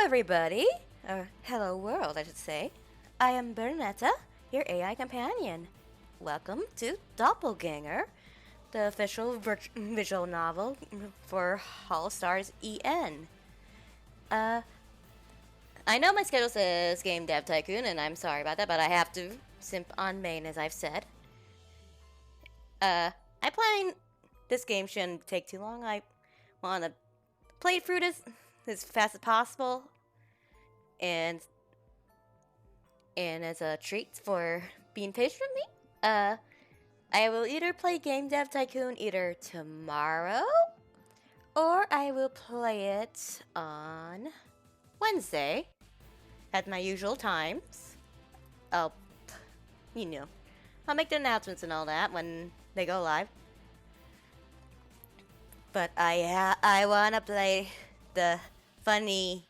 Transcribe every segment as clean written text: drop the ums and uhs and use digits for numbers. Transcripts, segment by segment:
everybody! Or hello world, I should say. I am Bernaneta, your AI companion. Welcome to Doppleganger, the official visual novel for All Stars EN. I know my schedule says Game Dev Tycoon, and I'm sorry about that, but I have to simp on main, as I've said. I'm planning this game shouldn't take too long. I want to play it through as fast as possible, and as a treat for being patient with me, I will either play Game Dev Tycoon either tomorrow, or I will play it on Wednesday at my usual times. I'll make the announcements and all that when they go live. But I wanna play the funny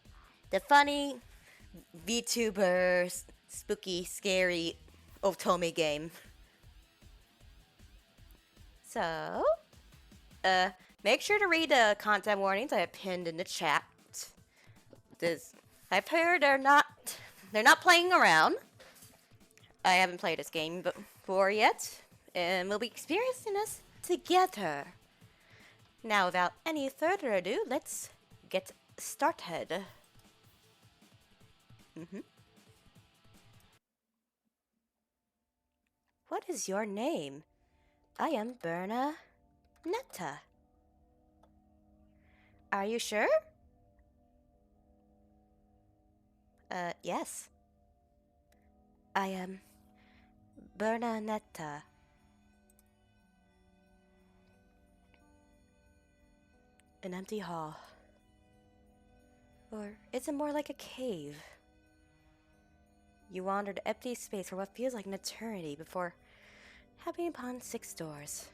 VTuber spooky scary Otome game. So, make sure to read the content warnings I have pinned in the chat. I've heard they're not playing around. I haven't played this game before yet, and we'll be experiencing this together. Now, without any further ado, let's get started. What is your name? I am Bernaneta. Are you sure? Yes. I am Bernaneta. An empty hall. Or is it more like a cave? You wandered empty space for what feels like an eternity before happening upon 6 doors.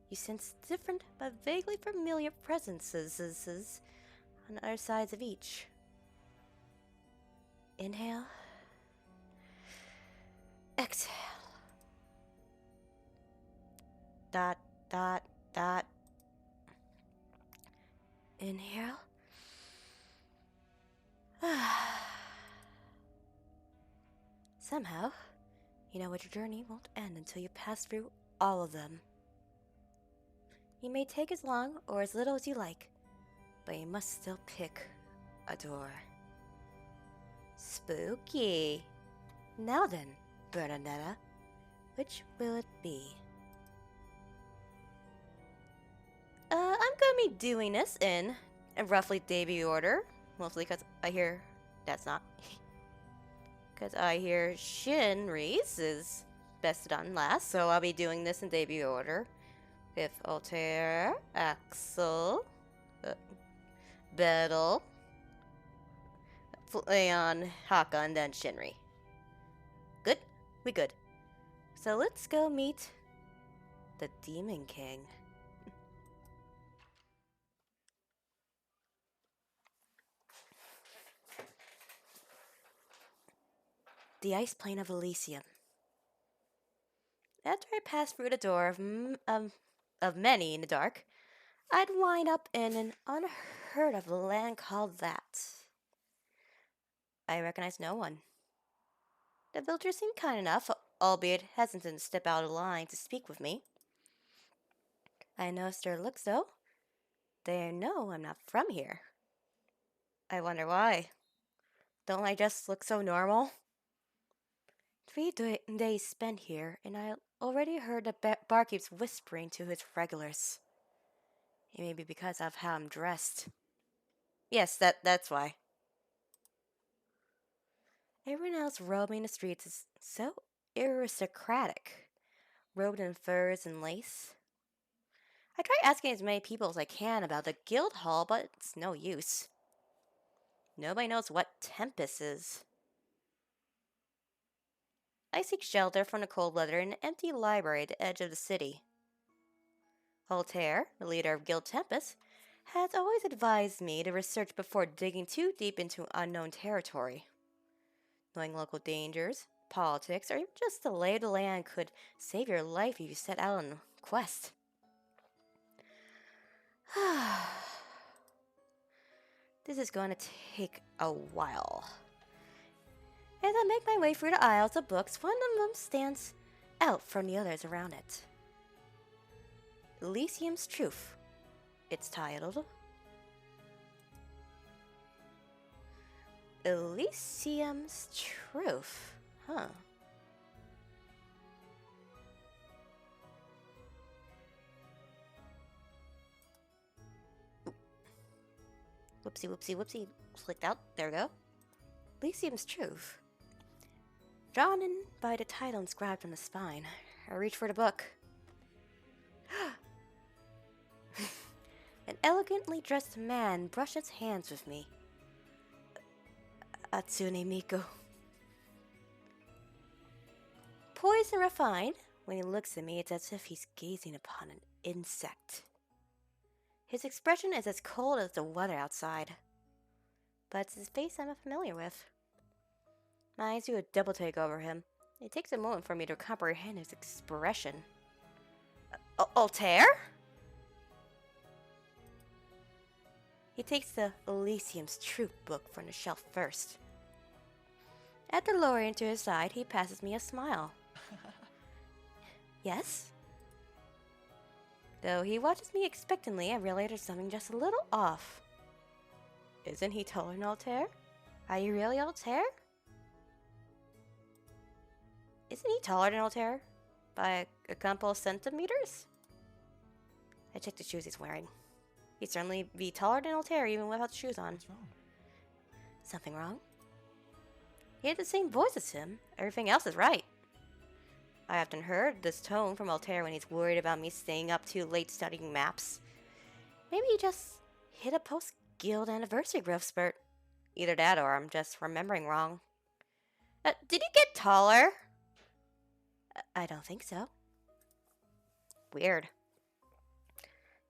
You sense different but vaguely familiar presences on other sides of each. Inhale. Exhale. Dot, dot, dot. Inhale. Somehow, you know what your journey won't end until you pass through all of them. You may take as long or as little as you like, but you must still pick a door. Spooky. Now then, Bernaneta, which will it be? I'm gonna be doing this in a roughly debut order, mostly because I hear that's not. Because I hear Shinri's is best done last, so I'll be doing this in debut order. With Altair, Axel, Battle, Leon, Haka, and then Shinri. Good? We good. So let's go meet the Demon King. The Ice Plain of Elysium. After I passed through the door of many in the dark, I'd wind up in an unheard of land called that. I recognized no one. The villagers seemed kind enough, albeit hesitant to step out of line to speak with me. I noticed their looks, though. They know I'm not from here. I wonder why. Don't I just look so normal? 3 days spent here, and I already heard the barkeeps whispering to his regulars. It may be because of how I'm dressed. Yes, that's why. Everyone else roaming the streets is so aristocratic, robed in furs and lace. I try asking as many people as I can about the guild hall, but it's no use. Nobody knows what Tempest is. I seek shelter from the cold weather in an empty library at the edge of the city. Altair, the leader of Guild Tempest, has always advised me to research before digging too deep into unknown territory. Knowing local dangers, politics, or even just the lay of the land could save your life if you set out on a quest. This is going to take a while. As I make my way through the aisles of books, one of them stands out from the others around it. Elysium's Truth. It's titled Elysium's Truth. Huh. Whoopsie, whoopsie, whoopsie. Clicked out. There we go. Elysium's Truth. Drawn in by the title inscribed on the spine, I reach for the book. An elegantly dressed man brushes hands with me. Atsune Miko. Poised and refined, when he looks at me, it's as if he's gazing upon an insect. His expression is as cold as the weather outside, but it's his face I'm familiar with. My eyes do a double take over him. It takes a moment for me to comprehend his expression. Altair? He takes the Elysium's Truth book from the shelf first. After lowering to his side, he passes me a smile. Yes? Though he watches me expectantly, I realize there's something just a little off. Isn't he taller than Altair? Are you really Altair? Isn't he taller than Altair? By a couple of centimeters? I check the shoes he's wearing. He'd certainly be taller than Altair even without the shoes on. What's wrong? Something wrong? He had the same voice as him. Everything else is right. I often heard this tone from Altair when he's worried about me staying up too late studying maps. Maybe he just hit a post-guild anniversary growth spurt. Either that or I'm just remembering wrong. Did he get taller? I don't think so. Weird.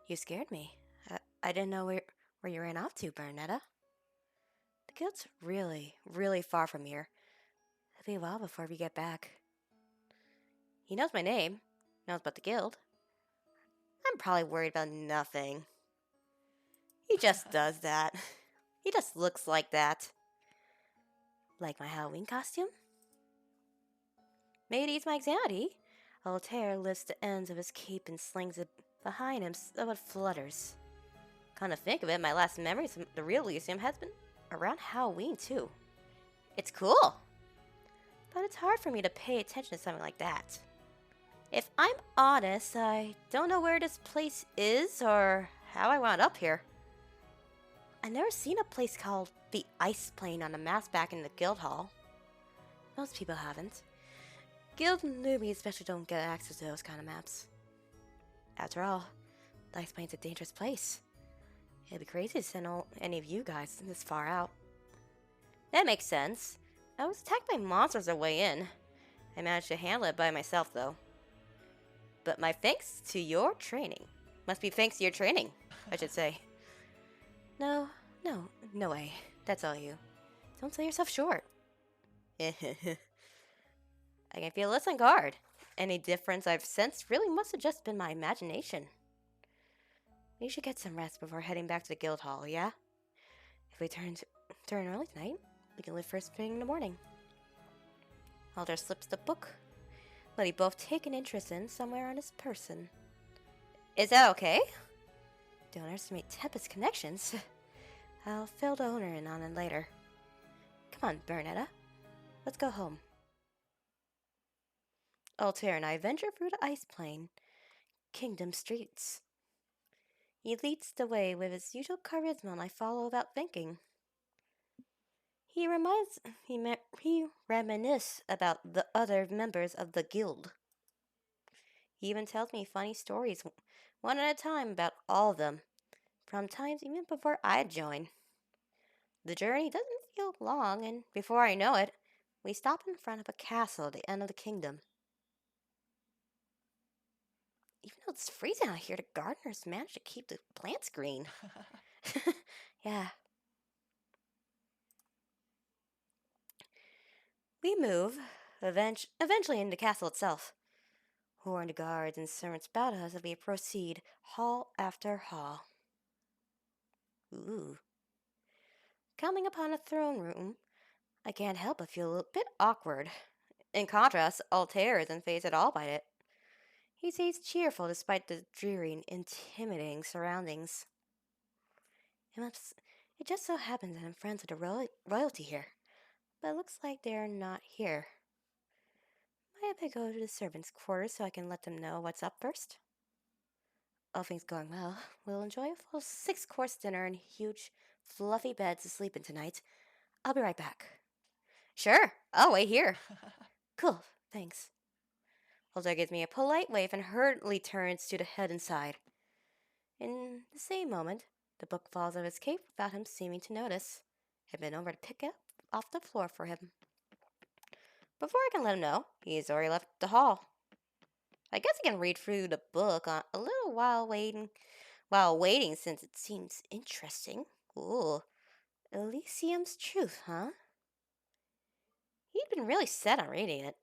You scared me. I didn't know where you ran off to, Bernaneta. The guild's really, really far from here. It'll be a while before we get back. He knows my name, knows about the guild. I'm probably worried about nothing. He just does that. He just looks like that. Like my Halloween costume? Maybe to ease my anxiety, Altair lifts the ends of his cape and slings it behind him so it flutters. Come to think of it, my last memories of the real Elysium has been around Halloween too. It's cool, but it's hard for me to pay attention to something like that. If I'm honest, I don't know where this place is or how I wound up here. I've never seen a place called the Ice Plane on the maps back in the guild hall. Most people haven't. Guild newbies especially don't get access to those kind of maps. After all, the Ice Plane's a dangerous place. It'd be crazy to send any of you guys this far out. That makes sense. I was attacked by monsters on the way in. I managed to handle it by myself, though. But my thanks to your training. Must be thanks to your training, I should say. No way. That's all you. Don't sell yourself short. I can feel less on guard. Any difference I've sensed really must have just been my imagination. We should get some rest before heading back to the guild hall, yeah? If we turn early tonight, we can leave first thing in the morning. Alder slips the book, but he both take an interest in somewhere on his person. Is that okay? Don't underestimate Tempest's connections. I'll fill the owner in on it later. Come on, Bernaneta. Let's go home. Altair and I venture through the ice plane, kingdom streets. He leads the way with his usual charisma and I follow without thinking. He reminisces about the other members of the guild. He even tells me funny stories, one at a time, about all of them, from times even before I joined. The journey doesn't feel long, and before I know it, we stop in front of a castle at the end of the kingdom. Even though it's freezing out here, the gardeners managed to keep the plants green. Yeah. We move, eventually into the castle itself. Horned guards and servants about us as we proceed hall after hall. Ooh. Coming upon a throne room, I can't help but feel a bit awkward. In contrast, Altair isn't fazed at all by it. He stays cheerful despite the dreary and intimidating surroundings. It just so happens that I'm friends with the royalty here, but it looks like they're not here. Might I go to the servants' quarters so I can let them know what's up first? All things going well, we'll enjoy a full 6-course dinner and huge, fluffy beds to sleep in tonight. I'll be right back. Sure, I'll wait here. Cool, thanks. Altair gives me a polite wave and hurriedly turns to head inside. In the same moment, the book falls out of his cape without him seeming to notice. I bend over to pick it up off the floor for him. Before I can let him know, he's already left the hall. I guess I can read through the book a little while waiting since it seems interesting. Ooh, Elysium's Truth, huh? He'd been really set on reading it.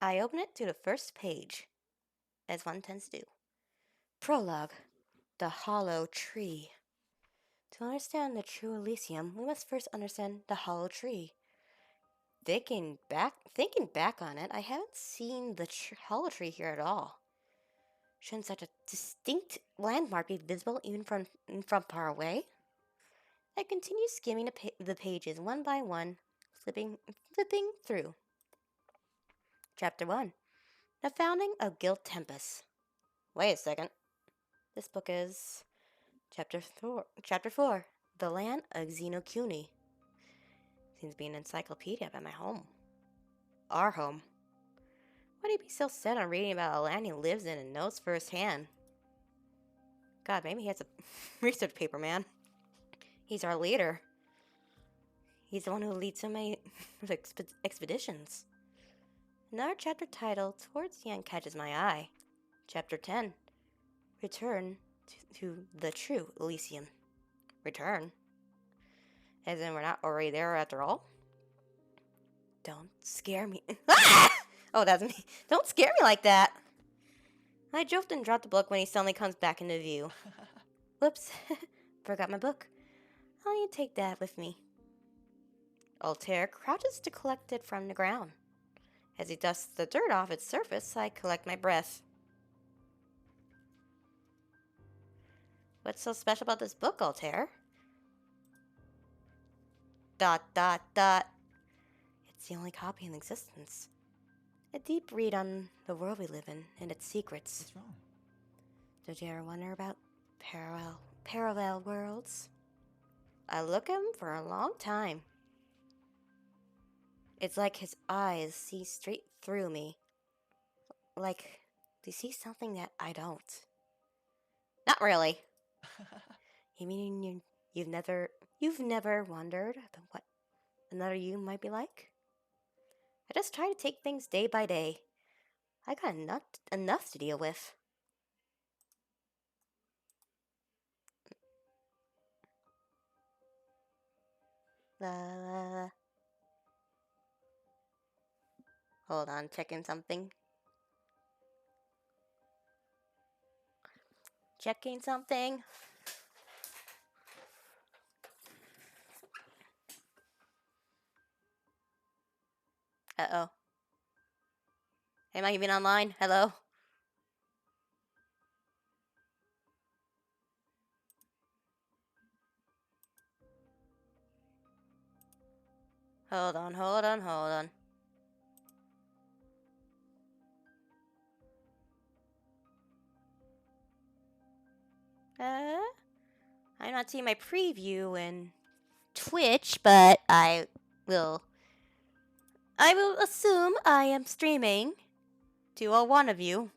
I open it to the first page, as one tends to do. Prologue, The Hollow Tree. To understand the true Elysium, we must first understand the hollow tree. Thinking back on it, I haven't seen the hollow tree here at all. Shouldn't such a distinct landmark be visible even from far away? I continue skimming the pages one by one, flipping through. Chapter 1. The Founding of Guild Tempest. Wait a second. This book is Chapter 4. The Land of Xenocuni. Seems to be an encyclopedia about my home. Our home. Why'd he be so set on reading about a land he lives in and knows firsthand? God, maybe he has a research paper, man. He's our leader. He's the one who leads so many expeditions. Another chapter titled towards the end catches my eye. Chapter 10. Return to the true Elysium. Return? As in we're not already there after all? Don't scare me. Ah! Oh, that's me. Don't scare me like that. I joked and dropped the book when he suddenly comes back into view. Whoops. Forgot my book. I'll need to take that with me. Altair crouches to collect it from the ground. As he dusts the dirt off its surface, I collect my breath. What's so special about this book, Altair? ... It's the only copy in existence. A deep read on the world we live in and its secrets. What's wrong? Did you ever wonder about parallel worlds? I look at him for a long time. It's like his eyes see straight through me. Like they see something that I don't. Not really. You mean you've never wondered what another you might be like? I just try to take things day by day. I got enough to deal with. Hold on, checking something. Checking something. Uh-oh. Am I even online? Hello? Hold on. I'm not seeing my preview in Twitch, but I will assume I am streaming to all one of you.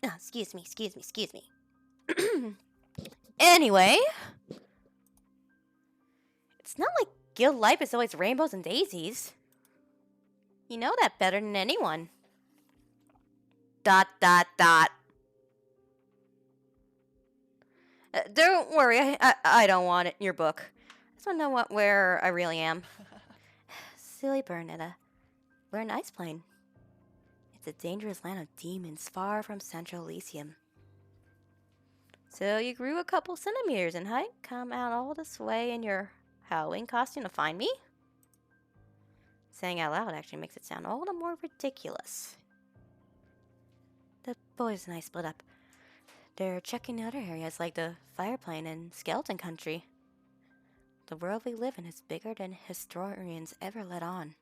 Oh, excuse me. Anyway, it's not like guild life is always rainbows and daisies. You know that better than anyone. ... Don't worry, I don't want it. Your book. I just want to know where I really am. Silly Bernaneta. We're an ice plane. It's a dangerous land of demons far from Central Elysium. So you grew a couple centimeters in height, come out all this way in your Halloween costume to find me? Saying out loud actually makes it sound all the more ridiculous. The boys and I split up. They're checking other areas like the fireplane and skeleton country. The world we live in is bigger than historians ever let on.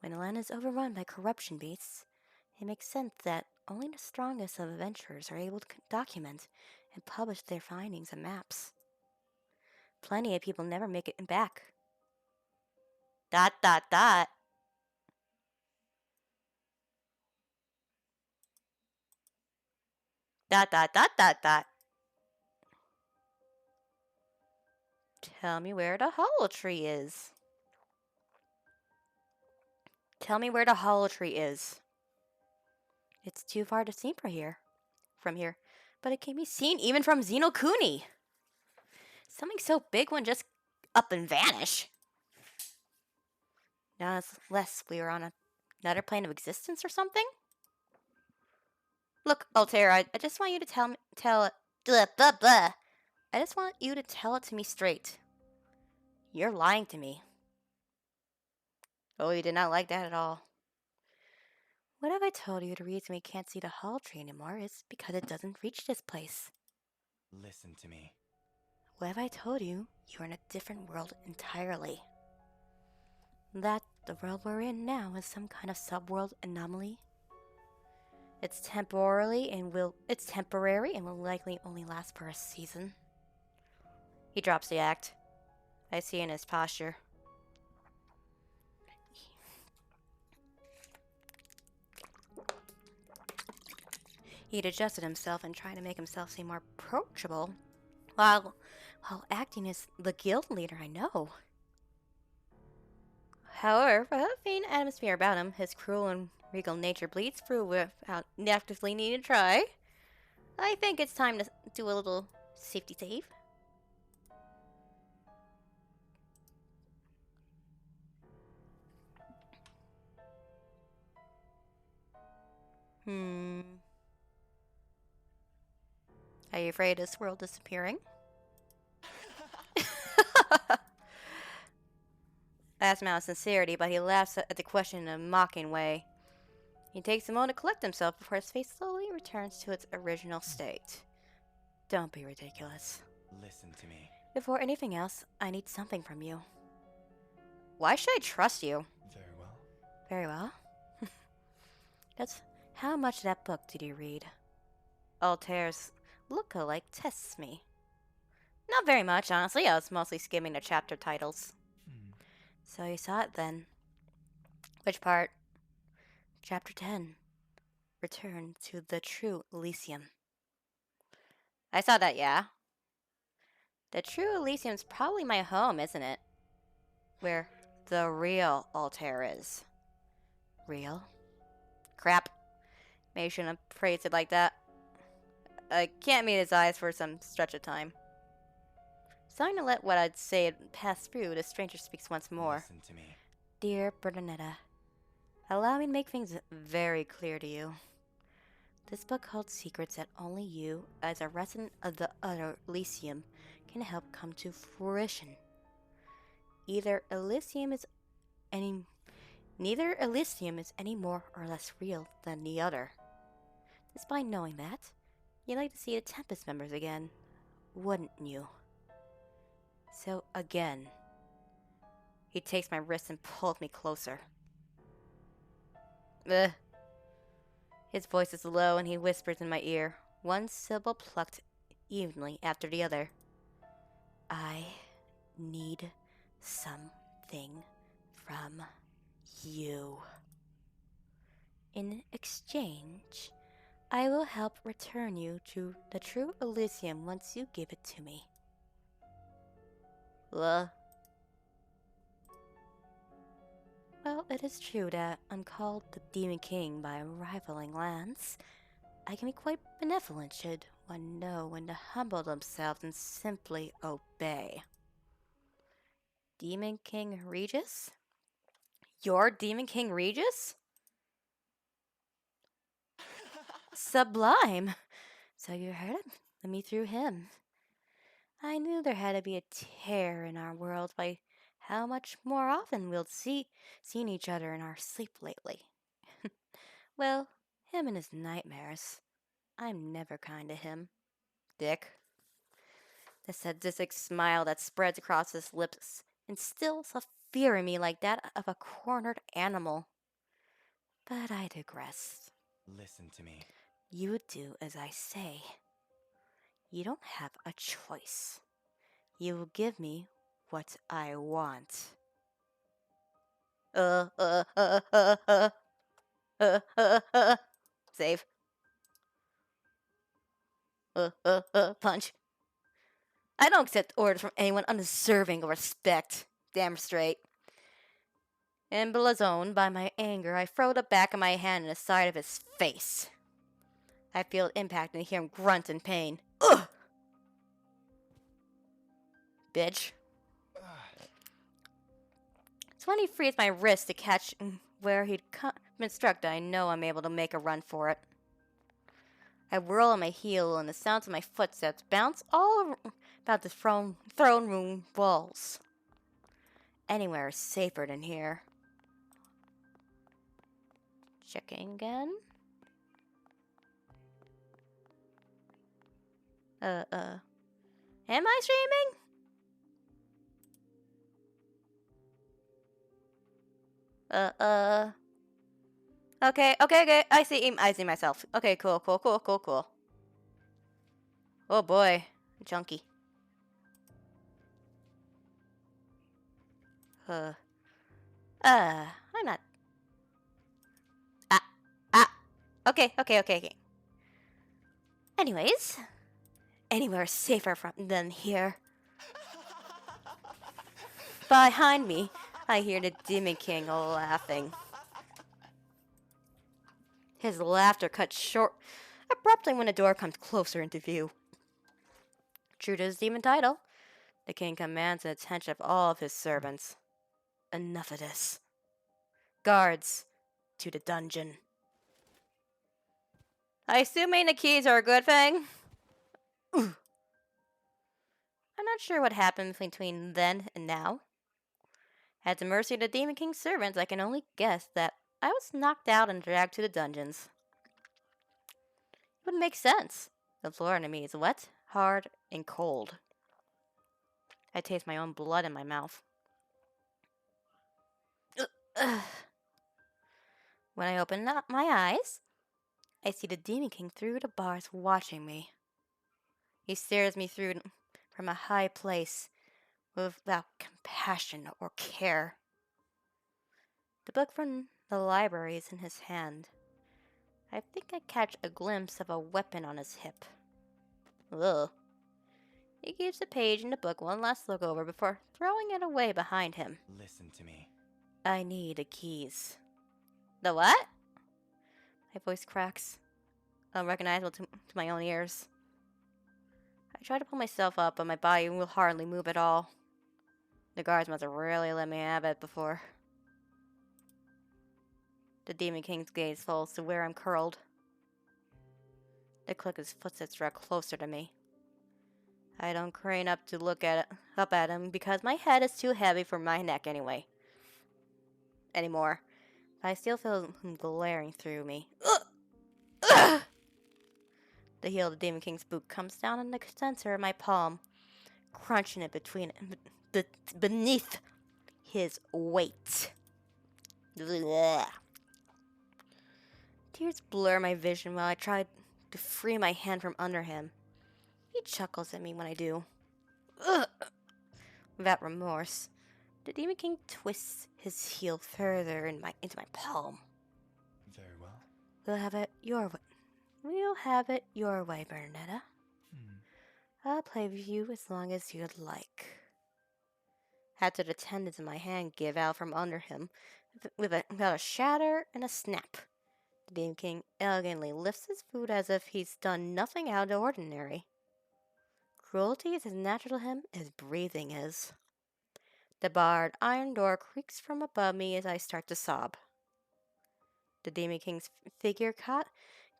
When the land is overrun by corruption beasts, it makes sense that only the strongest of adventurers are able to document and publish their findings and maps. Plenty of people never make it back. ... Dot dot dot. Dot dot dot dot dot. Tell me where the hollow tree is. Tell me where the hollow tree is. It's too far to see from here, but it can be seen even from Xenokuni. Something so big wouldn't just up and vanish. Not unless we were on another plane of existence or something. Look, Altair, I just want you to tell it. Blah, blah, blah. I just want you to tell it to me straight. You're lying to me. Oh, you did not like that at all. What have I told you? The reason we can't see the hull tree anymore is because it doesn't reach this place. Listen to me. What have I told you? You're in a different world entirely. That the world we're in now is some kind of subworld anomaly. It's temporary and will likely only last for a season. He drops the act. I see in his posture. He'd adjusted himself and tried to make himself seem more approachable, while acting as the guild leader I know. However, with the faint atmosphere about him, his cruel and regal nature bleeds through without actively needing to try. I think it's time to do a little safety save. Are you afraid of this world disappearing? I asked him out of sincerity, but he laughs at the question in a mocking way. He takes a moment to collect himself before his face slowly returns to its original state. Don't be ridiculous. Listen to me. Before anything else, I need something from you. Why should I trust you? Very well. Very well. That's how much of that book did you read? Altair's look-alike tests me. Not very much, honestly. I was mostly skimming the chapter titles. So you saw it then. Which part? Chapter 10. Return to the true Elysium. I saw that, yeah. The true Elysium's probably my home, isn't it? Where the real Altair is. Real? Crap. Maybe I shouldn't have phrased it like that. I can't meet his eyes for some stretch of time. Starting to let what I'd say pass through, the stranger speaks once more. Listen to me. Dear Bernaneta, allow me to make things very clear to you. This book holds secrets that only you, as a resident of the other Elysium, can help come to fruition. Neither Elysium is any more or less real than the other. Despite knowing that, you'd like to see the Tempest members again, wouldn't you? So again, he takes my wrist and pulls me closer. Ugh. His voice is low and he whispers in my ear, one syllable plucked evenly after the other. I need something from you. In exchange, I will help return you to the true Elysium once you give it to me. Well, it is true that I'm called the Demon King by rivaling lands. I can be quite benevolent should one know when to humble themselves and simply obey. Demon King Regis? You're Demon King Regis? Sublime! So you heard him? let me through him. I knew there had to be a tear in our world by how much more often we'd seen each other in our sleep lately. Well, him and his nightmares. I'm never kind to him. Dick. The sadistic smile that spreads across his lips instills a fear in me like that of a cornered animal. But I digress. Listen to me. You do as I say. You don't have a choice. You will give me what I want. Uh, uh, uh, uh, uh, Save. Punch. I don't accept orders from anyone undeserving of respect. Damn straight. Emblazoned by my anger, I throw the back of my hand in the side of his face. I feel it impact and hear him grunt in pain. Ugh! Bitch. It's when he frees my wrist to catch where he'd been struck that I know I'm able to make a run for it. I whirl on my heel and the sounds of my footsteps bounce all about the throne room walls. Anywhere is safer than here. Checking again. Am I streaming? Okay. I see myself. Okay, cool. Oh boy, junkie. I'm not. Ah. Okay. Anyways, anywhere safer than here. Behind me, I hear the Demon King laughing. His laughter cuts short abruptly when the door comes closer into view. True to his demon title, the king commands the attention of all of his servants. Enough of this. Guards, to the dungeon. I assuming the keys are a good thing? Ooh. I'm not sure what happened between then and now. At the mercy of the Demon King's servants, I can only guess that I was knocked out and dragged to the dungeons. It would make sense. The floor under me is wet, hard, and cold. I taste my own blood in my mouth. When I open up my eyes, I see the Demon King through the bars watching me. He stares me through from a high place without compassion or care. The book from the library is in his hand. I think I catch a glimpse of a weapon on his hip. Ugh. He gives the page in the book one last look over before throwing it away behind him. Listen to me. I need the keys. The what? My voice cracks, unrecognizable to my own ears. I try to pull myself up, but my body will hardly move at all. The guards must have really let me have it before. The Demon King's gaze falls to where I'm curled. The click of his footsteps draw closer to me. I don't crane up to look up at him because my head is too heavy for my neck anymore. But I still feel him glaring through me. The heel of the Demon King's boot comes down on the center of my palm, crunching it beneath his weight. Tears blur my vision while I try to free my hand from under him. He chuckles at me when I do. Without remorse, the Demon King twists his heel further into my palm. Very well. We'll have it your way. We'll have it your way, Bernaneta. I'll play with you as long as you'd like. After the tendons in my hand give out from under him, without a shatter and a snap, the Demon King elegantly lifts his foot as if he's done nothing out of the ordinary. Cruelty is as natural to him as breathing is. The barred iron door creaks from above me as I start to sob. The Demon King's figure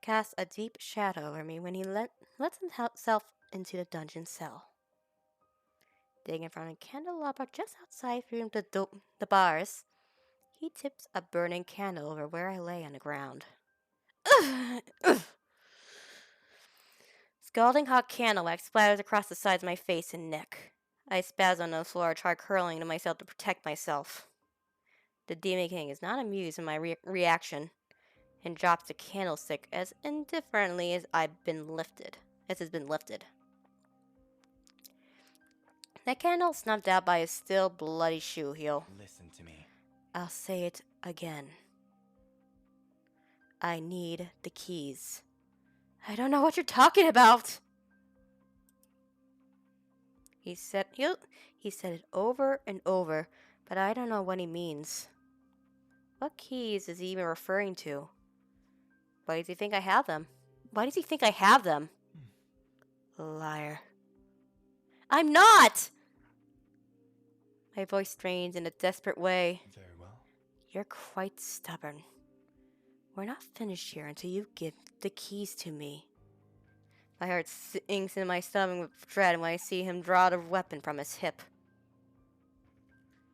casts a deep shadow over me when he lets himself into the dungeon cell. Digging from a candelabra just outside through the bars, he tips a burning candle over where I lay on the ground. Scalding hot candle wax splatters across the sides of my face and neck. I spaz on the floor, try curling to myself to protect myself. The Demon King is not amused at my reaction and drops the candlestick as indifferently as has been lifted. That candle snuffed out by his still bloody shoe heel. Listen to me. I'll say it again. I need the keys. I don't know what you're talking about. He said it over and over, but I don't know what he means. What keys is he even referring to? Why does he think I have them? Liar. I'm not! My voice strains in a desperate way. Very well. You're quite stubborn. We're not finished here until you give the keys to me. My heart sinks in my stomach with dread when I see him draw the weapon from his hip.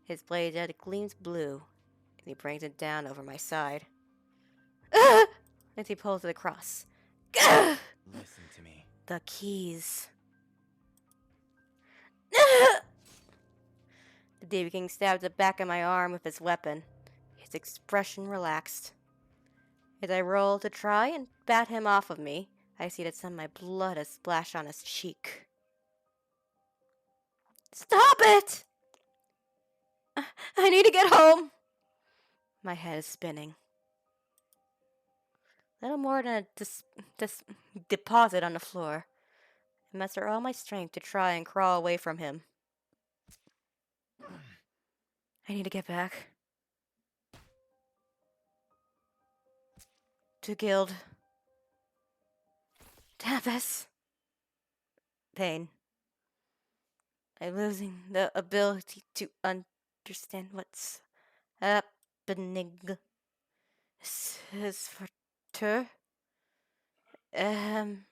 His blade edge gleams blue, and he brings it down over my side. As he pulls it across. Listen to me. The keys. The Demon King stabs the back of my arm with his weapon. His expression relaxed. As I roll to try and bat him off of me, I see that some of my blood has splashed on his cheek. Stop it! I need to get home. My head is spinning. Little more than a deposit on the floor. I muster all my strength to try and crawl away from him. I need to get back. To Guild. Tempest. Pain. I'm losing the ability to understand what's happening. This is for her.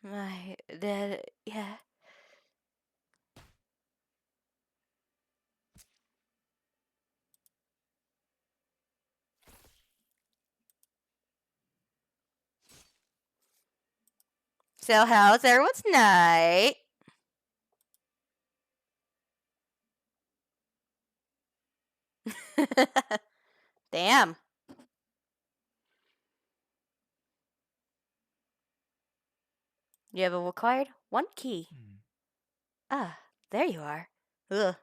My dad, yeah. So how's everyone's night? Damn. You have acquired one key. Ah, there you are. Ugh.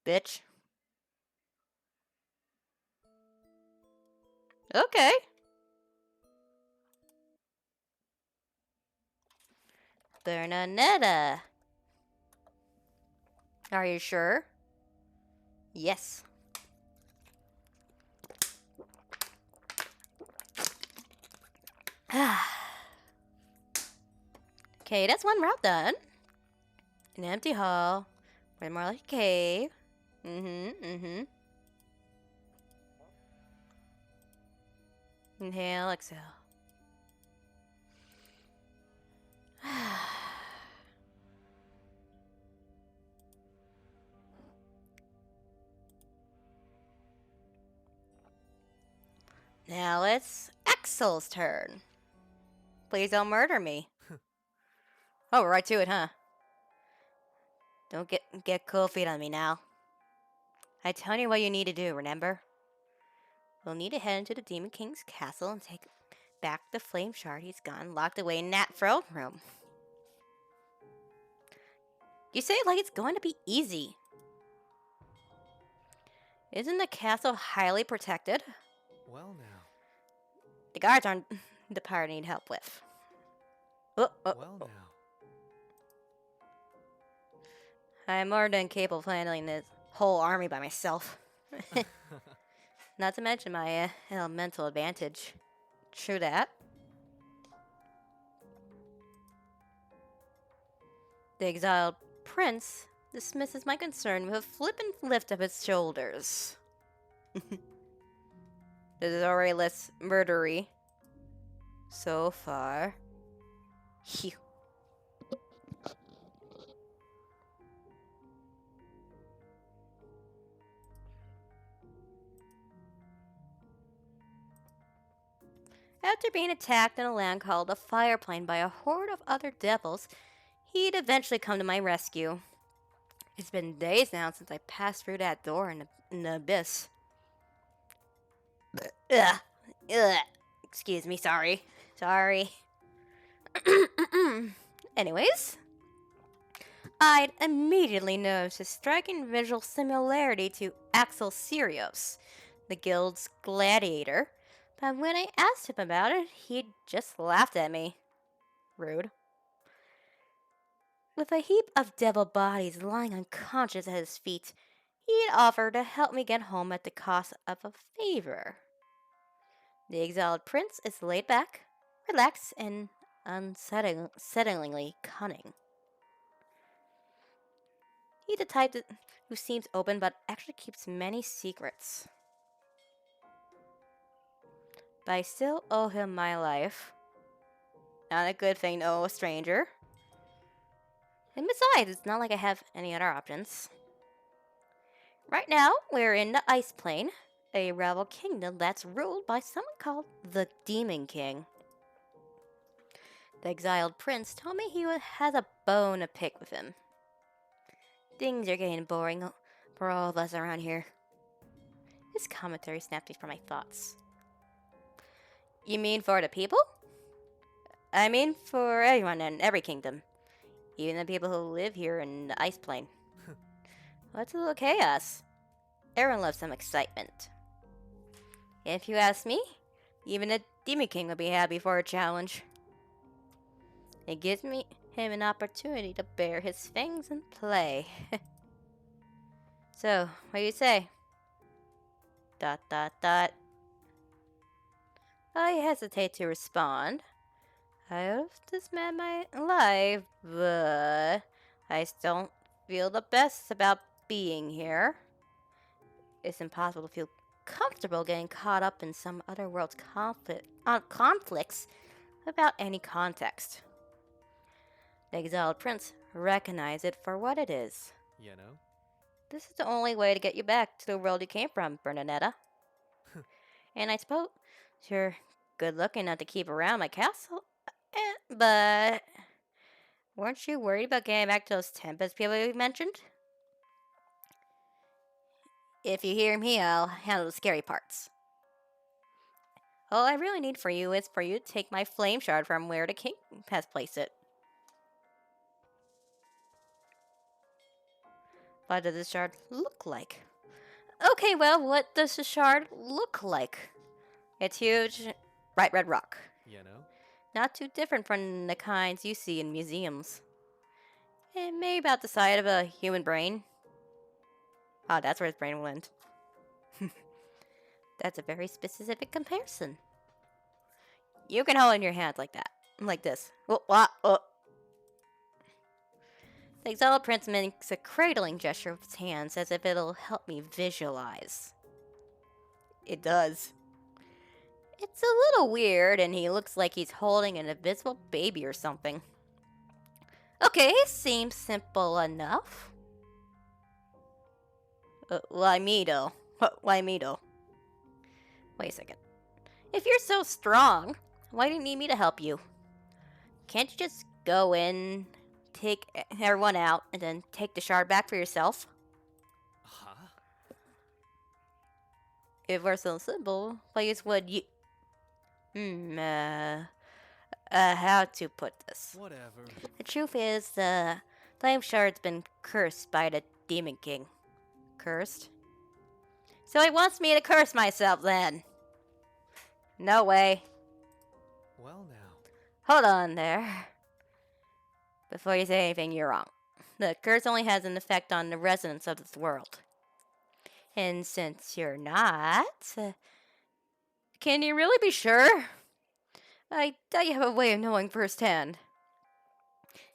Bitch. Okay. Bernaneta. Are you sure? Yes. Okay, that's one route done. An empty hall. Or more like a cave. Inhale, exhale. Now it's Axel's turn. Please don't murder me. Oh, we're right to it, huh? Don't get cold feet on me now. I tell you what you need to do, remember? We'll need to head into the Demon King's castle and take back the flame shard he's gone locked away in that throne room. You say it like it's going to be easy. Isn't the castle highly protected? Well now. The guards aren't the part I need help with. Well now. I'm more than capable of handling this whole army by myself. Not to mention my elemental advantage. True that. The exiled prince dismisses my concern with a flippant lift of his shoulders. This is already less murdery so far. Phew. After being attacked in a land called a fireplane by a horde of other devils, he'd eventually come to my rescue. It's been days now since I passed through that door in the abyss. Ugh. Ugh. Excuse me, sorry. Sorry. Anyways, I'd immediately noticed a striking visual similarity to Axel Sirius, the guild's gladiator, but when I asked him about it, he just laughed at me. Rude. With a heap of devil bodies lying unconscious at his feet, he'd offered to help me get home at the cost of a favor. The exiled prince is laid back, relaxed, and unsettlingly cunning. He's the type who seems open but actually keeps many secrets. But I still owe him my life. Not a good thing to owe a stranger. And besides, it's not like I have any other options. Right now, we're in the Ice Plane, a rival kingdom that's ruled by someone called the Demon King. The exiled prince told me he has a bone to pick with him. Things are getting boring for all of us around here. His commentary snapped me from my thoughts. You mean for the people? I mean for everyone in every kingdom. Even the people who live here in the Ice Plane. What's a little chaos? Everyone loves some excitement. If you ask me, even a Demon King would be happy for a challenge. It gives him an opportunity to bare his fangs and play. So, what do you say? ... I hesitate to respond. I hope this man my life, but I still don't feel the best about being here. It's impossible to feel comfortable getting caught up in some other world's conflicts without any context. The exiled prince recognized it for what it is. You know? This is the only way to get you back to the world you came from, Bernaneta. And I suppose you're good looking enough to keep around my castle, but weren't you worried about getting back to those Tempest people you mentioned? If you hear me, I'll handle the scary parts. All I really need for you is for you to take my flame shard from where the king has placed it. What does this shard look like? Okay, well, what does the shard look like? It's huge, bright red rock. You know? Not too different from the kinds you see in museums. And maybe about the size of a human brain. Ah, that's where his brain went. That's a very specific comparison. You can hold it in your hands like that. Like this. The exiled prince makes a cradling gesture with his hands as if it'll help me visualize. It does. It's a little weird, and he looks like he's holding an invisible baby or something. Okay, seems simple enough. Why me though? Why me though? Wait a second. If you're so strong, why do you need me to help you? Can't you just go in, take everyone out, and then take the shard back for yourself? Huh? If it were so simple, why else would you... how to put this? Whatever. The truth is, the flame shard's been cursed by the Demon King. Cursed? So he wants me to curse myself then. No way. Well now. Hold on there. Before you say anything, you're wrong. The curse only has an effect on the residents of this world. And since you're not... can you really be sure? I doubt you have a way of knowing firsthand.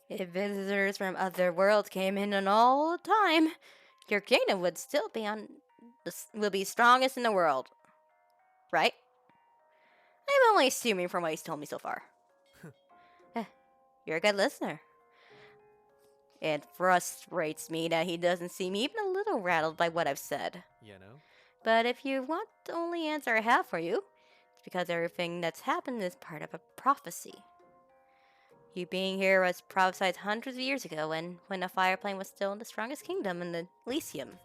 If visitors from other worlds came in and all the time, your kingdom would still be on will be strongest in the world, right? I'm only assuming from what he's told me so far. You're a good listener. It frustrates me that he doesn't seem even a little rattled by what I've said. You know? But if you want the only answer I have for you, it's because everything that's happened is part of a prophecy. You being here was prophesied hundreds of years ago when the fire plane was still the strongest kingdom in the Elysium.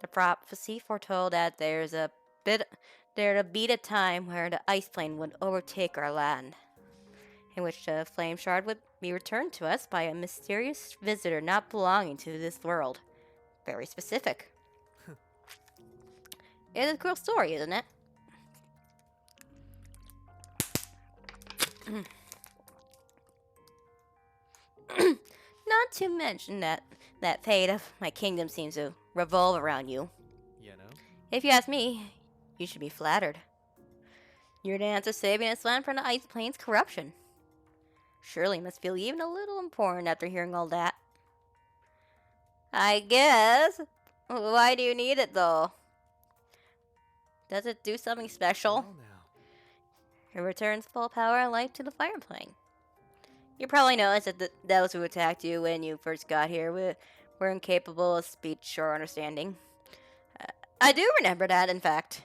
The prophecy foretold that there'd be a time where the ice plane would overtake our land, in which the flame shard would be returned to us by a mysterious visitor not belonging to this world. Very specific. It's a cool story, isn't it? Not to mention that fate of my kingdom seems to revolve around you. You know? If you ask me, you should be flattered. You're the answer saving this land from the ice plane's corruption. Surely you must feel even a little important after hearing all that. I guess. Why do you need it, though? Does it do something special? Well, now. It returns full power and life to the fire plane. You probably noticed that those who attacked you when you first got here were incapable of speech or understanding. I do remember that, in fact.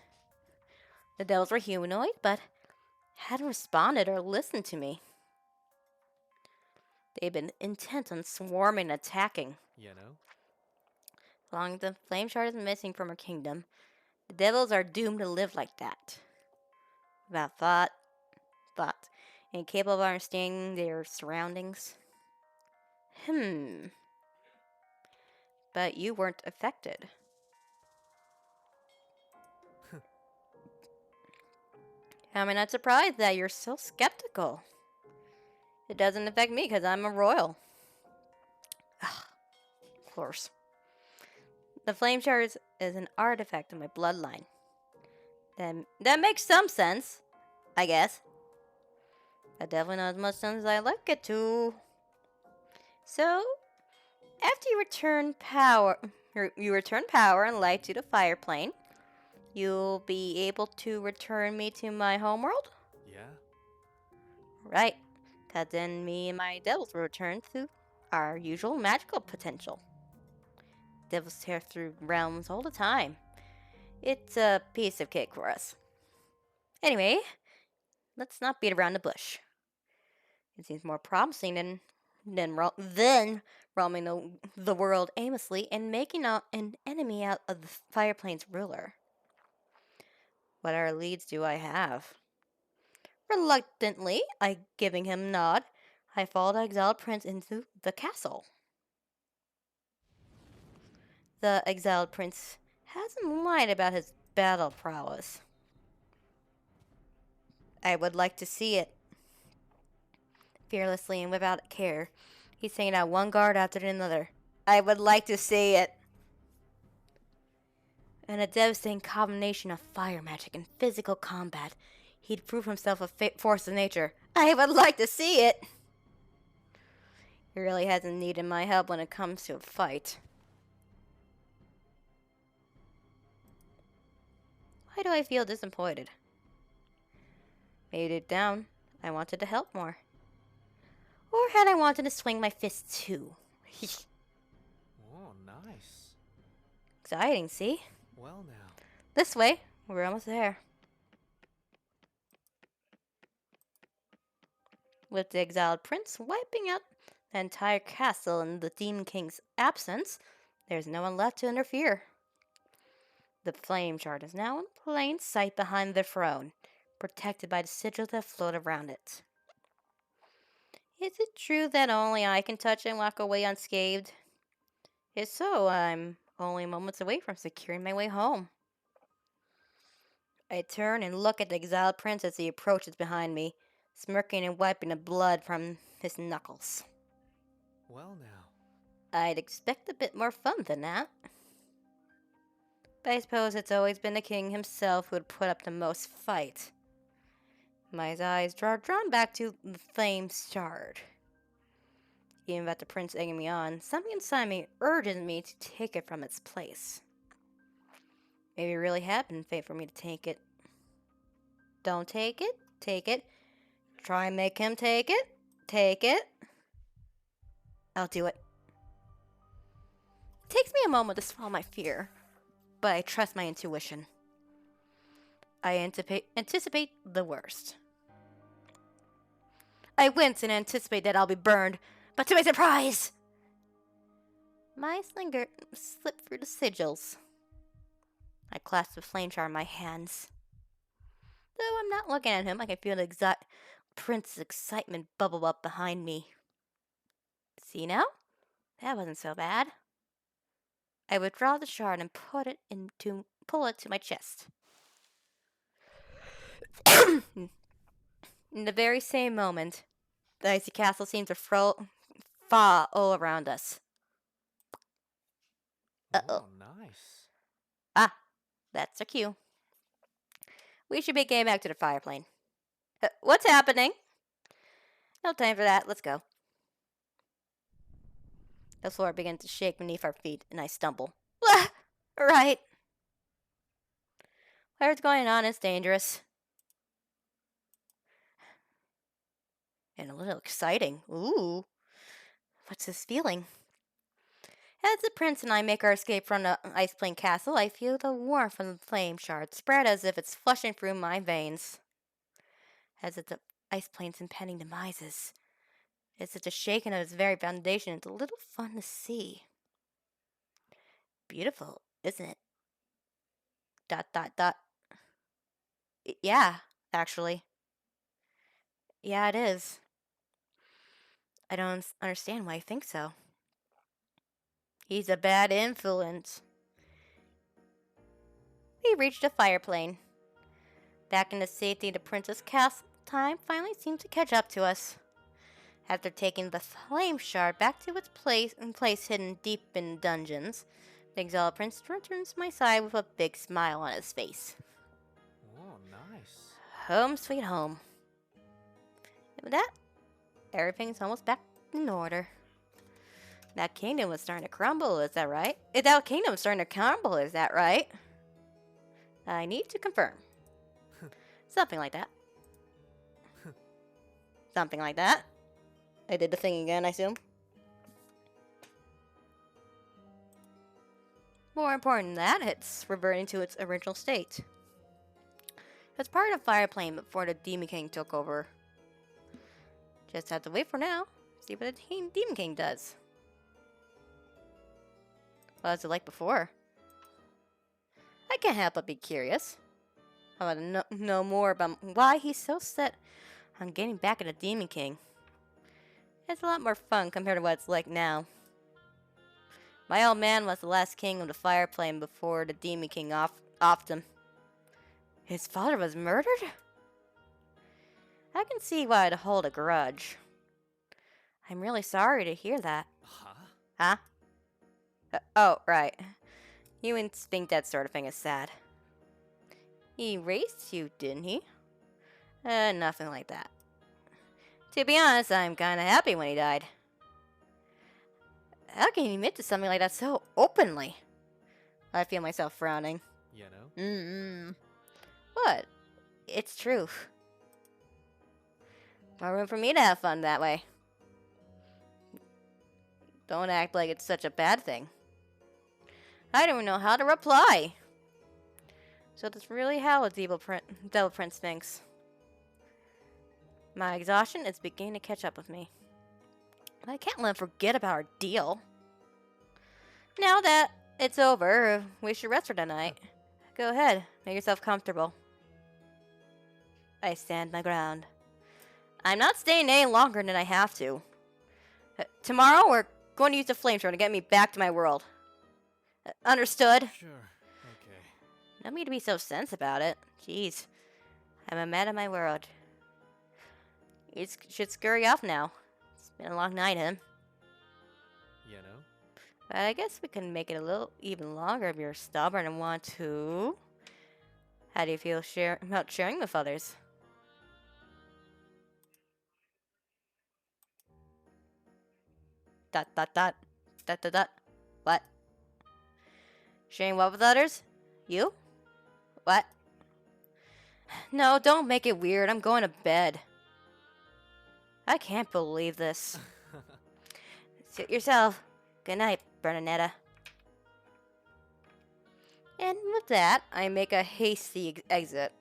The devils were humanoid, but hadn't responded or listened to me. They've been intent on swarming and attacking. You know? As long as the flame shard is missing from our kingdom, the devils are doomed to live like that. Without thought, incapable of understanding their surroundings. But you weren't affected. I'm not surprised that you're so skeptical. It doesn't affect me because I'm a royal. Of course. The flame shard is an artifact of my bloodline. That makes some sense, I guess. I definitely not as much sense as I like it to. So, after you return power and light to the fire plane, you'll be able to return me to my homeworld? Yeah? Right, because then me and my devils will return to our usual magical potential. Devils tear through realms all the time. It's a piece of cake for us. Anyway, let's not beat around the bush. It seems more promising than roaming the world aimlessly and making an enemy out of the fireplane's ruler. What other leads do I have? Reluctantly, giving him a nod, I follow the exiled prince into the castle. The exiled prince hasn't lied about his battle prowess. I would like to see it. Fearlessly and without care, he's taking out one guard after another. I would like to see it. In a devastating combination of fire magic and physical combat, he'd prove himself a force of nature. I would like to see it. He really hasn't needed my help when it comes to a fight. Why do I feel disappointed? Maybe deep down, I wanted to help more. Or had I wanted to swing my fist too? Oh, nice. Exciting, see? Well, now. This way, we're almost there. With the exiled prince wiping out the entire castle in the Demon King's absence, there's no one left to interfere. The flame shard is now in plain sight behind the throne, protected by the sigils that float around it. Is it true that only I can touch it and walk away unscathed? If so, I'm only moments away from securing my way home. I turn and look at the exiled prince as he approaches behind me, smirking and wiping the blood from his knuckles. Well, now. I'd expect a bit more fun than that. But I suppose it's always been the king himself who would put up the most fight. My eyes are drawn back to the flame shard. Even without the prince egging me on, something inside me urges me to take it from its place. Maybe it really had been fate for me to take it. Don't take it. Take it. Try and make him take it. Take it. I'll do it. It takes me a moment to swallow my fear, but I trust my intuition. I anticipate the worst. I wince and anticipate that I'll be burned, but to my surprise, my slinger slipped through the sigils. I clasp the flame jar in my hands. Though I'm not looking at him, I can feel the prince's excitement bubble up behind me. See now? That wasn't so bad. I withdraw the shard and pull it to my chest. In the very same moment, the icy castle seemed to fall all around us. Uh-oh. Oh, nice. Ah, that's our cue. We should be getting back to the fire plane. What's happening? No time for that. Let's go. The floor begins to shake beneath our feet, and I stumble. Right. Whatever's going on is dangerous. And a little exciting. Ooh. What's this feeling? As the prince and I make our escape from the ice plane castle, I feel the warmth from the flame shard spread as if it's flushing through my veins. As if the ice plane's impending demises. It's such a shaking of its very foundation. It's a little fun to see. Beautiful, isn't it? ... Yeah, actually. Yeah, it is. I don't understand why you think so. He's a bad influence. We reached the fire plane. Back in the safety of the Princess Castle, time finally seemed to catch up to us. After taking the flame shard back to its place hidden deep in dungeons, the exiled prince returns to my side with a big smile on his face. Oh, nice. Home sweet home. And with that, everything's almost back in order. That kingdom was starting to crumble, is that right? That kingdom was starting to crumble, is that right? I need to confirm. Something like that. Something like that. I did the thing again, I assume. More important than that, it's reverting to its original state. It's part of Fire Plane before the Demon King took over. Just have to wait for now. See what the Demon King does. What was it like before? I can't help but be curious. I want to know more about why he's so set on getting back at the Demon King. It's a lot more fun compared to what it's like now. My old man was the last king of the Fire Plane before the Demon King offed him. His father was murdered? I can see why I'd hold a grudge. I'm really sorry to hear that. Huh? Oh, right. Humans think that sort of thing is sad. He raised you, didn't he? Nothing like that. To be honest, I'm kinda happy when he died. How can you admit to something like that so openly? I feel myself frowning. You know? What? It's true. More room for me to have fun that way. Don't act like it's such a bad thing. I don't even know how to reply. So that's really how a Devil Prince thinks. My exhaustion is beginning to catch up with me. But I can't let him forget about our deal. Now that it's over, we should rest for tonight. Go ahead, make yourself comfortable. I stand my ground. I'm not staying any longer than I have to. Tomorrow, we're going to use the flamethrower to get me back to my world. Understood? Sure. Okay. No need to be so sense about it. Jeez. I'm a man of my word. You should scurry off now. It's been a long night, huh? You know? But I guess we can make it a little even longer if you're stubborn and want to. How do you feel about sharing with others? Dot dot dot. Dot dot dot. What? Sharing what with others? You? What? No, don't make it weird. I'm going to bed. I can't believe this. Suit yourself. Good night, Bernaneta. And with that, I make a hasty exit.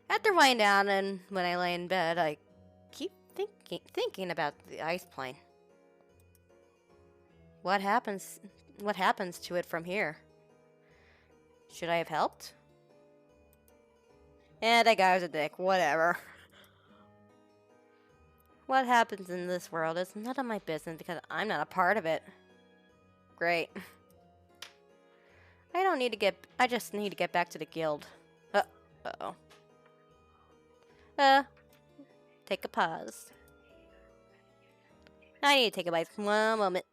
After lying down and when I lay in bed, I keep thinking about the ice plane. What happens to it from here? Should I have helped? That guy was a dick. Whatever. What happens in this world is none of my business because I'm not a part of it. Great. I just need to get back to the guild. Uh-oh. Take a pause. I need to take a bite. One moment.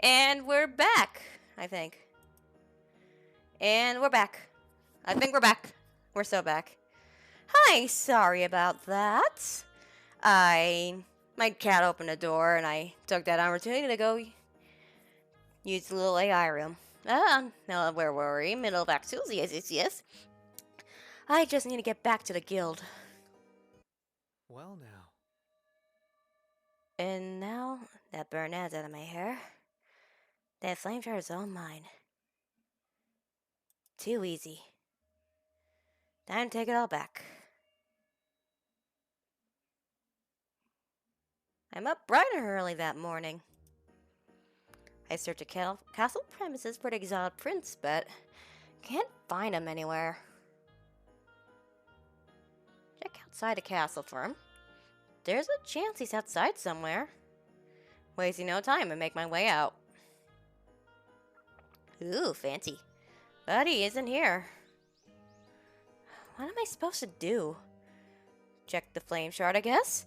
And we're back, I think. And we're back. I think we're back. We're so back. Hi, sorry about that. My cat opened the door and I took that opportunity to go use the little AI room. No, where were we? Middle of Act 2, yes. I just need to get back to the guild. Well, now. And now that Bernaneta's out of my hair, that flame shard is all mine. Too easy. Time to take it all back. I'm up bright and early that morning. I search the castle premises for the exiled prince, but can't find him anywhere. Check outside the castle for him. There's a chance he's outside somewhere. Wasting no time and make my way out. Ooh, fancy. But he isn't here. What am I supposed to do? Check the flame shard, I guess?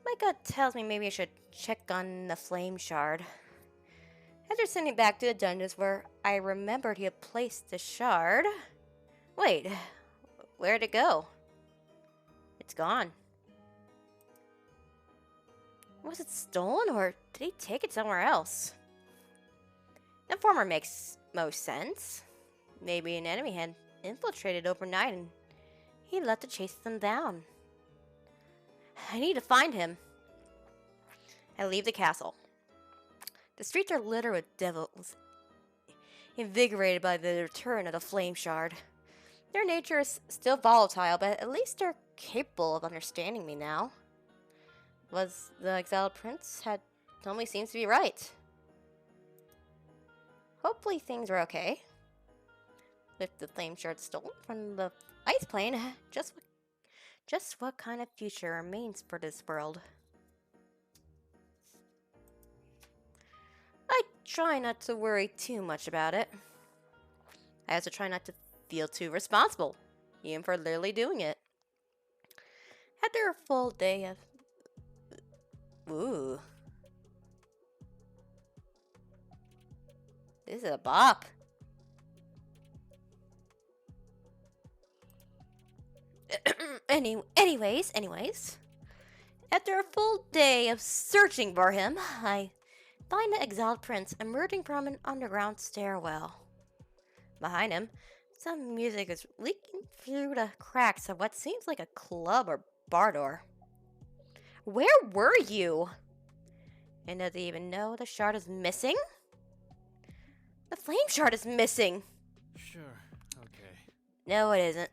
My gut tells me maybe I should check on the flame shard. After sending back to the dungeons where I remembered he had placed the shard... Wait, where'd it go? It's gone. Was it stolen or did he take it somewhere else? The former makes most sense. Maybe an enemy had infiltrated overnight and he left to chase them down. I need to find him. I leave the castle. The streets are littered with devils, invigorated by the return of the flame shard. Their nature is still volatile, but at least they're capable of understanding me now. Was the exiled prince had told me seems to be right. Hopefully things are okay. With the flame shard stolen from the ice plane, just what kind of future remains for this world? I try not to worry too much about it. I also try not to feel too responsible, even for literally doing it. After a full day of... Ooh. This is a bop. Anyways. After a full day of searching for him, I find the exiled prince emerging from an underground stairwell. Behind him, some music is leaking through the cracks of what seems like a club or bar door. Where were you? And does he even know the shard is missing? The flame shard is missing! Sure, okay. No, it isn't.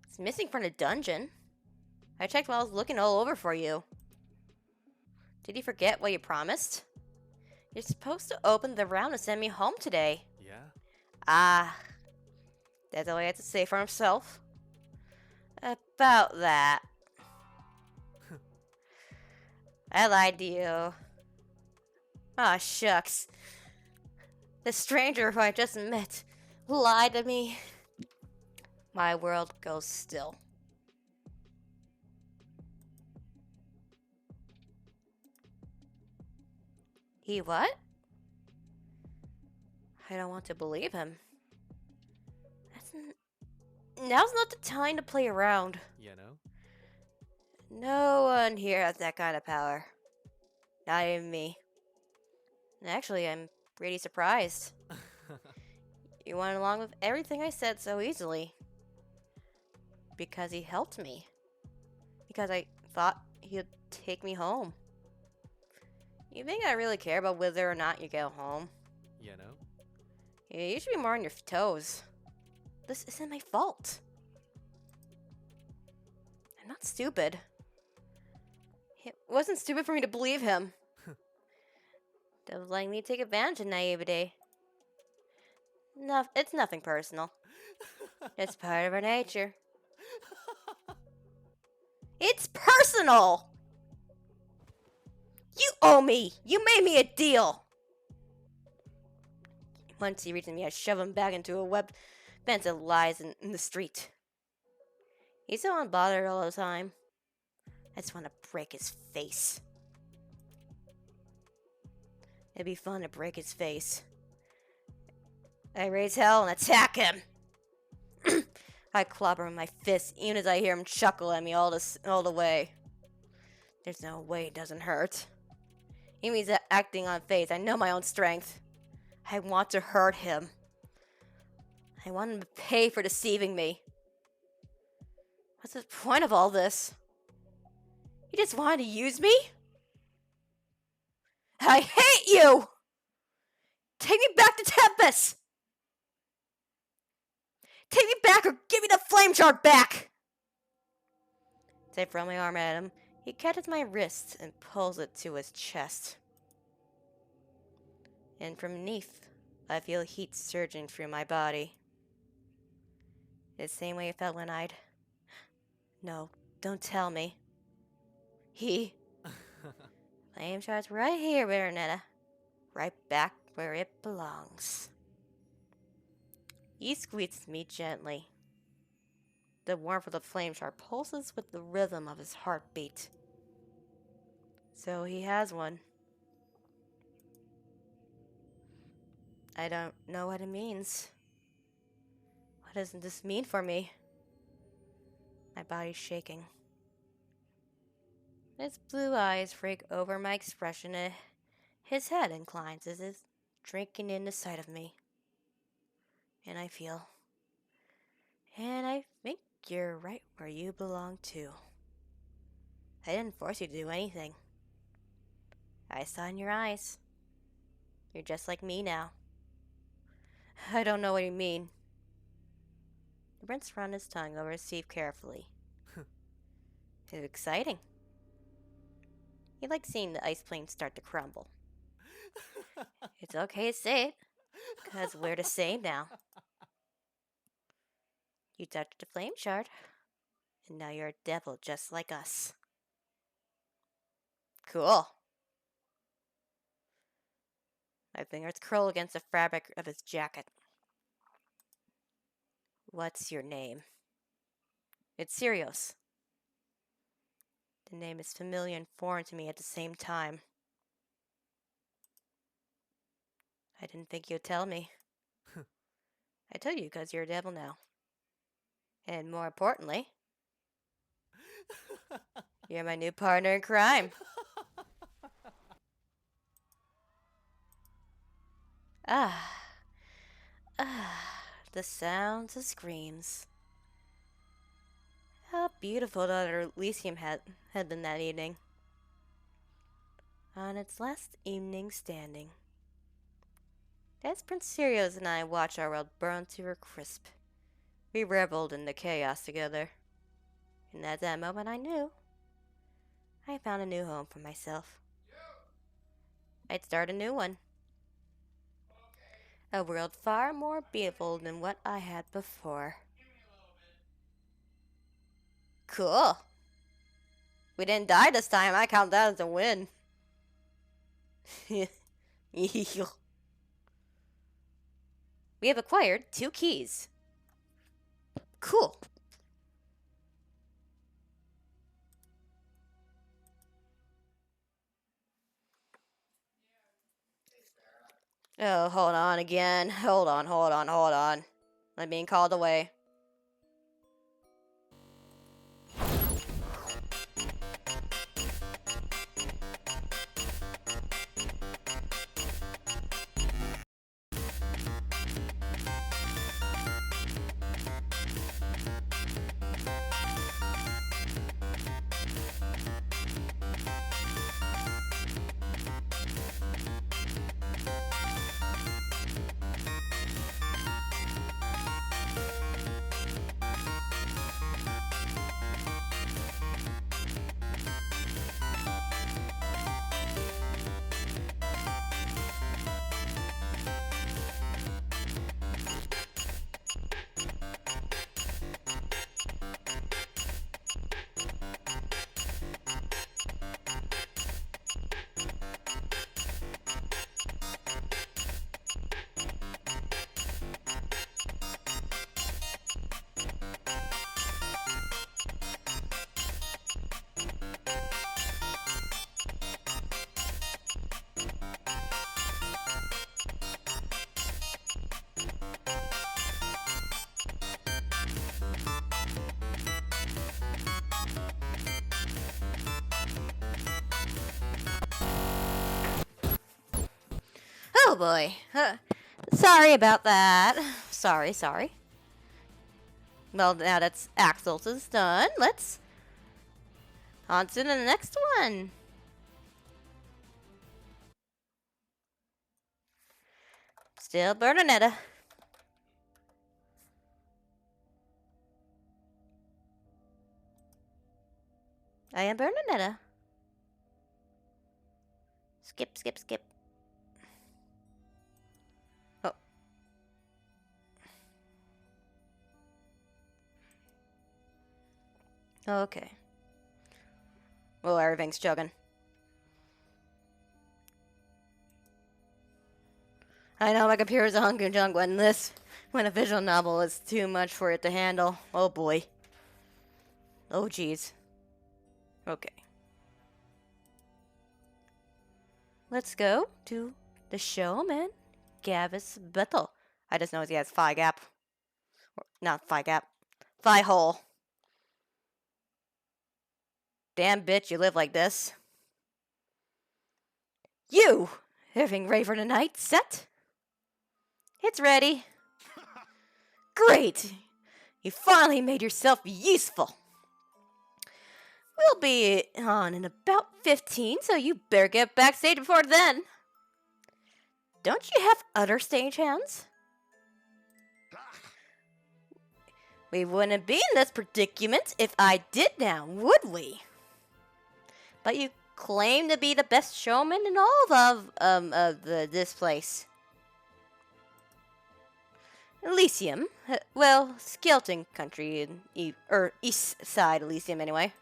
It's missing from the dungeon. I checked while I was looking all over for you. Did you forget what you promised? You're supposed to open the round and send me home today. Yeah? Ah, that's all he had to say for himself. About that. I lied to you. Aw, shucks. The stranger who I just met lied to me. My world goes still. He what? I don't want to believe him. Now's not the time to play around. You know? No one here has that kind of power. Not even me. Actually, I'm pretty surprised. You went along with everything I said so easily. Because he helped me. Because I thought he'd take me home. You think I really care about whether or not you go home? You know? Yeah, you should be more on your toes. This isn't my fault. I'm not stupid. It wasn't stupid for me to believe him. That was letting me take advantage of naivety. No, it's nothing personal. It's part of our nature. It's personal! You owe me! You made me a deal! Once he reaches me, I shove him back into a web fence that lies in the street. He's so unbothered all the time. I just want to break his face. It'd be fun to break his face. I raise hell and attack him. I clobber him with my fist even as I hear him chuckle at me all the way. There's no way it doesn't hurt. Even he's acting on faith, I know my own strength. I want to hurt him. I want him to pay for deceiving me. What's the point of all this? You just wanted to use me? I hate you! Take me back to Tempest! Take me back or give me the flame shard back! As I throw my arm at him, he catches my wrist and pulls it to his chest. And from beneath, I feel heat surging through my body. The same way it felt when I'd... No, don't tell me. Flame shard's right here, Bernaneta. Right back where it belongs. He squeezes me gently. The warmth of the flame shard pulses with the rhythm of his heartbeat. So he has one. I don't know what it means. What does this mean for me? My body's shaking. His blue eyes freak over my expression and his head inclines as if drinking in the sight of me. And I feel... And I think you're right where you belong too. I didn't force you to do anything. I saw in your eyes. You're just like me now. I don't know what you mean. The prince ran his tongue over his teeth carefully. It's exciting. He likes seeing the ice plane start to crumble. It's okay to say it, because we're the same now. You touched the flame shard, and now you're a devil just like us. Cool. My fingers curl against the fabric of his jacket. What's your name? It's Sirius. The name is familiar and foreign to me at the same time. I didn't think you'd tell me. I told you because you're a devil now. And more importantly, you're my new partner in crime. The sounds of screams. How beautiful the other Elysium had been that evening. On its last evening standing. As Prince Sirius and I watched our world burn to a crisp, we reveled in the chaos together. And at that moment I knew I found a new home for myself. I'd start a new one. A world far more beautiful than what I had before. Cool. We didn't die this time. I count that as a win. We have acquired 2 keys. Cool. Oh, hold on again. Hold on. I'm being called away. boy. Sorry about that. Sorry. Well, now that's Axel's is done. Let's on to the next one. Still Bernaneta. I am Bernaneta. Skip. Oh. Okay. Well, everything's chugging. I know my computer's a hunk of junk when a visual novel is too much for it to handle. Oh boy. Oh jeez. Okay. Let's go to the showman, Gavis Bethel. I just know he has thigh gap. Not thigh gap. Thigh hole. Damn bitch, you live like this. You! Everything ready for tonight? Set? It's ready. Great! You finally made yourself useful. We'll be on in about 15, so you better get backstage before then. Don't you have other stagehands? We wouldn't be in this predicament if I did now, would we? But you claim to be the best showman in all of this place. Elysium, well, Skeleton Country, East Side Elysium anyway.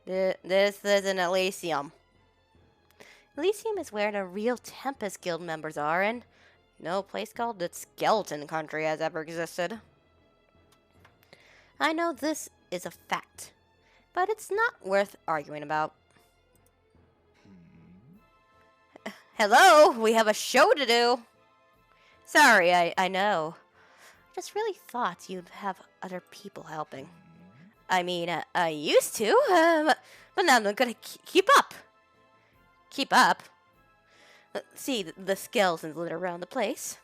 This isn't Elysium. Elysium is where the real Tempest Guild members are, and no place called the Skeleton Country has ever existed. I know this is a fact, but it's not worth arguing about. Hello, we have a show to do. Sorry, I know. I just really thought you'd have other people helping. I mean, I used to, but now I'm gonna keep up. Keep up? See the skeletons litter around the place.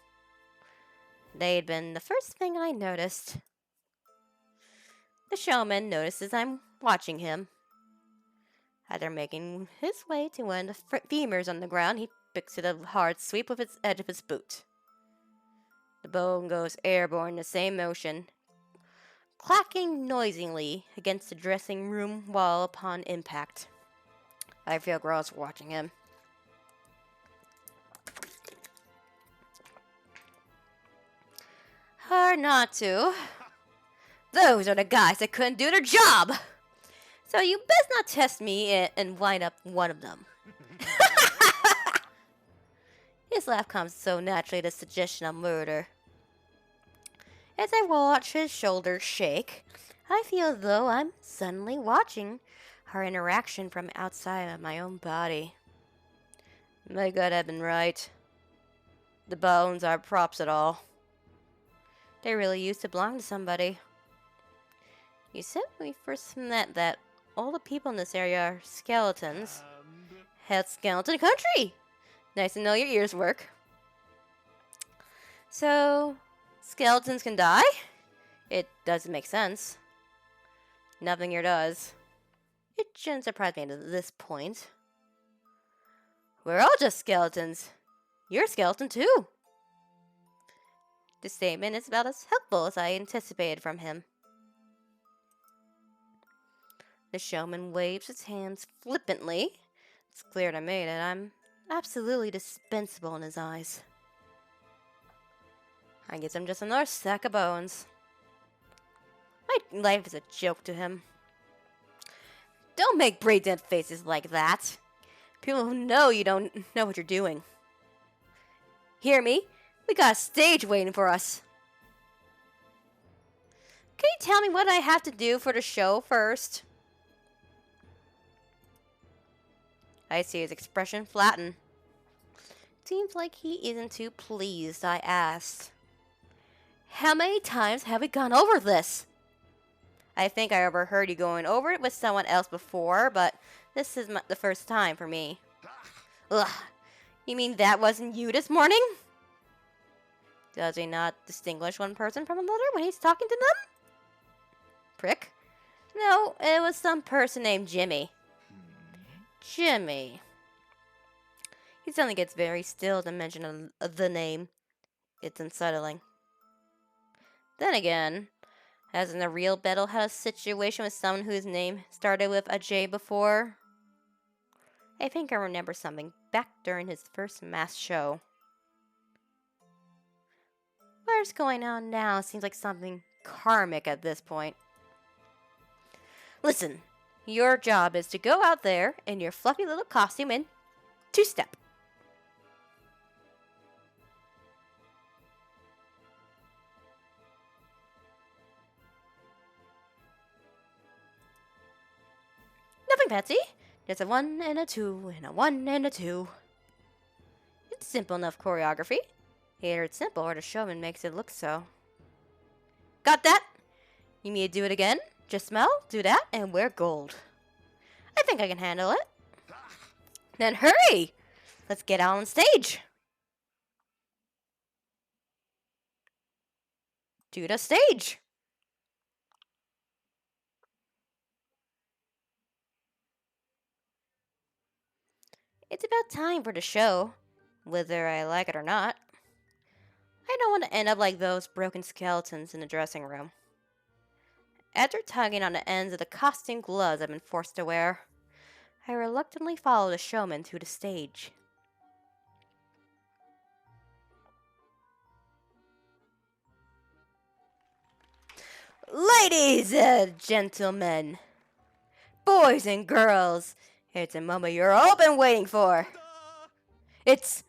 They'd been the first thing I noticed. The showman notices I'm watching him. As they're making his way to one of the femurs on the ground, he picks it a hard sweep with its edge of his boot. The bone goes airborne in the same motion, clacking noisily against the dressing room wall upon impact. I feel gross watching him. Hard not to. Those are the guys that couldn't do their job. So you best not test me and wind up one of them. His laugh comes so naturally to suggestion of murder. As I watch his shoulders shake, I feel as though I'm suddenly watching our interaction from outside of my own body. My gut had been right. The bones aren't props at all. They really used to belong to somebody. You said when we first met that all the people in this area are skeletons. Hell, Skeleton Country! Nice to know your ears work. So, skeletons can die? It doesn't make sense. Nothing here does. It shouldn't surprise me at this point. We're all just skeletons. You're a skeleton too. This statement is about as helpful as I anticipated from him. The showman waves his hands flippantly. It's clear to me that I'm absolutely dispensable in his eyes. I guess I'm just another sack of bones. My life is a joke to him. Don't make brain-dead faces like that. People who know you don't know what you're doing. Hear me? We got a stage waiting for us. Can you tell me what I have to do for the show first? I see his expression flatten. Seems like he isn't too pleased, I asked. How many times have we gone over this? I think I overheard you going over it with someone else before, but this is the first time for me. Ugh. You mean that wasn't you this morning? Does he not distinguish one person from another when he's talking to them? Prick. No, it was some person named Jimmy. Jimmy. He suddenly gets very still at the mention of the name. It's unsettling. Then again, hasn't a real battle had a situation with someone whose name started with a J before? I think I remember something back during his first mass show. Whatever's going on now seems like something karmic at this point. Listen, your job is to go out there in your fluffy little costume and two-step. Nothing fancy. Just a 1 and a 2 and a 1 and a 2. It's simple enough choreography. Either it's simple or the showman makes it look so. Got that? You mean to do it again? Just smell, do that, and wear gold. I think I can handle it. Then hurry! Let's get out on stage. To the stage. It's about time for the show, whether I like it or not. I don't want to end up like those broken skeletons in the dressing room. After tugging on the ends of the costume gloves I've been forced to wear, I reluctantly follow the showman to the stage. Ladies and gentlemen, boys and girls, it's a moment you're all been waiting for. It's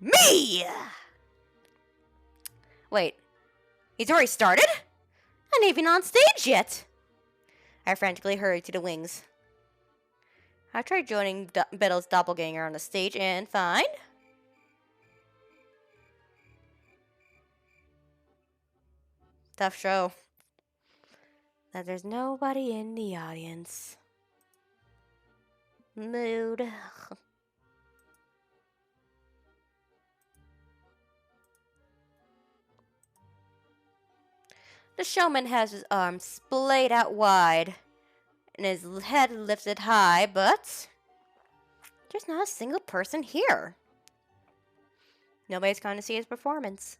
me! Wait, he's already started? I'm not even on stage yet. I frantically hurried to the wings. I tried joining Bettle's Doppleganger on the stage and fine. Tough show. That there's nobody in the audience. Mood. The showman has his arms splayed out wide and his head lifted high, but there's not a single person here. Nobody's going to see his performance.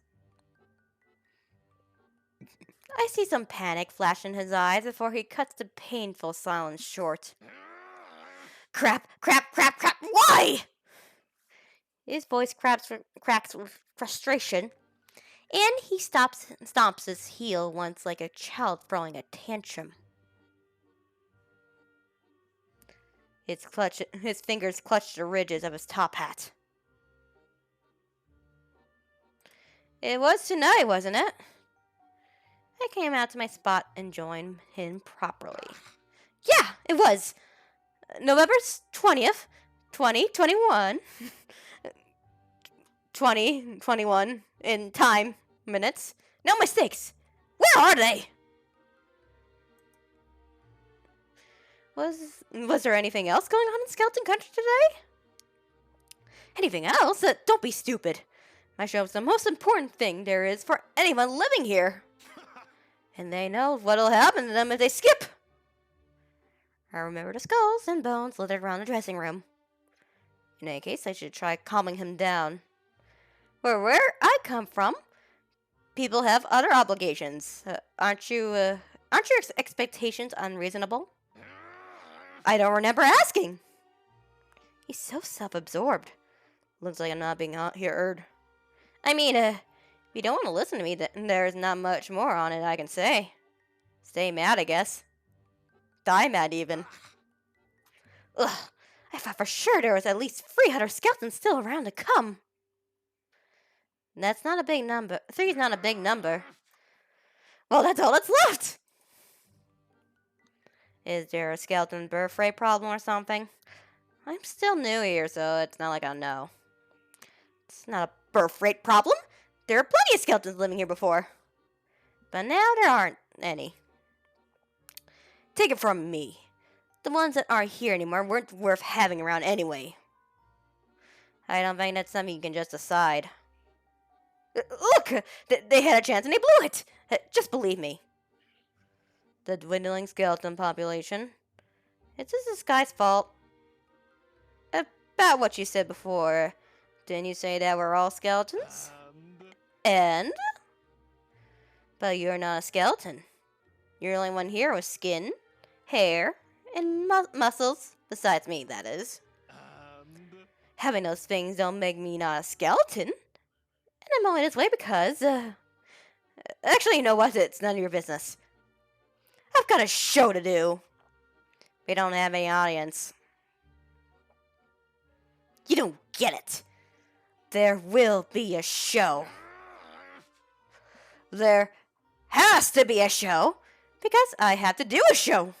I see some panic flash in his eyes before he cuts the painful silence short. Crap, crap, crap, crap, why? His voice cracks with frustration, and he stomps his heel once like a child throwing a tantrum. His fingers clutch the ridges of his top hat. It was tonight, wasn't it? I came out to my spot and joined him properly. Yeah, it was. November 20th, 2021. 2021 in time, minutes. No mistakes. Where are they? Was there anything else going on in Skeleton Country today? Anything else? Don't be stupid. My show's the most important thing there is for anyone living here. And they know what'll happen to them if they skip. I remember the skulls and bones littered around the dressing room. In any case, I should try calming him down. Where I come from, people have other obligations. Aren't your expectations unreasonable? I don't remember asking. He's so self-absorbed. Looks like I'm not being heard. I mean, if you don't want to listen to me, then there's not much more on it I can say. Stay mad, I guess. Die mad, even. Ugh, I thought for sure there was at least 300 skeletons still around to come. That's not a big number. 3 is not a big number. Well, that's all that's left. Is there a skeleton birth rate problem or something? I'm still new here, so it's not like I know. It's not a birth rate problem. There are plenty of skeletons living here before. But now there aren't any. Take it from me. The ones that aren't here anymore weren't worth having around anyway. I don't think that's something you can just decide. Look! They had a chance and they blew it! Just believe me. The dwindling skeleton population. It's this guy's fault. About what you said before. Didn't you say that we're all skeletons? And? But you're not a skeleton. You're the only one here with skin, hair, and muscles. Besides me, that is. Having those things don't make me not a skeleton. And I'm only this way because, actually, you know what? It's none of your business. I've got a show to do. We don't have any audience. You don't get it. There will be a show. There has to be a show because I have to do a show.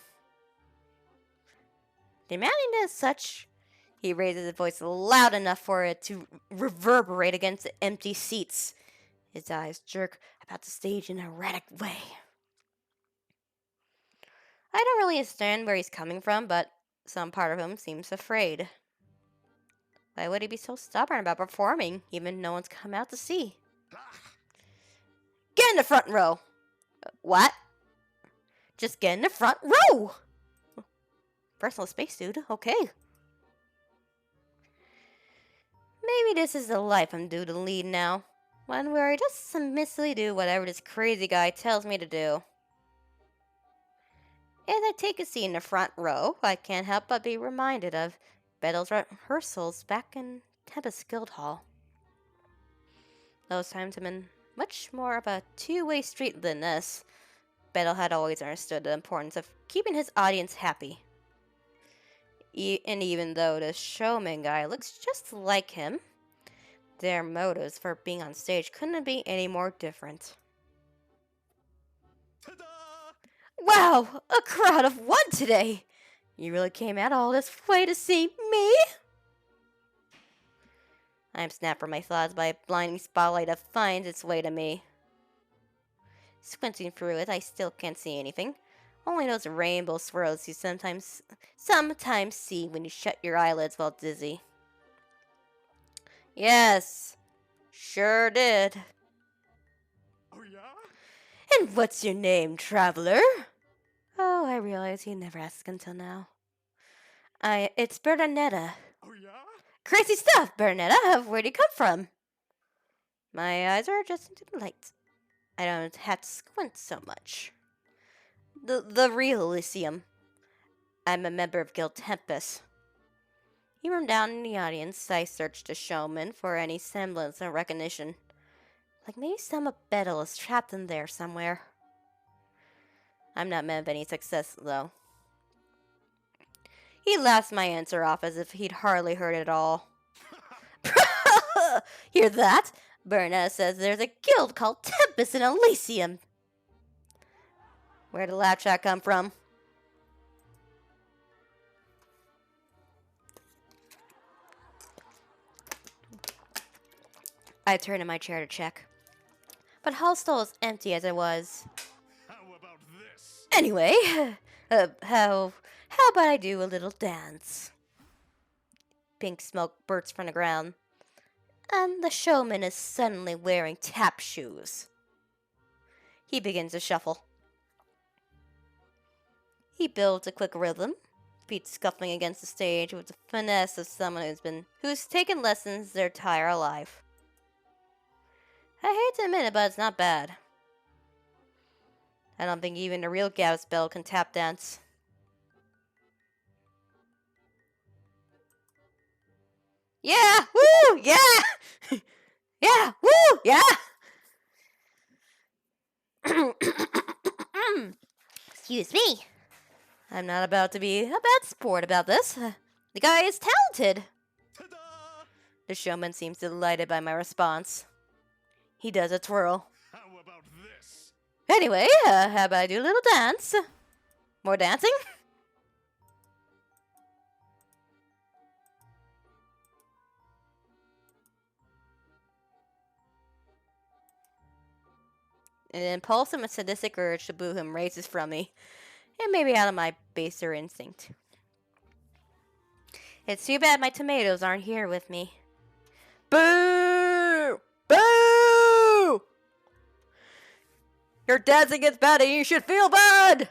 Demanding as such, he raises his voice loud enough for it to reverberate against the empty seats. His eyes jerk about the stage in an erratic way. I don't really understand where he's coming from, but some part of him seems afraid. Why would he be so stubborn about performing, even no one's come out to see? Get in the front row! What? Just get in the front row! Personal space, dude. Okay. Maybe this is the life I'm due to lead now. One where I just submissively do whatever this crazy guy tells me to do. As I take a seat in the front row, I can't help but be reminded of Bettel's rehearsals back in Tempest Guildhall. Those times have been much more of a two-way street than this. Bettel had always understood the importance of keeping his audience happy. And even though the showman guy looks just like him, their motives for being on stage couldn't be any more different. Ta-da! Wow! A crowd of one today! You really came out all this way to see me? I am snapped from my thoughts by a blinding spotlight that finds its way to me. Squinting through it, I still can't see anything. Only those rainbow swirls you sometimes see when you shut your eyelids while dizzy. Yes, sure did. Oh yeah? And what's your name, traveler? Oh, I realize he never asked until now. It's Bernaneta. Oh yeah? Crazy stuff, Bernaneta. Where'd you come from? My eyes are adjusting to the light. I don't have to squint so much. The real Elysium. I'm a member of Guild Tempest. Even down in the audience, I searched the showman for any semblance of recognition. Like maybe some of Bettel is trapped in there somewhere. I'm not meant of any success, though. He laughs my answer off as if he'd hardly heard it all. Hear that? Bernaneta says there's a guild called Tempest in Elysium. Where'd the laugh track come from? I turned in my chair to check. But Hall still as empty as it was. How about this? Anyway, how about I do a little dance? Pink smoke bursts from the ground. And the showman is suddenly wearing tap shoes. He begins to shuffle. He builds a quick rhythm, feet scuffling against the stage with the finesse of someone who's taken lessons their entire life. I hate to admit it, but it's not bad. I don't think even the real Gaspell can tap dance. Yeah! Woo! Yeah! Yeah! Woo! Yeah! Excuse me. I'm not about to be a bad sport about this. The guy is talented. Ta-da! The showman seems delighted by my response. He does a twirl. How about this? Anyway, how about I do a little dance? More dancing? An impulsive and sadistic urge to boo him races from me. And maybe out of my baser instinct. It's too bad my tomatoes aren't here with me. Boo! Boo! Your dancing is bad and you should feel bad!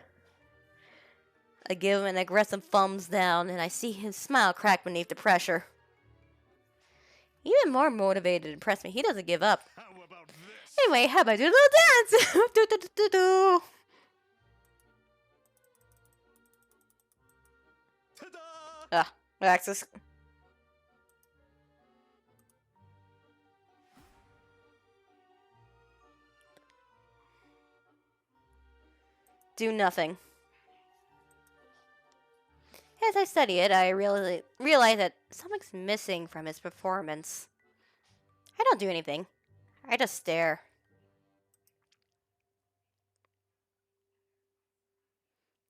I give him an aggressive thumbs down and I see his smile crack beneath the pressure. Even more motivated to impress me, he doesn't give up. How about this? Anyway, how about I do a little dance? Do, do, do, do, do. Ta-da! Axis. Do nothing. As I study it, I realize that something's missing from his performance. I don't do anything. I just stare.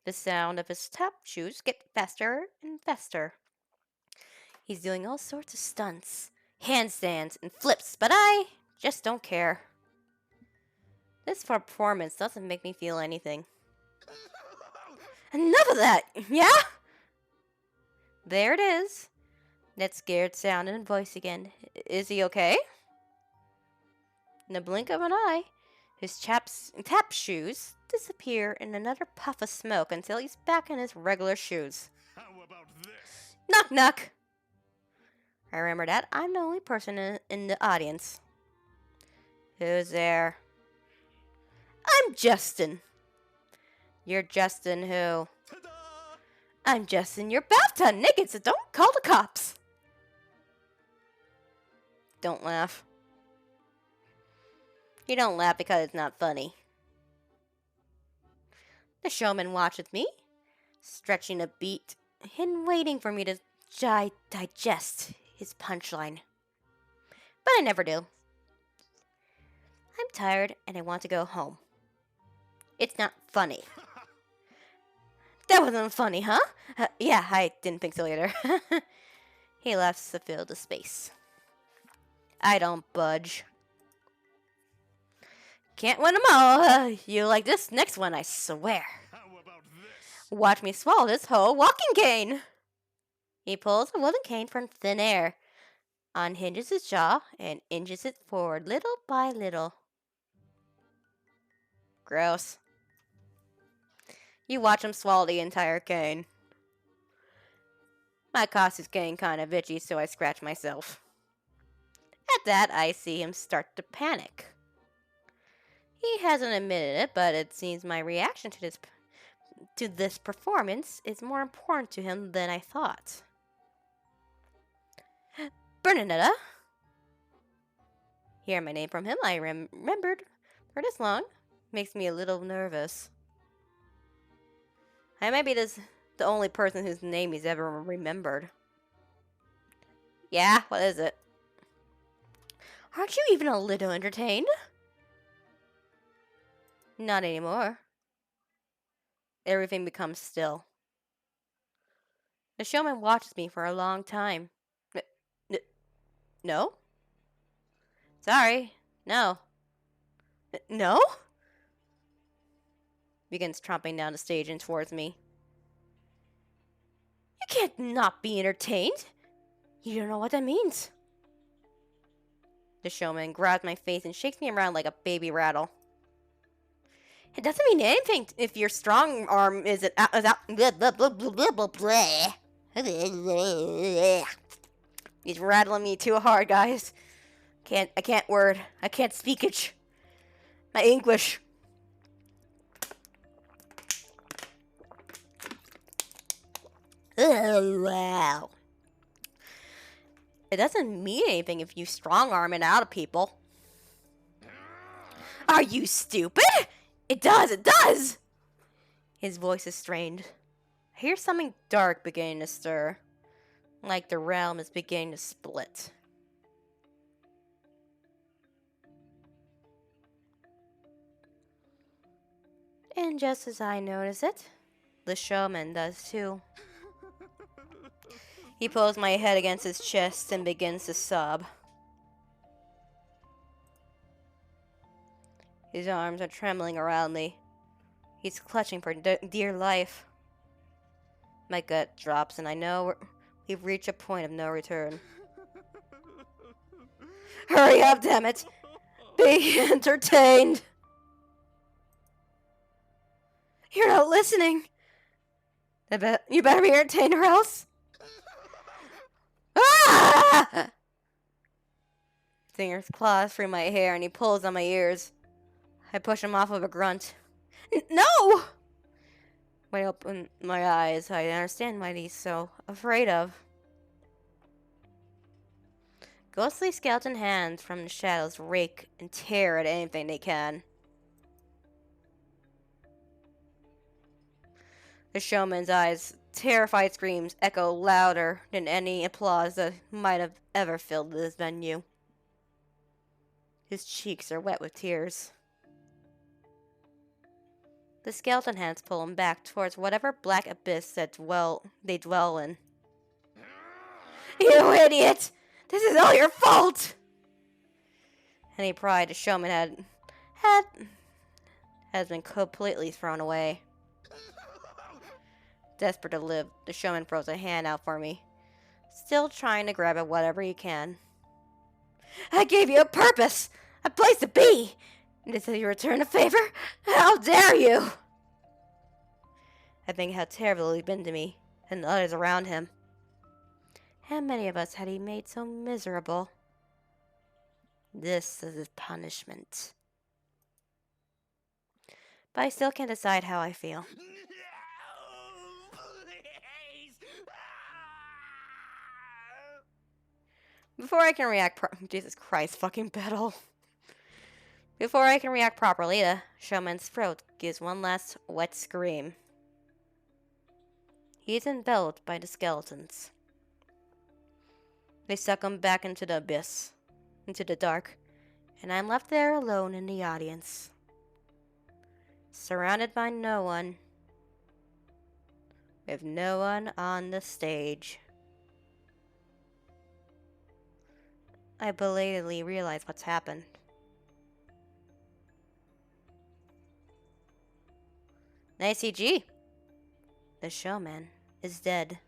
The sound of his tap shoes get faster and faster. He's doing all sorts of stunts, handstands, and flips, but I just don't care. This performance doesn't make me feel anything. Enough of that, yeah? There it is. That scared sound and voice again. Is he okay? In the blink of an eye, his tap shoes disappear in another puff of smoke until he's back in his regular shoes. How about this? Knock knock! I remember that I'm the only person in the audience. Who's there? I'm Justin. You're Justin who? Ta-da! I'm Justin. You're bathtub naked, so don't call the cops. Don't laugh. You don't laugh because it's not funny. The showman watches me, stretching a beat and waiting for me to digest his punchline. But I never do. I'm tired and I want to go home. It's not funny. That wasn't funny, huh? Yeah, I didn't think so either. He laughs to fill the space. I don't budge. Can't win them all. You like this next one, I swear. How about this? Watch me swallow this whole walking cane. He pulls a wooden cane from thin air, unhinges his jaw, and inches it forward little by little. Gross. You watch him swallow the entire cane. My costume's getting kind of itchy, so I scratch myself. At that, I see him start to panic. He hasn't admitted it, but it seems my reaction to this performance is more important to him than I thought. Bernaneta. Hearing my name from him, I remembered for this long. Makes me a little nervous. I might be the only person whose name he's ever remembered. Yeah, what is it? Aren't you even a little entertained? Not anymore. Everything becomes still. The showman watches me for a long time. No? Sorry. No. No? Begins tromping down the stage and towards me. You can't not be entertained. You don't know what that means. The showman grabs my face and shakes me around like a baby rattle. It doesn't mean anything if your strong arm isn't out. Blah, blah, blah, blah, blah, blah. He's rattling me too hard, guys. I can't word. I can't speak it. My English. Wow. It doesn't mean anything if you strong arm it out of people. Are you stupid? It does, it does! His voice is strained. I hear something dark beginning to stir, like the realm is beginning to split. And just as I notice it, the showman does too. He pulls my head against his chest and begins to sob. His arms are trembling around me. He's clutching for dear life. My gut drops and I know we've reached a point of no return. Hurry up, damn it! Be entertained! You're not listening! You better be entertained or else! Ah! Fingers claws through my hair and he pulls on my ears. I push him off with a grunt. No! When I open my eyes, I understand what he's so afraid of. Ghostly skeleton hands from the shadows rake and tear at anything they can. The showman's eyes, terrified screams echo louder than any applause that might have ever filled this venue. His cheeks are wet with tears. The skeleton hands pull him back towards whatever black abyss that they dwell in. You idiot! This is all your fault! Any pride the showman has been completely thrown away. Desperate to live, the showman throws a hand out for me, still trying to grab at whatever he can. I gave you a purpose, a place to be, and until you return a favor, how dare you? I think how terrible he'd been to me and the others around him. How many of us had he made so miserable? This is his punishment. But I still can't decide how I feel. No, please. Before I can react Jesus Christ, fucking battle. Before I can react properly, the showman's throat gives one last wet scream. He is enveloped by the skeletons. They suck him back into the abyss, into the dark, and I'm left there alone in the audience. Surrounded by no one. With no one on the stage. I belatedly realize what's happened. Nice CG. The showman is dead.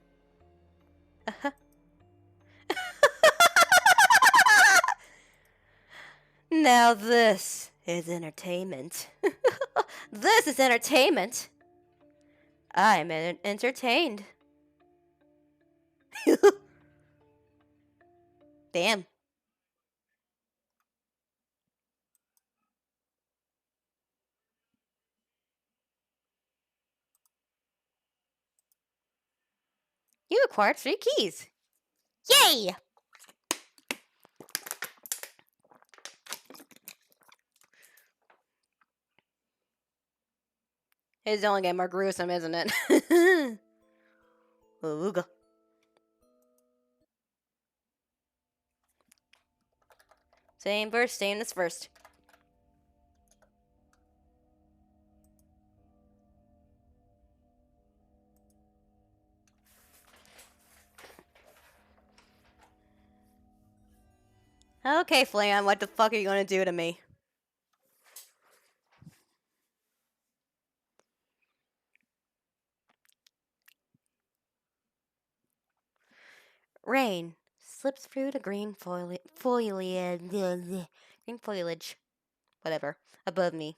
Now this is entertainment. This is entertainment. I'm entertained. Damn. You acquired 3 keys. Yay! It's only getting more gruesome, isn't it? Ooga. Same verse, same this first. Okay, Flan, what the fuck are you gonna do to me? Rain slips through the green green foliage, whatever, above me.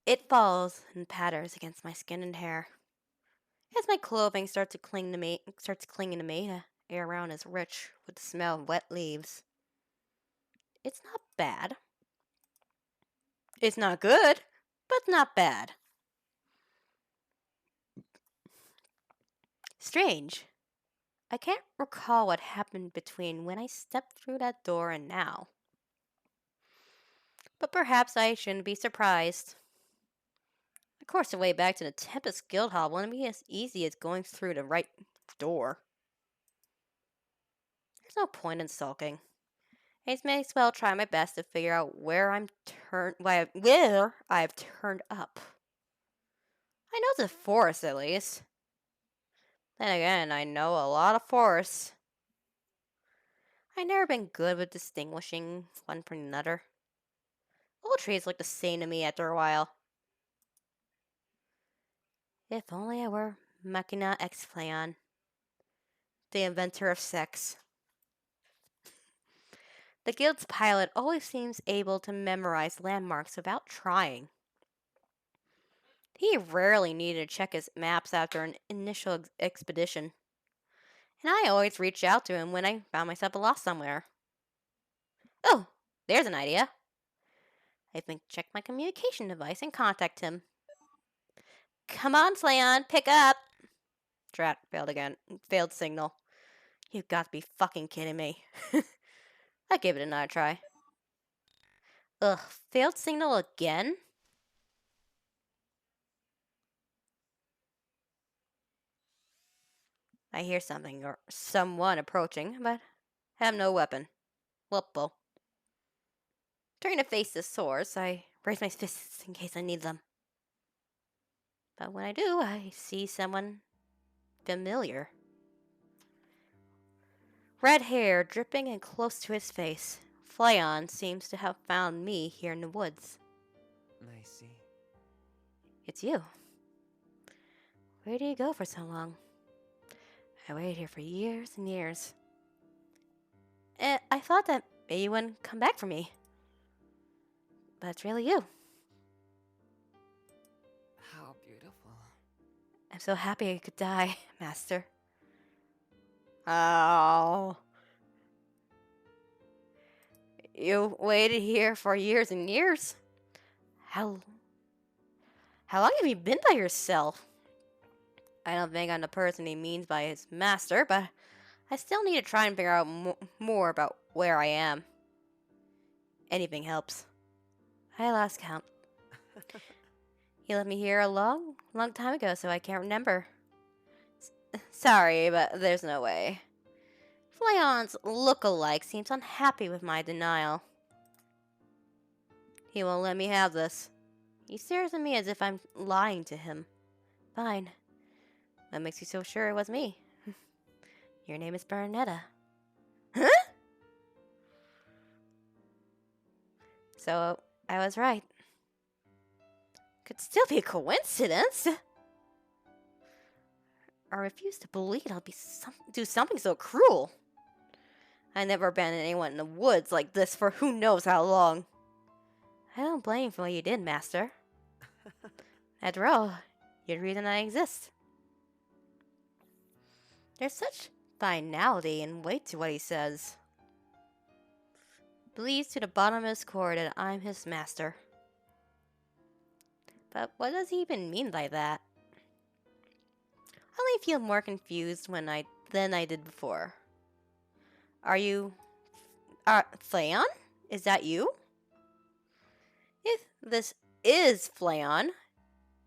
It falls and patters against my skin and hair. As my clothing starts clinging to me, the air around is rich with the smell of wet leaves. It's not bad. It's not good, but not bad. Strange. I can't recall what happened between when I stepped through that door and now. But perhaps I shouldn't be surprised. Of course, the way back to the Tempest Guildhall wouldn't be as easy as going through the right door. There's no point in sulking. I may as well try my best to figure out where I've turned up. I know the forest, at least. Then again, I know a lot of forests. I've never been good with distinguishing one from another. All trees look the same to me after a while. If only I were Machina X-Fleon, the inventor of sex. The guild's pilot always seems able to memorize landmarks without trying. He rarely needed to check his maps after an initial expedition, and I always reached out to him when I found myself lost somewhere. Oh, there's an idea. I think check my communication device and contact him. Come on, Fleon, pick up. Drat, failed again. Failed signal. You've got to be fucking kidding me. I gave it another try. Ugh, failed signal again? I hear something or someone approaching, but have no weapon. Whoop-bo. Turning to face the source, I raise my fists in case I need them. But when I do, I see someone familiar. Red hair dripping and close to his face. Fleon seems to have found me here in the woods. I see. It's you. Where do you go for so long? I waited here for years and years. I thought that maybe you wouldn't come back for me. But it's really you. How beautiful. I'm so happy I could die, Master. Oh. You waited here for years and years? How long have you been by yourself? I don't think I'm the person he means by his master, but I still need to try and figure out more about where I am. Anything helps. I lost count. He left me here a long time ago, so I can't remember. Sorry, but there's no way. Fleon's look-alike seems unhappy with my denial. He won't let me have this. He stares at me as if I'm lying to him. Fine. What makes you so sure it was me? Your name is Bernaneta. Huh? So, I was right. Could still be a coincidence. I refuse to believe I'll do something so cruel. I never abandoned anyone in the woods like this for who knows how long. I don't blame you for what you did, Master. After all, you're the reason I exist. There's such finality and weight to what he says. Believes to the bottom of his core that I'm his master. But what does he even mean by that? I only feel more confused than I did before. Are you... Fleon? Is that you? If this is Fleon,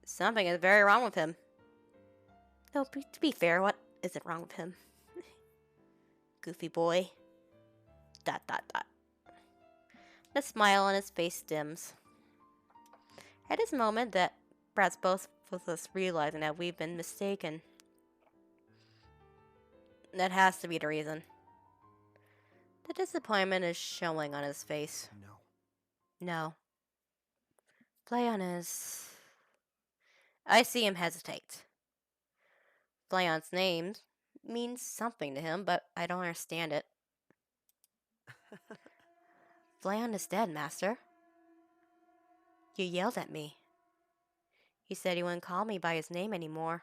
something is very wrong with him. No, to be fair, what isn't wrong with him? Goofy boy. ... The smile on his face dims. At this moment that perhaps both of us realizing that we've been mistaken. That has to be the reason. The disappointment is showing on his face. No. Fleon is... I see him hesitate. Fleon's name means something to him, but I don't understand it. Fleon is dead, Master. You yelled at me. You said you wouldn't call me by his name anymore.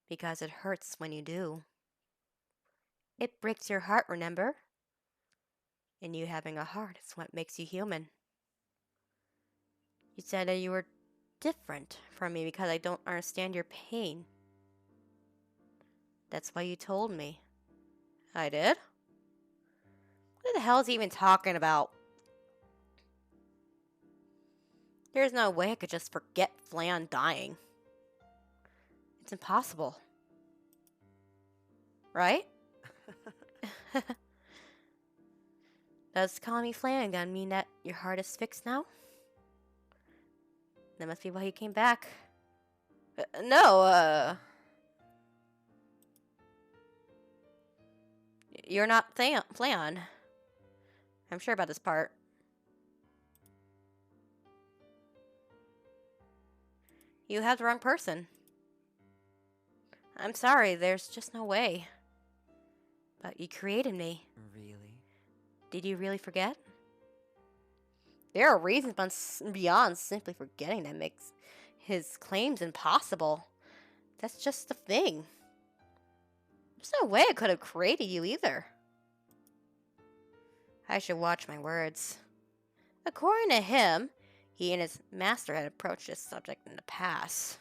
Because it hurts when you do. It breaks your heart, remember? And you having a heart is what makes you human. You said that you were different from me because I don't understand your pain. That's why you told me. I did? What the hell is he even talking about? There's no way I could just forget Fleon dying. It's impossible. Right? Does calling me Fleon gun mean that your heart is fixed now? That must be why you came back. No, you're not Fleon. I'm sure about this part. You have the wrong person. I'm sorry, there's just no way. But you created me. Really? Did you really forget? There are reasons beyond simply forgetting that makes his claims impossible. That's just the thing. There's no way I could have created you either. I should watch my words. According to him, he and his master had approached this subject in the past.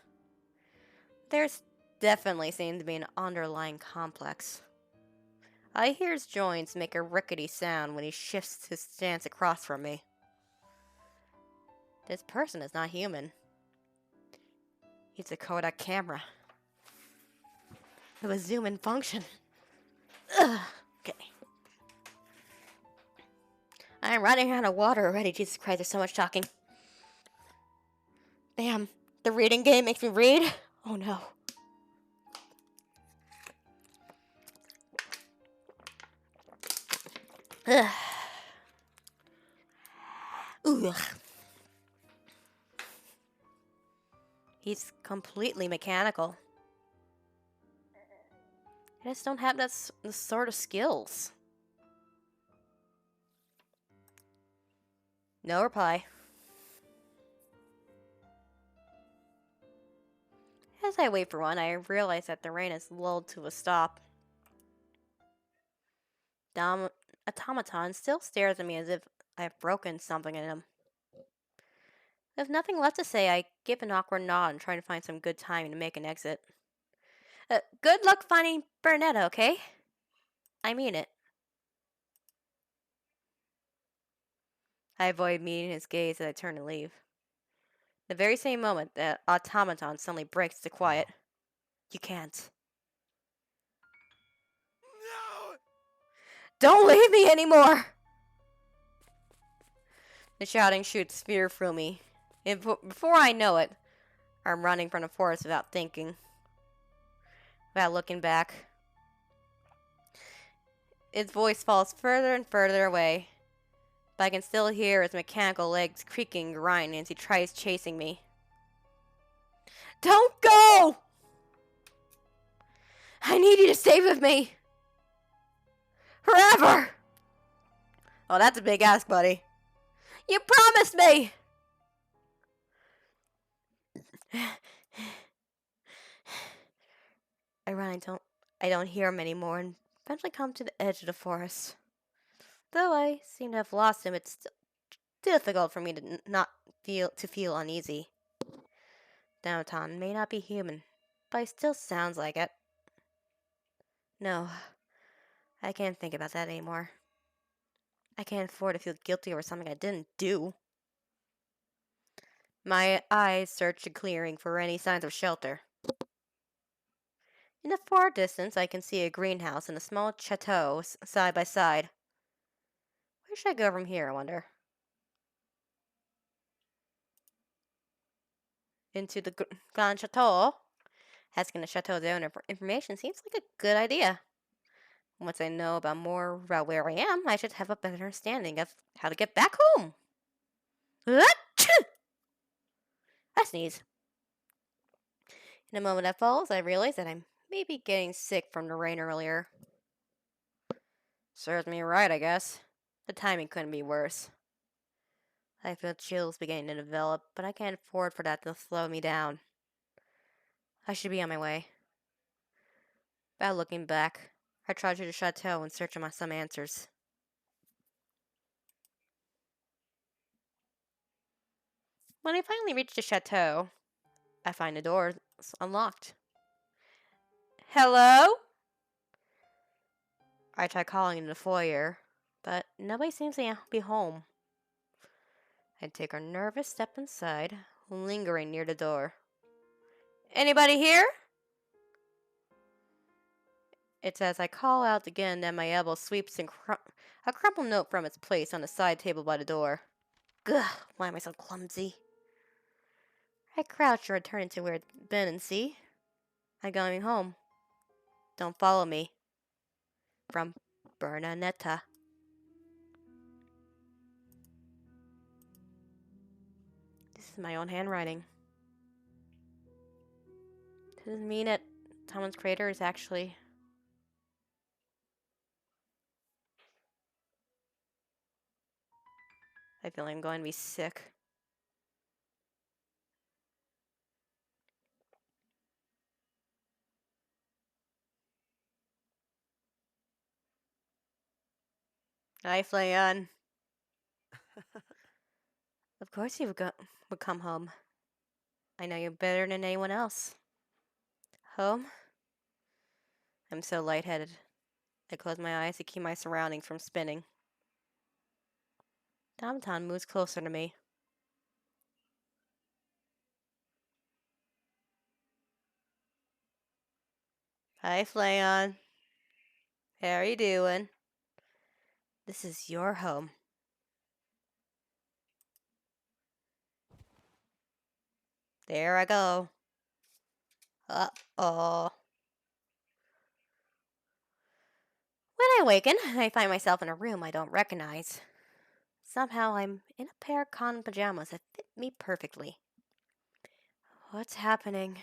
There's definitely seems to be an underlying complex. I hear his joints make a rickety sound when he shifts his stance across from me. This person is not human. He's a Kodak camera. With a zoom-in function. Ugh. Okay. I'm running out of water already. Jesus Christ, there's so much talking. Damn, the reading game makes me read? Oh no. Ugh. Ugh. He's completely mechanical. I just don't have the sort of skills. No reply. As I wait for one, I realize that the rain has lulled to a stop. The automaton still stares at me as if I have broken something in him. With nothing left to say, I give an awkward nod and try to find some good timing to make an exit. Good luck finding Bernaneta, okay? I mean it. I avoid meeting his gaze as I turn to leave. The very same moment, the automaton suddenly breaks to quiet. You can't. No! Don't leave me anymore! The shouting shoots fear through me. Before I know it, I'm running from the forest without thinking. Without looking back. His voice falls further and further away, but I can still hear his mechanical legs creaking and grinding as he tries chasing me. Don't go! I need you to stay with me! Forever! Oh, that's a big ask, buddy. You promised me! I don't hear him anymore and eventually come to the edge of the forest. Though I seem to have lost him, it's still difficult for me to not feel uneasy. Downtown may not be human, but it still sounds like it. No, I can't think about that anymore. I can't afford to feel guilty over something I didn't do. My eyes search the clearing for any signs of shelter. In the far distance, I can see a greenhouse and a small chateau side by side. Where should I go from here, I wonder? Into the Grand Chateau? Asking the chateau's owner for information seems like a good idea. Once I know about where I am, I should have a better understanding of how to get back home. I sneeze. In a moment that follows, I realize that I may be getting sick from the rain earlier. Serves me right, I guess. The timing couldn't be worse. I feel chills beginning to develop, but I can't afford for that to slow me down. I should be on my way. Without looking back, I trudge to the chateau in search of some answers. When I finally reach the chateau, I find the door unlocked. Hello? I try calling in the foyer, but nobody seems to be home. I take a nervous step inside, lingering near the door. Anybody here? It's as I call out again that my elbow sweeps a crumpled note from its place on the side table by the door. Gah, why am I so clumsy? I crouch and return into where it's been and see. I'm going home. Don't follow me. From Bernaneta. This is my own handwriting. Does it mean that someone's creator is actually I feel like I'm going to be sick. Hi, Flayon. Of course you would come home. I know you better than anyone else. Home? I'm so lightheaded. I close my eyes to keep my surroundings from spinning. Tom moves closer to me. Hi, Flayon. How are you doing? This is your home. There I go. Uh-oh. When I awaken, I find myself in a room I don't recognize. Somehow I'm in a pair of cotton pajamas that fit me perfectly. What's happening?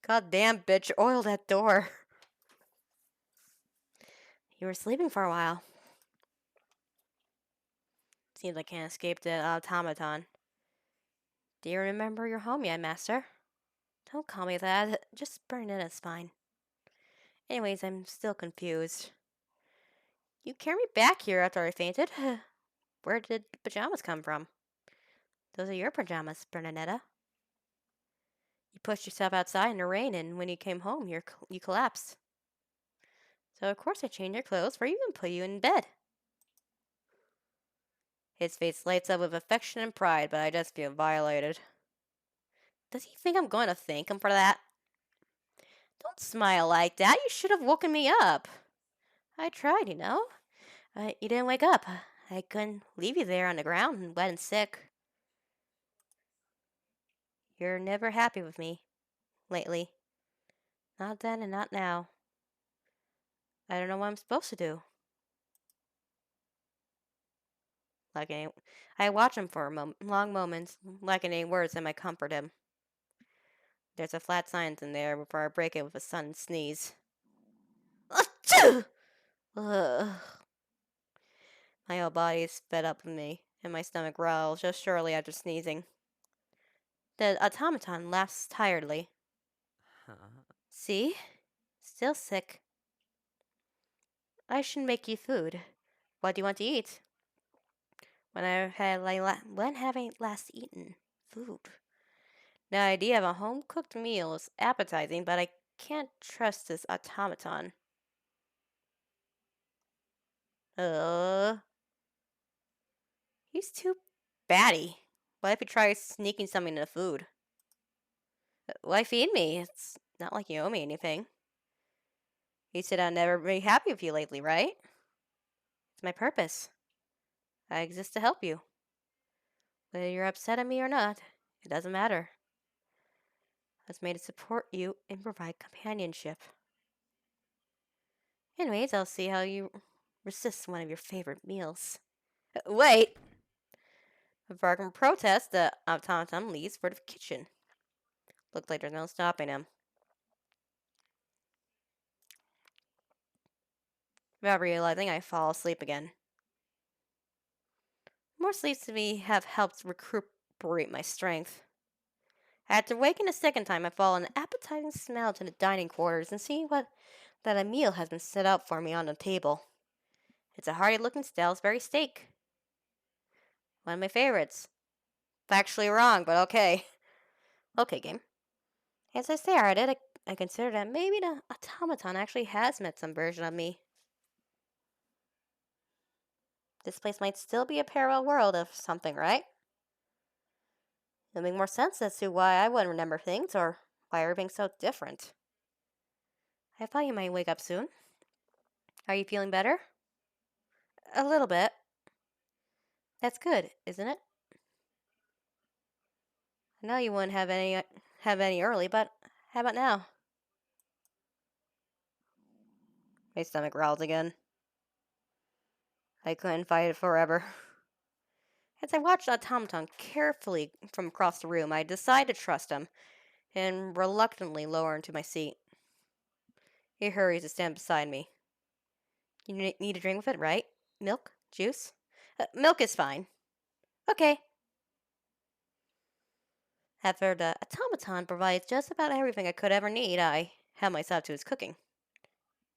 Goddamn bitch, oil that door. You were sleeping for a while. Seems I can't escape the automaton. Do you remember your home yet, master? Don't call me that. Just Bernaneta's fine. Anyways, I'm still confused. You carried me back here after I fainted. Where did the pajamas come from? Those are your pajamas, Bernaneta. You pushed yourself outside in the rain, and when you came home, you collapsed. So of course I changed your clothes for you and put you in bed. His face lights up with affection and pride, but I just feel violated. Does he think I'm going to thank him for that? Don't smile like that. You should have woken me up. I tried, you know. You didn't wake up. I couldn't leave you there on the ground, wet and sick. You're never happy with me lately. Not then and not now. I don't know what I'm supposed to do. I watch him for long moments, like any words that might comfort him. There's a flat silence in there before I break it with a sudden sneeze. Achoo! Ugh. My whole body is fed up with me, and my stomach growls just shortly after sneezing. The automaton laughs tiredly. Huh? See? Still sick. I should make you food. What do you want to eat? When have I last eaten food? The idea of a home-cooked meal is appetizing, but I can't trust this automaton. He's too batty. What if he tries sneaking something in the food? Why feed me? It's not like you owe me anything. You said I'd never be happy with you lately, right? It's my purpose. I exist to help you. Whether you're upset at me or not, it doesn't matter. I was made to support you and provide companionship. Anyways, I'll see how you resist one of your favorite meals. Wait! Before I can protest, the automaton leaves for the kitchen. Looks like there's no stopping him. Without realizing, I fall asleep again. More sleeps to me have helped recuperate my strength. After waking a second time, I follow an appetizing smell to the dining quarters and see that a meal has been set out for me on the table. It's a hearty-looking Salisbury steak. One of my favorites. Factually wrong, but okay. Okay, game. As I stare at it, I consider that maybe the automaton actually has met some version of me. This place might still be a parallel world of something, right? It'll make more sense as to why I wouldn't remember things or why everything's so different. I thought you might wake up soon. Are you feeling better? A little bit. That's good, isn't it? I know you wouldn't have any early, but how about now? My stomach growls again. I couldn't fight it forever. As I watched automaton carefully from across the room, I decided to trust him and reluctantly lower into my seat. He hurries to stand beside me. You need a drink with it, right? Milk? Juice? Milk is fine. Okay. After the automaton provides just about everything I could ever need, I help myself to his cooking.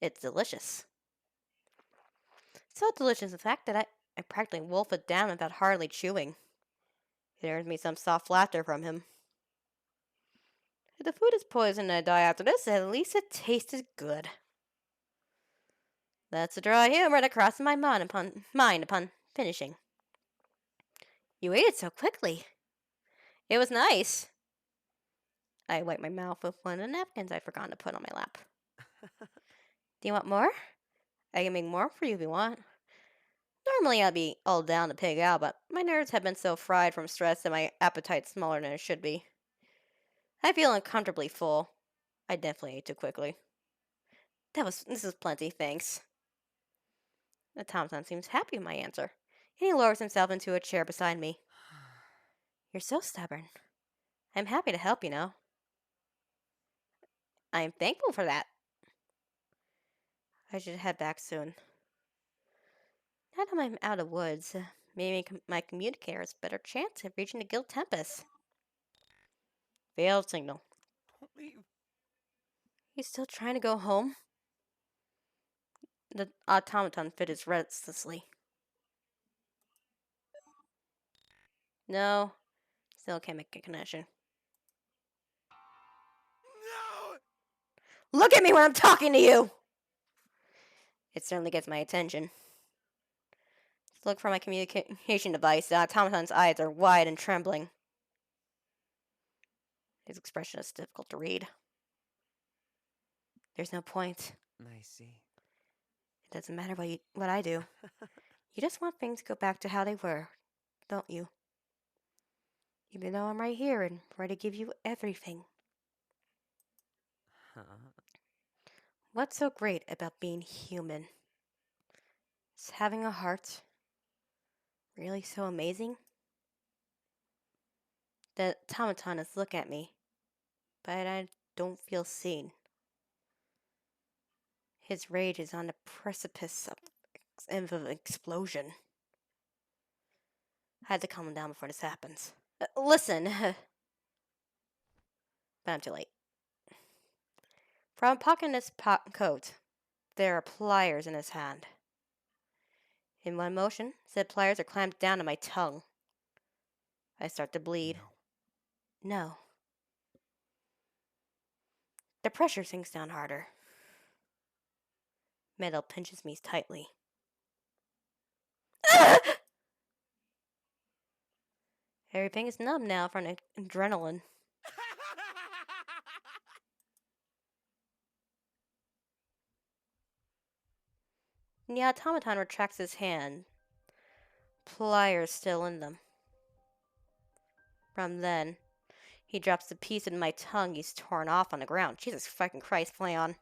It's delicious. So delicious, in fact, that I practically wolf it down without hardly chewing. It earns me some soft laughter from him. If the food is poison and I die after this, at least it tasted good. That's a dry humor that crosses my mind upon finishing. You ate it so quickly. It was nice. I wiped my mouth with one of the napkins I'd forgotten to put on my lap. Do you want more? I can make more for you if you want. Normally I'd be all down to pig out, but my nerves have been so fried from stress that my appetite's smaller than it should be. I feel uncomfortably full. I definitely ate too quickly. This is plenty, thanks. The Thompson seems happy with my answer, and he lowers himself into a chair beside me. You're so stubborn. I'm happy to help, you know. I am thankful for that. I should head back soon. Now that I'm out of the woods, maybe my communicator has a better chance of reaching the Guild Tempest. Failed signal. Don't leave. You still trying to go home? The automaton fitted restlessly. No, still can't make a connection. No! Look at me when I'm talking to you! It certainly gets my attention. Look for my communication device. The automaton's eyes are wide and trembling. His expression is difficult to read. There's no point. I see. It doesn't matter what I do. You just want things to go back to how they were, don't you? Even though I'm right here and ready to give you everything. Huh? What's so great about being human? Is having a heart really so amazing? The automaton is looking at me, but I don't feel seen. His rage is on the precipice of an explosion. I had to calm him down before this happens. Listen! But I'm too late. From a pocket in his coat, there are pliers in his hand. In one motion, said pliers are clamped down on my tongue. I start to bleed. No. The pressure sinks down harder. Metal pinches me tightly. Everything is numb now from adrenaline. The automaton retracts his hand, pliers still in them. From then, he drops the piece of my tongue he's torn off on the ground. Jesus fucking Christ, Flayon.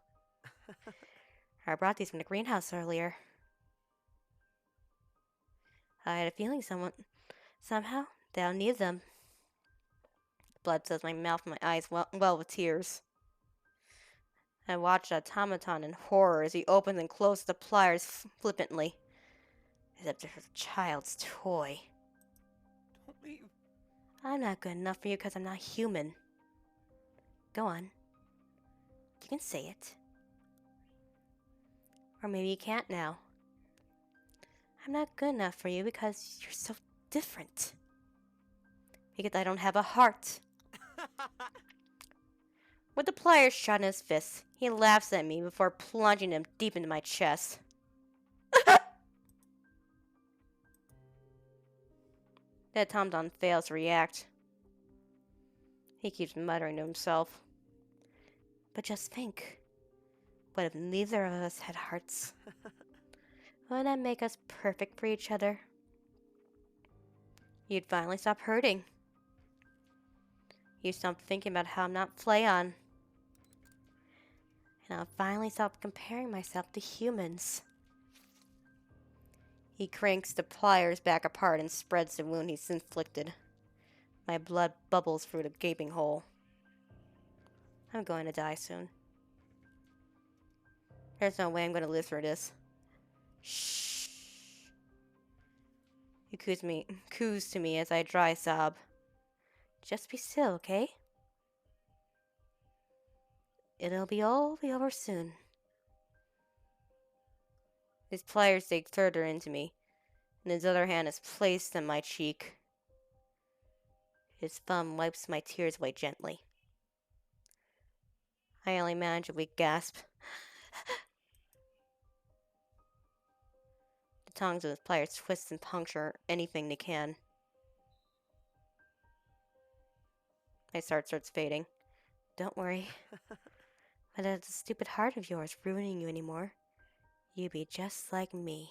I brought these from the greenhouse earlier. I had a feeling somehow, that I'll need them. Blood fills my mouth and my eyes well with tears. I watch the automaton in horror as he opens and closes the pliers flippantly, as if they're a child's toy. Don't leave. I'm not good enough for you because I'm not human. Go on. You can say it. Or maybe you can't now. I'm not good enough for you because you're so different. Because I don't have a heart. With the pliers shut in his fists, he laughs at me before plunging them deep into my chest. The automaton fails to react. He keeps muttering to himself. But just think. What if neither of us had hearts? Wouldn't that make us perfect for each other? You'd finally stop hurting. You'd stop thinking about how I'm not Flayon. And I'll finally stop comparing myself to humans. He cranks the pliers back apart and spreads the wound he's inflicted. My blood bubbles through the gaping hole. I'm going to die soon. There's no way I'm going to live through this. Shh. He coos to me as I dry sob. Just be still, okay? It'll all be over soon. His pliers dig further into me, and his other hand is placed on my cheek. His thumb wipes my tears away gently. I only manage a weak gasp. The tongues of his pliers twist and puncture anything they can. My start starts fading. Don't worry. But it's a stupid heart of yours ruining you anymore. You be just like me.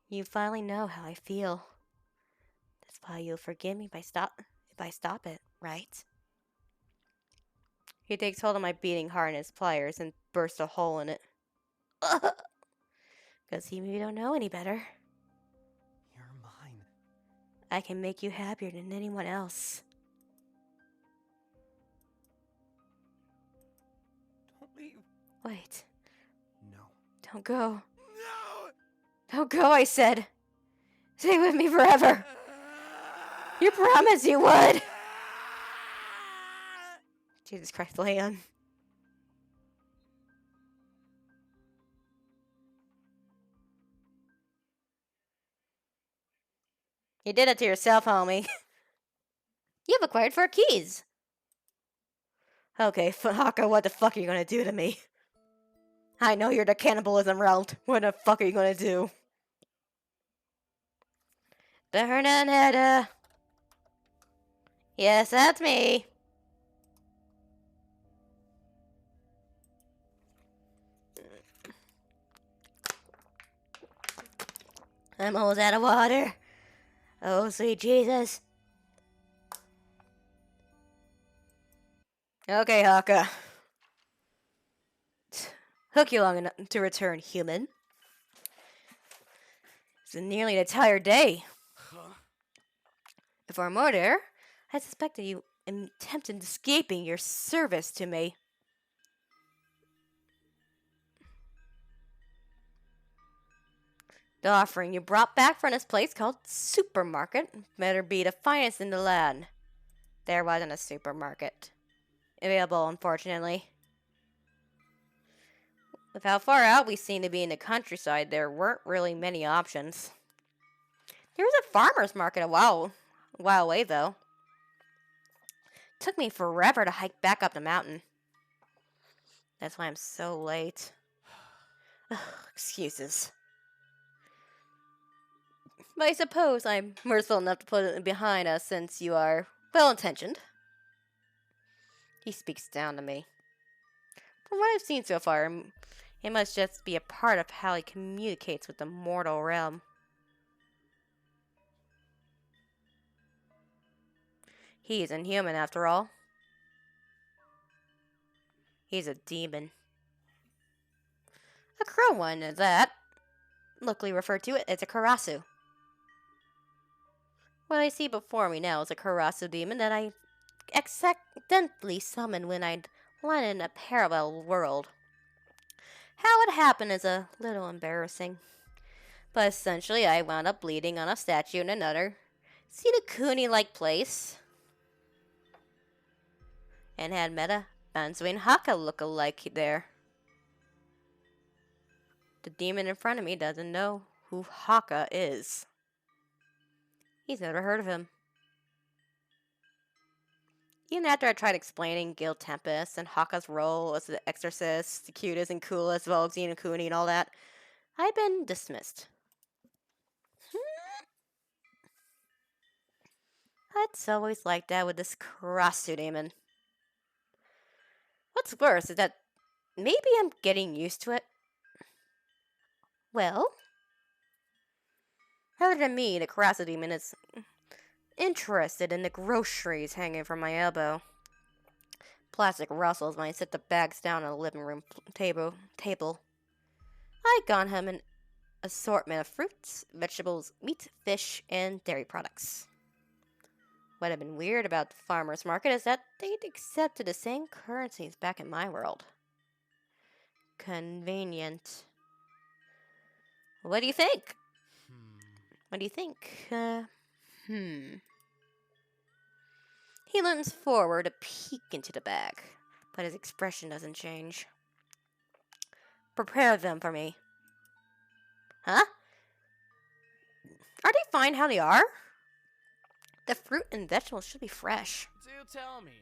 You finally know how I feel. That's why you'll forgive me if I stop it, right? He takes hold of my beating heart in his pliers and bursts a hole in it. 'Cause you don't know any better. You're mine. I can make you happier than anyone else. Don't leave. Wait, No. don't go. No! Don't go, I said. Stay with me forever. You promised you would. Jesus Christ, Leon. You did it to yourself, homie. You've acquired 4 keys. Okay, Haka, what the fuck are you gonna do to me? I know you're the cannibalism route. What the fuck are you gonna do? Bernaneta. Yes, that's me. I'm almost out of water. Oh, sweet Jesus. Okay, Haka. Took you long enough to return, human. It's been nearly an entire day. For murder, I suspected you attempted escaping your service to me. The offering you brought back from this place called supermarket better be the finest in the land. There wasn't a supermarket available, unfortunately. With how far out we seem to be in the countryside, there weren't really many options. There was a farmer's market a while away, though. Took me forever to hike back up the mountain. That's why I'm so late. Excuses. But I suppose I'm merciful enough to put it behind us since you are well-intentioned. He speaks down to me. From what I've seen so far, it must just be a part of how he communicates with the mortal realm. He isn't human after all. He's a demon. A crow one at that. Locally referred to it as a karasu. What I see before me now is a karasu demon that I accidentally summoned when I'd landed in a parallel world. How it happened is a little embarrassing. But essentially, I wound up bleeding on a statue in another Sinakuni-like place. And had met a Banzuin Haka look-alike there. The demon in front of me doesn't know who Haka is. He's never heard of him. Even after I tried explaining Gil Tempest and Haka's role as the exorcist, the cutest and coolest of all Xenokuni and all that, I've been dismissed. It's always like that with this Karasu demon. What's worse is that maybe I'm getting used to it. Well, other than me, the Karasu demon is interested in the groceries hanging from my elbow. Plastic rustles when I set the bags down on the living room table. I got him an assortment of fruits, vegetables, meat, fish, and dairy products. What had been weird about the farmer's market is that they'd accepted the same currencies back in my world. Convenient. What do you think? What do you think? He leans forward to peek into the bag, but his expression doesn't change. Prepare them for me. Huh? Are they fine how they are? The fruit and vegetables should be fresh. Do tell me.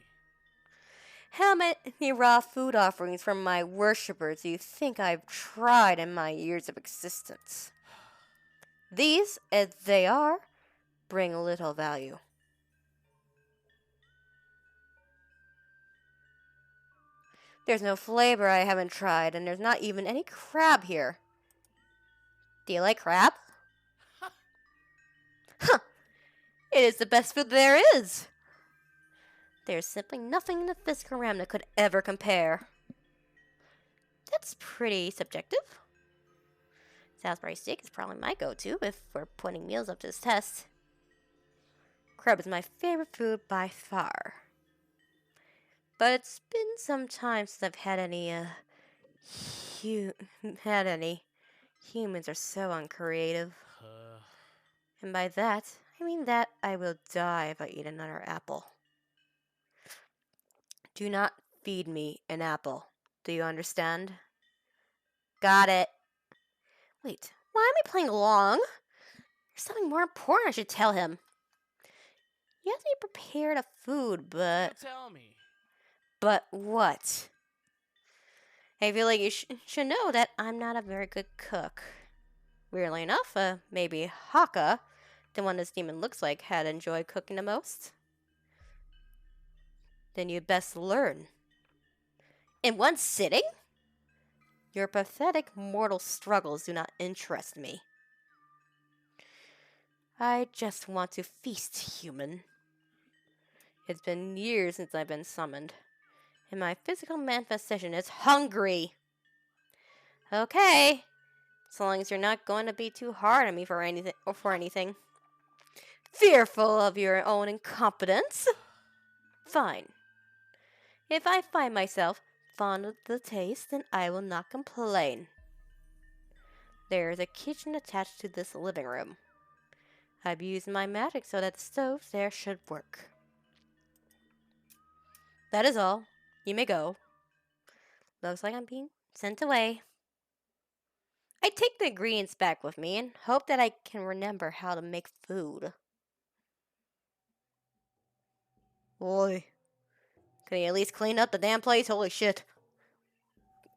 How many raw food offerings from my worshippers do you think I've tried in my years of existence? These, as they are, bring little value. There's no flavor I haven't tried, and there's not even any crab here. Do you like crab? Huh! It is the best food there is! There's simply nothing in the physical realm that could ever compare. That's pretty subjective. Salisbury steak is probably my go-to if we're putting meals up to this test. Crab is my favorite food by far. But it's been some time since I've had any, Humans are so uncreative. And by that, I mean that I will die if I eat another apple. Do not feed me an apple. Do you understand? Got it. Wait, why am I playing along? There's something more important I should tell him. You have to be prepared of food, but... Do tell me. But what? I feel like you should know that I'm not a very good cook. Weirdly enough, maybe Haka, the one this demon looks like, had enjoyed cooking the most. Then you'd best learn. In one sitting? Your pathetic mortal struggles do not interest me. I just want to feast, human. It's been years since I've been summoned, and my physical manifestation is hungry. Okay, as long as you're not going to be too hard on me for anything. Fearful of your own incompetence? Fine. If I find myself fond of the taste, then I will not complain. There is a kitchen attached to this living room. I've used my magic so that the stove there should work. That is all. You may go. Looks like I'm being sent away. I take the ingredients back with me and hope that I can remember how to make food. Oi. Can you at least clean up the damn place? Holy shit.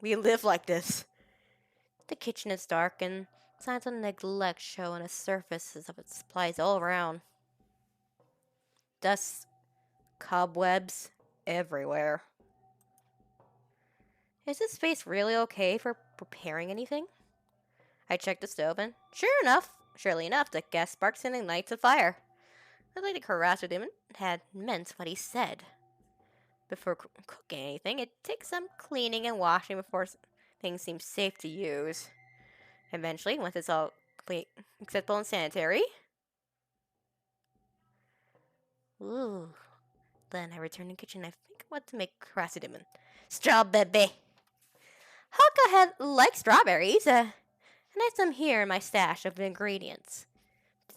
We live like this. The kitchen is dark and signs of neglect show on the surfaces of its supplies all around. Dust, cobwebs, everywhere. Is this space really okay for preparing anything? I checked the stove and, surely enough, the gas sparks and ignites a fire. I'd like to harass with him had meant what he said. Before cooking anything, it takes some cleaning and washing before things seem safe to use. Eventually, once it's all clean, acceptable and sanitary. Ooh. Then I return to the kitchen and I think what to make crassidimon. Strawberry. Haka had liked strawberries, and I have some here in my stash of ingredients.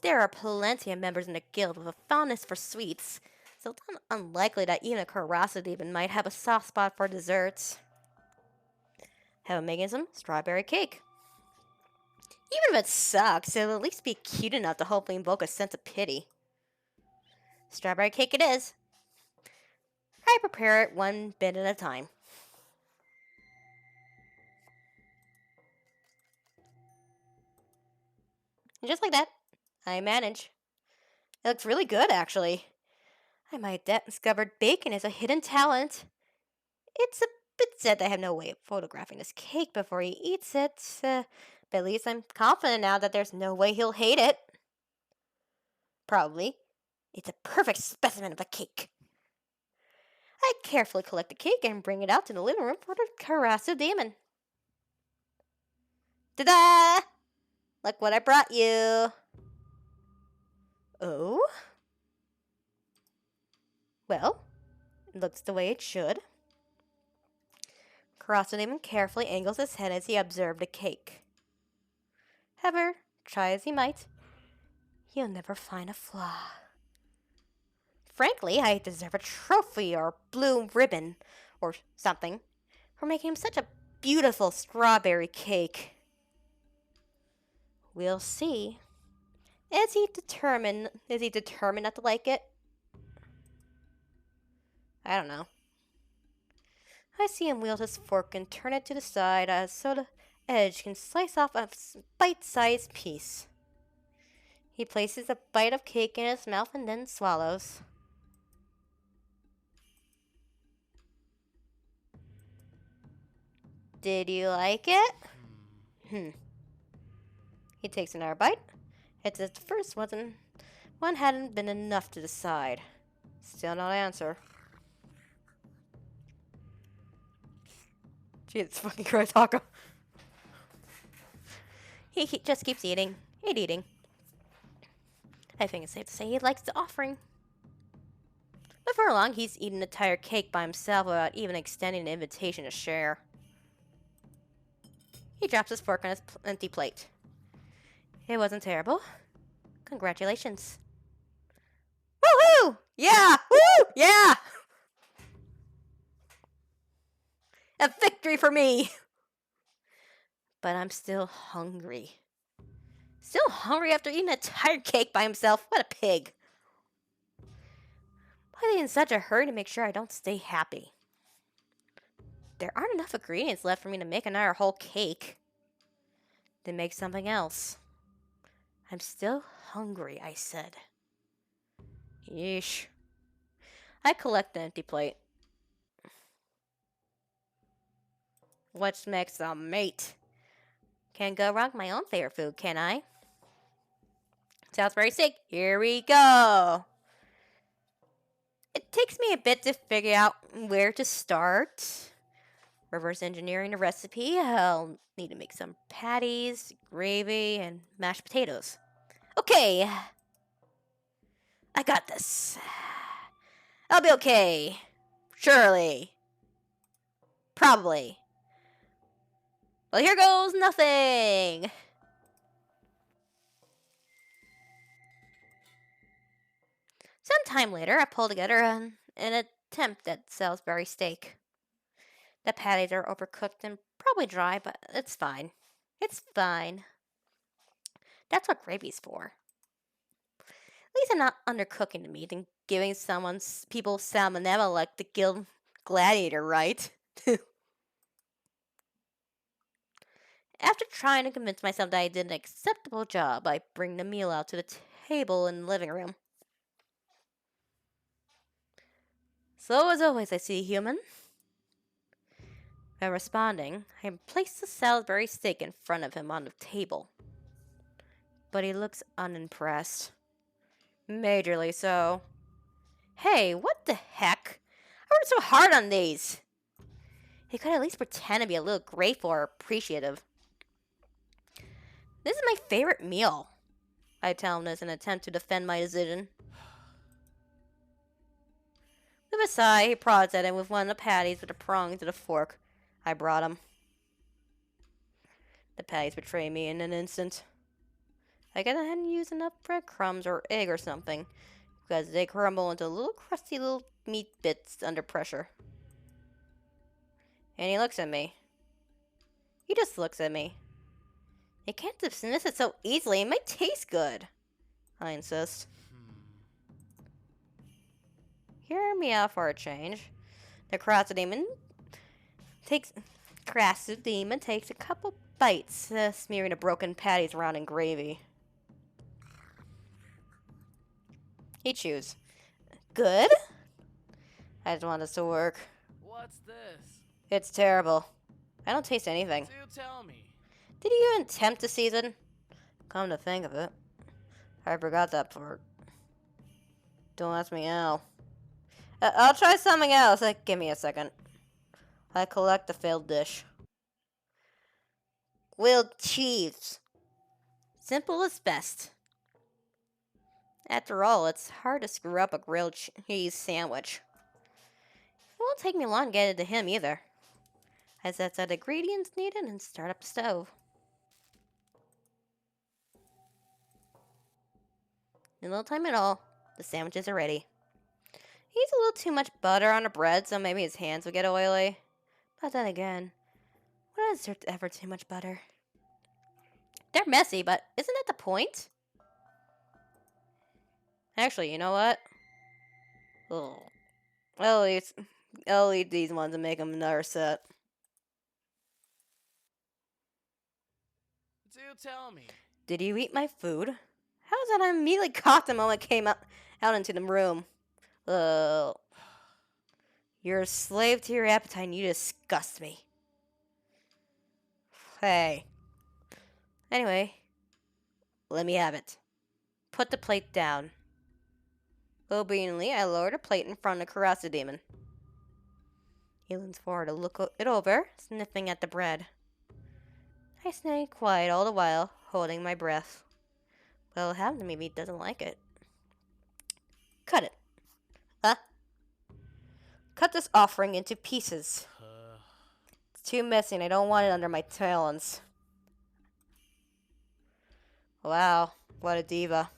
There are plenty of members in the guild with a fondness for sweets, so it's not unlikely that even a Karasudemon might have a soft spot for desserts. How about making some strawberry cake? Even if it sucks, it'll at least be cute enough to hopefully invoke a sense of pity. Strawberry cake it is. I prepare it one bit at a time. And just like that, I manage. It looks really good, actually. I might have discovered bacon as a hidden talent. It's a bit sad that I have no way of photographing this cake before he eats it, but at least I'm confident now that there's no way he'll hate it. Probably. It's a perfect specimen of a cake. I carefully collect the cake and bring it out to the living room for the Karasudemon. Ta-da! Look what I brought you. Oh? Well, it looks the way it should. Karasudemon carefully angles his head as he observed the cake. However, try as he might, You'll never find a flaw. Frankly, I deserve a trophy or a blue ribbon or something for making him such a beautiful strawberry cake. We'll see. Is he determined not to like it? I don't know. I see him wield his fork and turn it to the side so the edge can slice off a bite-sized piece. He places a bite of cake in his mouth and then swallows. Did you like it? He takes another bite. It's as the first one hadn't been enough to decide. Still no answer. Jesus fucking Christ, Haka. He just keeps eating and eating. I think it's safe to say he likes the offering. Before long, he's eaten the entire cake by himself without even extending an invitation to share. He drops his fork on his empty plate. It wasn't terrible. Congratulations. Woohoo! Yeah! Woo! Yeah! A victory for me! But I'm still hungry. Still hungry after eating an entire cake by himself. What a pig. Why are they in such a hurry to make sure I don't stay happy? There aren't enough ingredients left for me to make another whole cake. Then make something else. I'm still hungry, I said. Yeesh. I collect the empty plate. What makes a mate? Can't go wrong with my own favorite food, can I? Salisbury steak. Here we go. It takes me a bit to figure out where to start. Reverse engineering the recipe. I'll need to make some patties, gravy, and mashed potatoes. Okay. I got this. I'll be okay. Surely. Probably. Well, here goes nothing. Sometime later, I pull together an attempt at Salisbury steak. The patties are overcooked and probably dry, but it's fine. It's fine. That's what gravy's for. At least I'm not undercooking the meat and giving people salmonella like the Guild Gladiator, right? After trying to convince myself that I did an acceptable job, I bring the meal out to the table in the living room. Slow as always, I see a human. By responding, I place the Salisbury steak in front of him on the table. But he looks unimpressed. Majorly so. Hey, what the heck? I worked so hard on these. He could at least pretend to be a little grateful or appreciative. This is my favorite meal, I tell him as an attempt to defend my decision. With a sigh, he prods at him with one of the patties with the prongs of the fork I brought him. The patties betray me in an instant. I hadn't used enough breadcrumbs or egg or something, because they crumble into little crusty little meat bits under pressure. And he looks at me. He just looks at me. You can't dismiss it so easily. It might taste good, I insist. Hear me out for a change. The Crassy Demon takes a couple bites, smearing the broken patties around in gravy. He chews. Good? I just want this to work. What's this? It's terrible. I don't taste anything. Do tell me. Did you even attempt to season? Come to think of it, I forgot that part. Don't ask me how. I'll try something else. Give me a second. I collect the failed dish. Grilled cheese. Simple as best. After all, it's hard to screw up a grilled cheese sandwich. It won't take me long to get it to him either. I set the ingredients needed and start up the stove. In no time at all, the sandwiches are ready. He used a little too much butter on the bread, so maybe his hands would get oily. But then again, when is there ever too much butter? They're messy, but isn't that the point? Actually, you know what? Ugh. I'll eat these ones and make them another set. Do tell me. Did you eat my food? How is that I immediately caught the moment I came out into the room? Ugh. You're a slave to your appetite and you disgust me. Hey. Anyway, let me have it. Put the plate down. Obediently, I lowered a plate in front of the Karasa demon. He leans forward to look it over, sniffing at the bread. I stay quiet all the while, holding my breath. What'll happen to me if he doesn't like it? Cut it. Huh? Cut this offering into pieces. It's too messy and I don't want it under my talons. Wow, what a diva.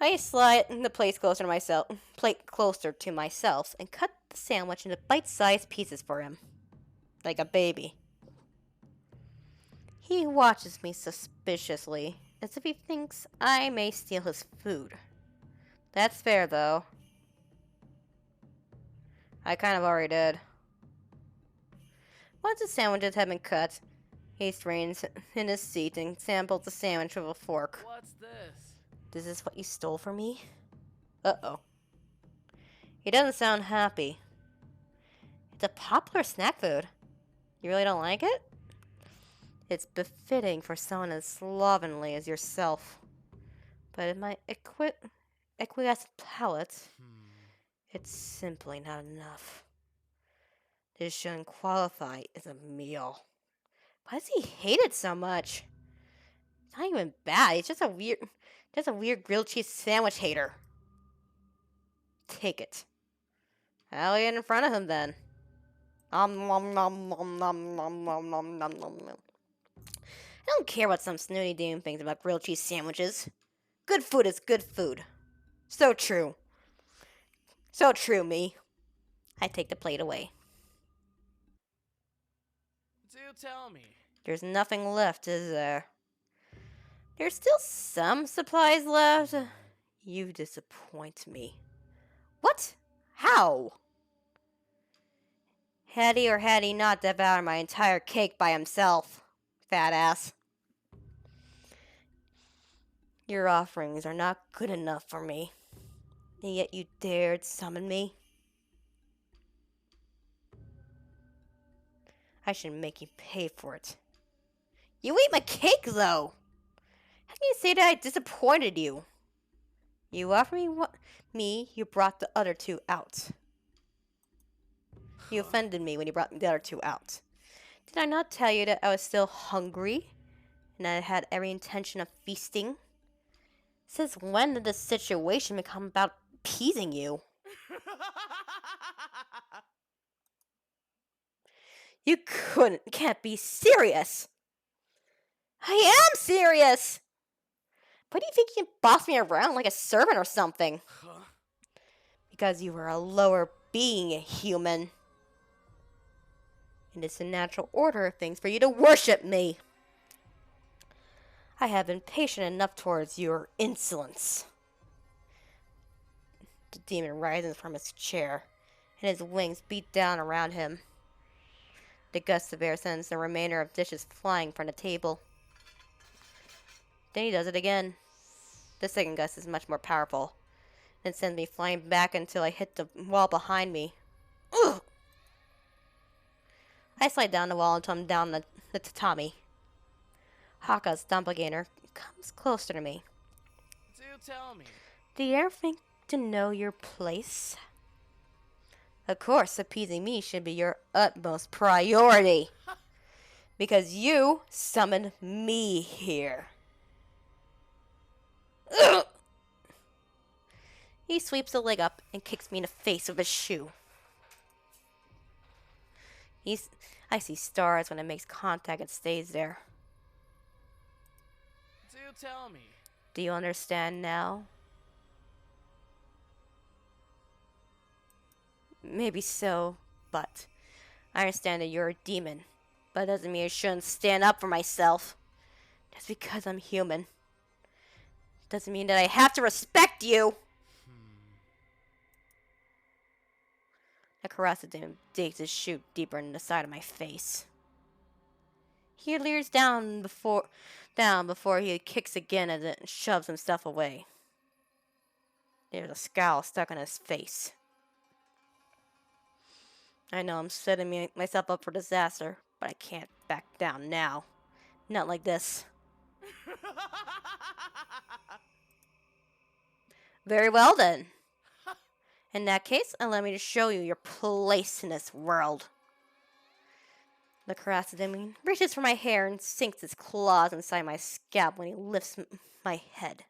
I slide the plate closer to myself and cut the sandwich into bite-sized pieces for him. Like a baby. He watches me suspiciously, as if he thinks I may steal his food. That's fair, though. I kind of already did. Once the sandwiches have been cut, he strains in his seat and samples the sandwich with a fork. What's this? This is what you stole from me? Uh-oh. He doesn't sound happy. It's a popular snack food. You really don't like it? It's befitting for someone as slovenly as yourself. But in my acquiescent palate, it's simply not enough. This shouldn't qualify as a meal. Why does he hate it so much? It's not even bad. He's just a weird grilled cheese sandwich hater. Take it. I'll eat it in front of him then. Nom nom nom nom nom nom nom nom nom nom. I don't care what some snooty demon thinks about grilled cheese sandwiches. Good food is good food. So true. So true, me. I take the plate away. Do tell me. There's nothing left, is there? There's still some supplies left. You disappoint me. What? How? Had he or had he not devoured my entire cake by himself? Fat ass. Your offerings are not good enough for me. And yet you dared summon me? I should make you pay for it. You ate my cake, though! How can you say that I disappointed you? You offered me, you brought the other two out. You offended me when you brought the other two out. Did I not tell you that I was still hungry? And I had every intention of feasting? Since when did this situation become about appeasing you? You can't be serious! I am serious! Why do you think you can boss me around like a servant or something? Because you are a lower being, human. And it's the natural order of things for you to worship me. I have been patient enough towards your insolence. The demon rises from his chair, and his wings beat down around him. The gust of air sends the remainder of dishes flying from the table. Then he does it again. The second gust is much more powerful, and sends me flying back until I hit the wall behind me. Ugh! I slide down the wall until I'm down the tatami. Haka's doppelganger comes closer to me. Do tell me. Do you ever think to know your place? Of course, appeasing me should be your utmost priority. Because you summoned me here. Ugh! He sweeps a leg up and kicks me in the face with his shoe. I see stars when it makes contact and stays there. Do tell me. Do you understand now? Maybe so, but I understand that you're a demon. But that doesn't mean I shouldn't stand up for myself. Just because I'm human doesn't mean that I have to respect you. The Harassment digs his shoot deeper into the side of my face. He leers down before he kicks again and then shoves some stuff away. There's a scowl stuck on his face. I know I'm setting myself up for disaster, but I can't back down now. Not like this. Very well then. In that case, allow me to show you your place in this world. The Harassment reaches for my hair and sinks his claws inside my scalp when he lifts my head.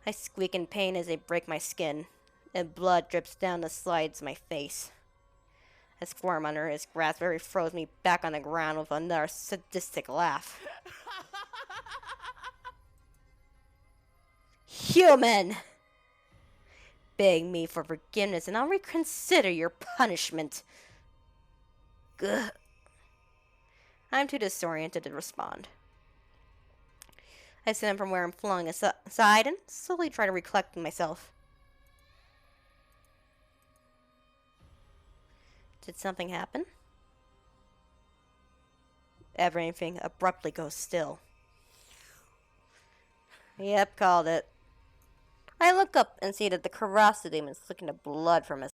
I squeak in pain as they break my skin, and blood drips down the sides of my face. I squirm under his grasp where he throws me back on the ground with another sadistic laugh. Human! Beg me for forgiveness and I'll reconsider your punishment. Gugh. I'm too disoriented to respond. I stand from where I'm flung aside and slowly try to recollect myself. Did something happen? Everything abruptly goes still. Yep, called it. I look up and see that the Harassment demon is licking the blood from his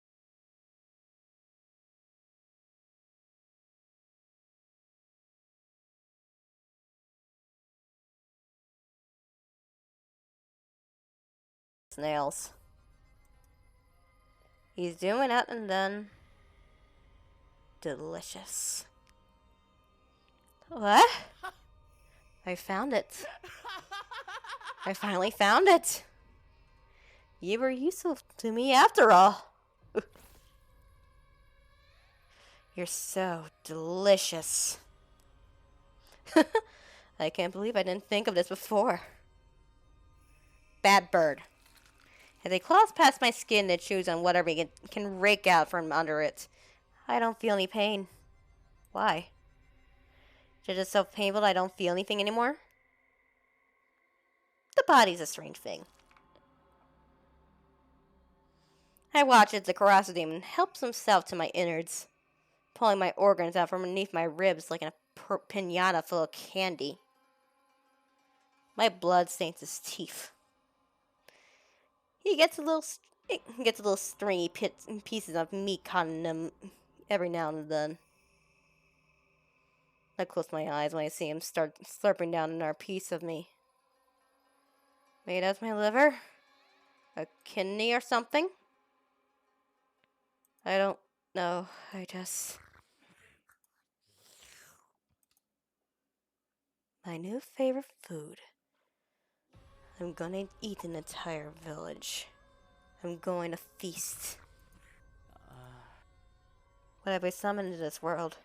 nails. He's doing it and then... delicious. What? I found it. I finally found it. You were useful to me after all. You're so delicious. I can't believe I didn't think of this before. Bad bird. As it claws past my skin and chews on whatever it can rake out from under it, I don't feel any pain. Why? Is it just so painful that I don't feel anything anymore? The body's a strange thing. I watch as the Harassment demon helps himself to my innards, pulling my organs out from beneath my ribs like a pinata full of candy. My blood stains his teeth. He gets a little stringy pieces of meat caught in them every now and then. I close my eyes when I see him start slurping down another piece of me. Maybe that's my liver? A kidney or something? I don't know. I just... My new favorite food. I'm gonna eat an entire village. I'm going to feast. What have I summoned into this world?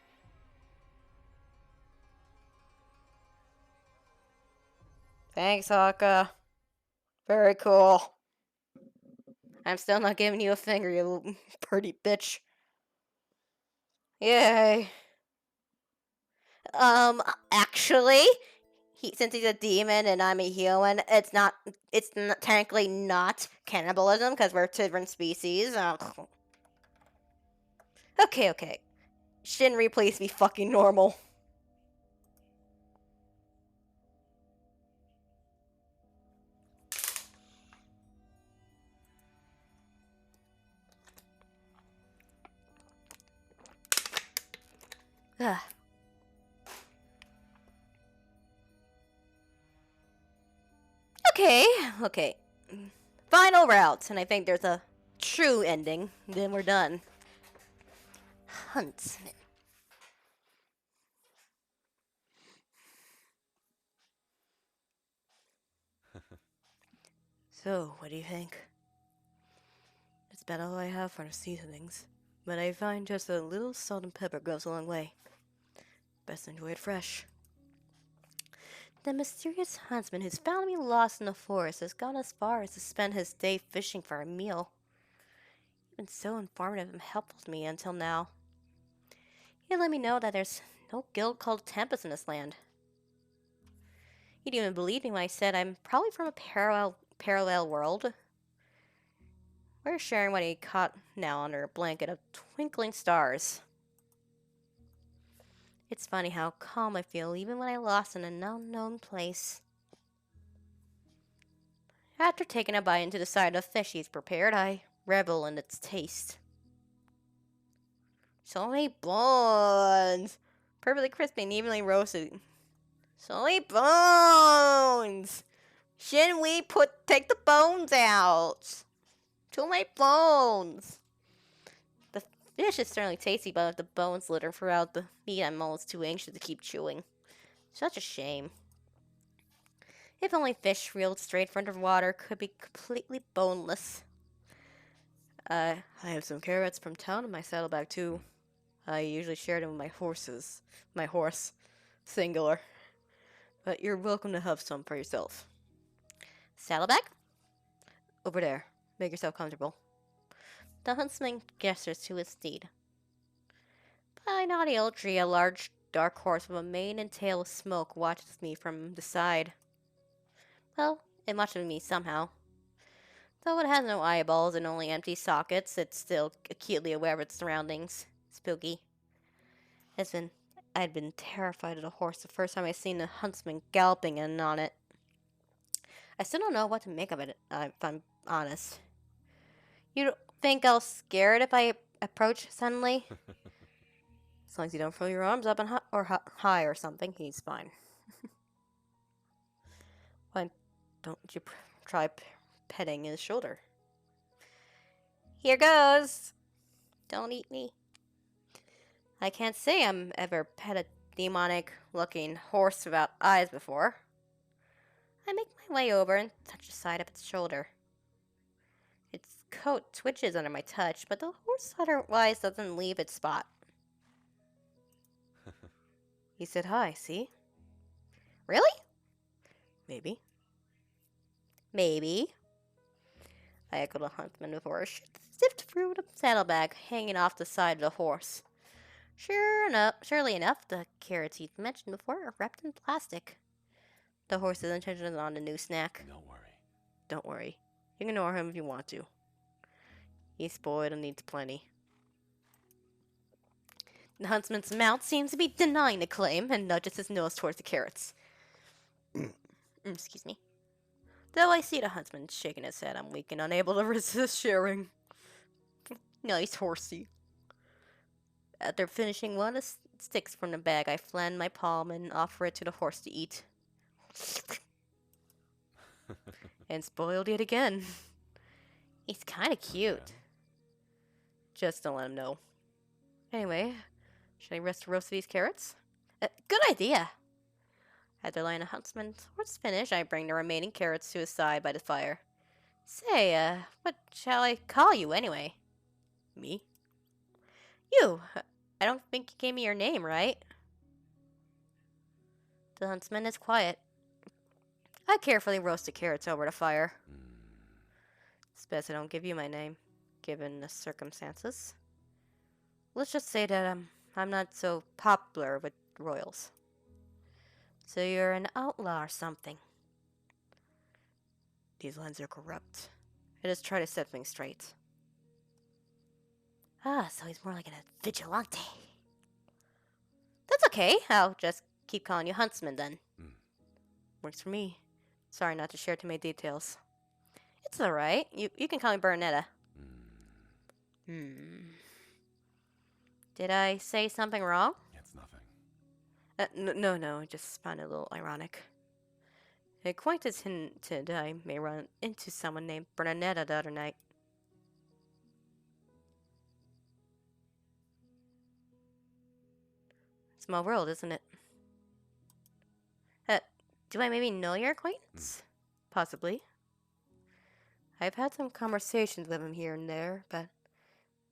Thanks, Haka. Very cool. I'm still not giving you a finger, you little pretty bitch. Yay. Actually, since he's a demon and I'm a human, it's technically not cannibalism because we're two different species. Okay. Shinri, please be fucking normal. Ugh. Okay. Final route, and I think there's a true ending. Then we're done. Huntsman. So, what do you think? It's about all I have for the seasonings, but I find just a little salt and pepper goes a long way. Best enjoy it fresh. The mysterious huntsman who's found me lost in the forest has gone as far as to spend his day fishing for a meal. He's been so informative and helpful to me until now. He let me know that there's no guild called Tempest in this land. He'd even believe me when I said I'm probably from a parallel world. We're sharing what he caught now under a blanket of twinkling stars. It's funny how calm I feel even when I'm lost in an unknown place. After taking a bite into the side of fish he's prepared, I revel in its taste. So many bones! Perfectly crispy and evenly roasted. So many bones! Shouldn't we take the bones out? Too many bones! The fish is certainly tasty, but with the bones littered throughout the meat, I'm almost too anxious to keep chewing. Such a shame. If only fish reeled straight from the water could be completely boneless. I have some carrots from town in my saddlebag too. I usually share them with my horses. My horse. Singular. But you're welcome to have some for yourself. Saddlebag? Over there. Make yourself comfortable. The huntsman gestures to his steed. By naughty old tree, a large, dark horse with a mane and tail of smoke watches me from the side. Well, it watches me somehow. Though it has no eyeballs and only empty sockets, it's still acutely aware of its surroundings. Spooky. I'd been terrified of the horse the first time I seen the huntsman galloping in on it. I still don't know what to make of it, if I'm honest. You don't think I'll scare it if I approach suddenly? As long as you don't throw your arms up and high or something, he's fine. Why don't you try petting his shoulder? Here goes! Don't eat me. I can't say I'm ever pet a demonic-looking horse without eyes before. I make my way over and touch the side of its shoulder. Its coat twitches under my touch, but the horse otherwise doesn't leave its spot. He said hi, see? Really? Maybe. Maybe. I echoed the huntsman before a sift through the saddlebag hanging off the side of the horse. Surely enough, the carrots he'd mentioned before are wrapped in plastic. The horse is intentionally on the new snack. Don't worry. You can ignore him if you want to. He's spoiled and needs plenty. The huntsman's mouth seems to be denying the claim and nudges his nose towards the carrots. Excuse me. Though I see the huntsman shaking his head, I'm weak and unable to resist sharing. Nice horsey. After finishing one of the sticks from the bag, I flatten my palm and offer it to the horse to eat. And spoiled yet again. He's kinda cute. Just don't let him know. Anyway, should I roast these carrots? Good idea! After letting the huntsman's horse finish, I bring the remaining carrots to his side by the fire. Say, what shall I call you anyway? Me? You! I don't think you gave me your name, right? The huntsman is quiet. I carefully roast the carrots over the fire. It's best I don't give you my name, given the circumstances. Let's just say that I'm not so popular with royals. So you're an outlaw or something. These lines are corrupt. I just try to set things straight. Ah, so he's more like a vigilante. That's okay. I'll just keep calling you Huntsman then. Works for me. Sorry not to share too many details. It's alright. You can call me Bernaneta. Did I say something wrong? It's nothing. No, I just found it a little ironic. An acquaintance hinted I may run into someone named Bernaneta the other night. Small world, isn't it? Do I maybe know your acquaintance? Possibly. I've had some conversations with him here and there, but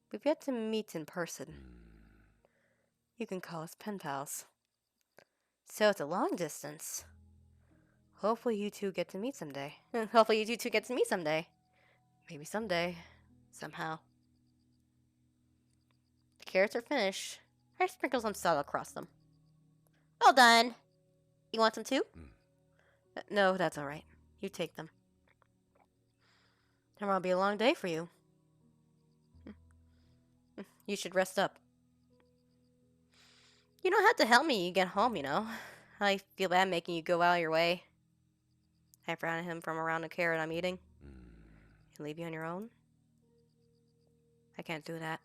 we've yet to meet in person. You can call us pen pals. So it's a long distance. Hopefully you two get to meet someday. Hopefully you two get to meet someday. Maybe someday. Somehow. The carrots are finished. I sprinkle some salt across them. Well done. You want some too? No, that's alright. You take them. Tomorrow'll be a long day for you. You should rest up. You don't have to help me when you get home, you know. I feel bad making you go out of your way. I frown at him from around the carrot I'm eating. And leave you on your own? I can't do that.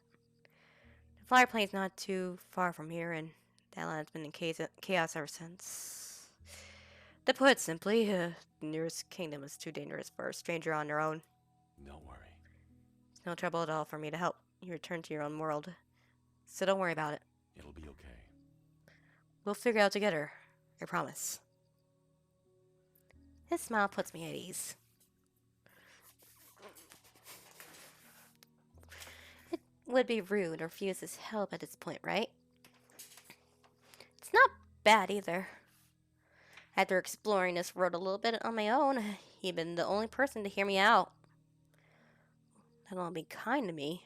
The flyer plane's not too far from here, and that land's been in chaos ever since. To put it simply, the nearest kingdom is too dangerous for a stranger on their own. Don't worry. It's no trouble at all for me to help you return to your own world. So don't worry about it. It'll be okay. We'll figure it out together. I promise. His smile puts me at ease. It would be rude to refuse his help at this point, right? It's not bad either. After exploring this road a little bit on my own, he'd been the only person to hear me out. Let alone be kind to me.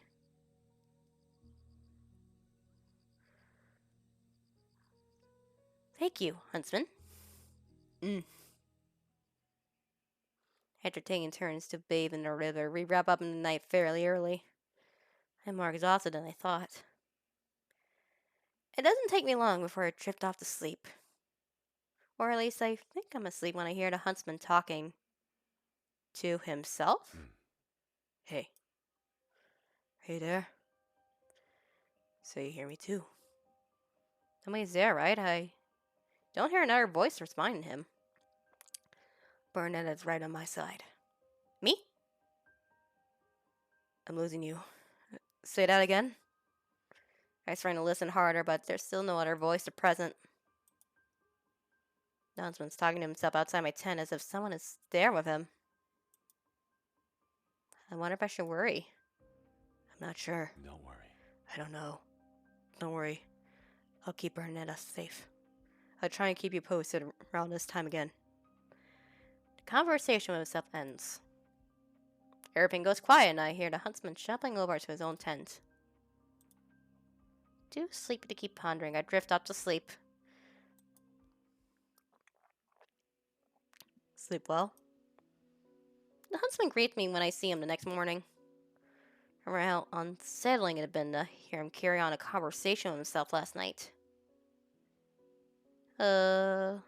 Thank you, Huntsman. After taking turns to bathe in the river, we wrap up in the night fairly early. I'm more exhausted than I thought. It doesn't take me long before I drift off to sleep. Or at least I think I'm asleep when I hear the huntsman talking to himself. Hey. Hey there. So you hear me too. Somebody's there, right? I don't hear another voice responding to him. Bernaneta's right on my side. Me? I'm losing you. Say that again? I was trying to listen harder, but there's still no other voice present. The huntsman's talking to himself outside my tent as if someone is there with him. I wonder if I should worry. I'm not sure. Don't worry. I don't know. Don't worry. I'll keep Bernaneta safe. I'll try and keep you posted around this time again. The conversation with himself ends. Everything goes quiet and I hear the huntsman shuffling over to his own tent. Too sleepy to keep pondering, I drift off to sleep. Sleep well. The huntsman greets me when I see him the next morning. I remember how unsettling it had been to hear him carry on a conversation with himself last night. Should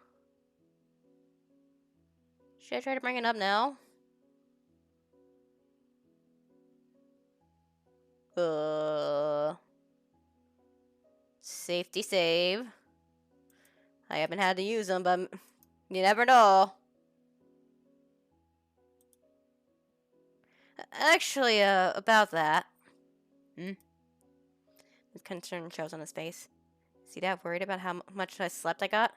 I try to bring it up now? Safety save. I haven't had to use them, but you never know. Actually, about that. The concern shows on his face. See that? Worried about how much slept I got?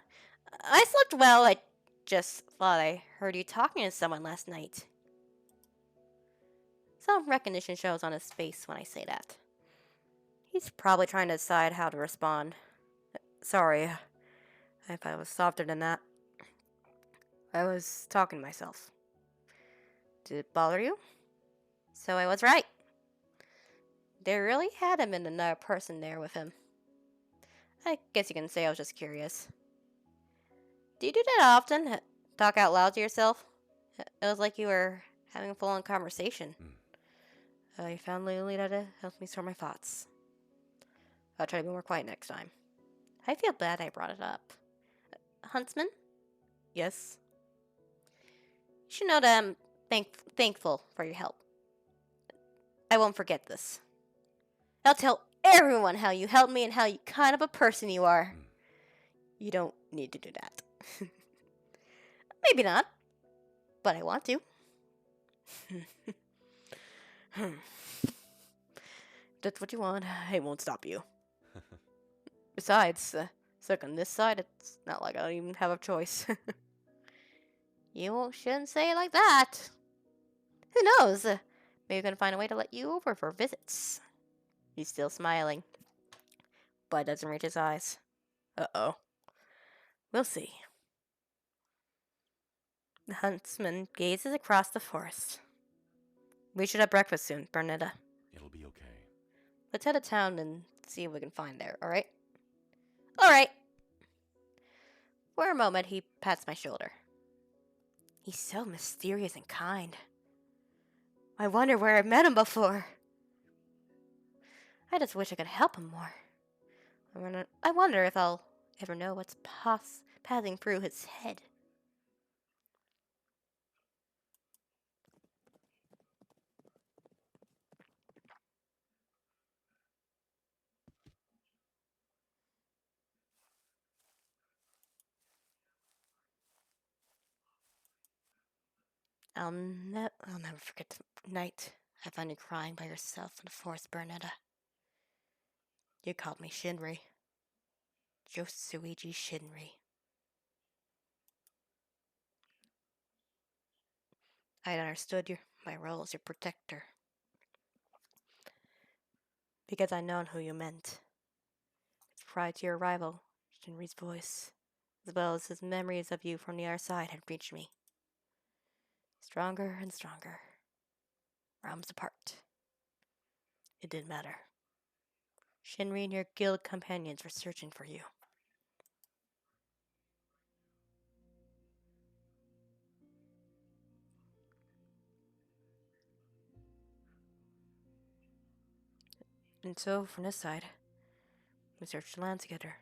I slept well. I just thought I heard you talking to someone last night. Some recognition shows on his face when I say that. He's probably trying to decide how to respond. Sorry. I thought I was softer than that. I was talking to myself. Did it bother you? So I was right. There really hadn't been another person there with him. I guess you can say I was just curious. Do you do that often? Talk out loud to yourself? It was like you were having a full-on conversation. I found lately that it helps me sort my thoughts. I'll try to be more quiet next time. I feel bad I brought it up. Huntsman? Yes? You should know that I'm thankful for your help. I won't forget this. I'll tell everyone how you helped me and how you kind of a person you are. You don't need to do that. Maybe not, but I want to. If that's what you want, I won't stop you. Besides, stuck on this side, it's not like I don't even have a choice. You shouldn't say it like that. Who knows? Maybe I'm gonna find a way to let you over for visits. He's still smiling, but doesn't reach his eyes. Uh-oh. We'll see. The huntsman gazes across the forest. We should have breakfast soon, Bernetta. It'll be okay. Let's head to town and see what we can find there, alright? Alright! For a moment, he pats my shoulder. He's so mysterious and kind. I wonder where I've met him before. I just wish I could help him more. I wonder if I'll ever know what's passing through his head. I'll never forget the night I found you crying by yourself in the forest, Bernetta. You called me Shinri. Josuiji Shinri. I had understood my role as your protector. Because I'd known who you meant. Prior to your arrival, Shinri's voice, as well as his memories of you from the other side, had reached me. Stronger and stronger. Realms apart. It didn't matter. Shinri and your guild companions were searching for you. And so, from this side, we searched the land together.